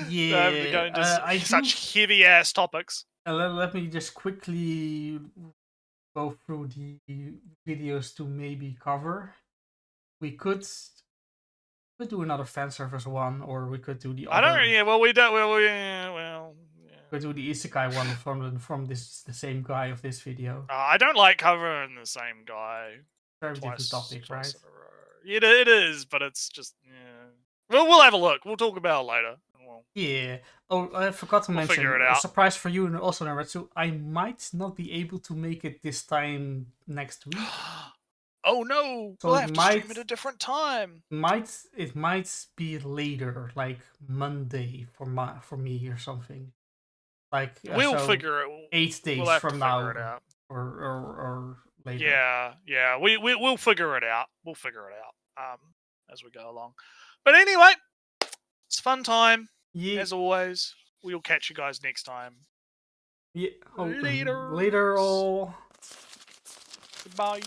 Yeah, go into such heavy ass topics. Let me just quickly go through the videos to maybe cover. We could do another fan service one, or we could do the other. I don't. Yeah, well, we don't. Well, we could do the isekai one from the same guy of this video. I don't like covering the same guy. Very different topic, right? It is, but it's just We'll have a look. We'll talk about it later. Yeah. Oh, I forgot to mention. Figure it out. A surprise for you and also Nretsew. I might not be able to make it this time next week. Oh no! So we'll have to stream at a different time. It might be later, like Monday for me or something. Like we'll figure it. 8 days from now, or later. Yeah. We'll figure it out. We'll figure it out as we go along. But anyway, it's a fun time. Yeah. As always, we'll catch you guys next time. Yeah. Later all. Goodbye.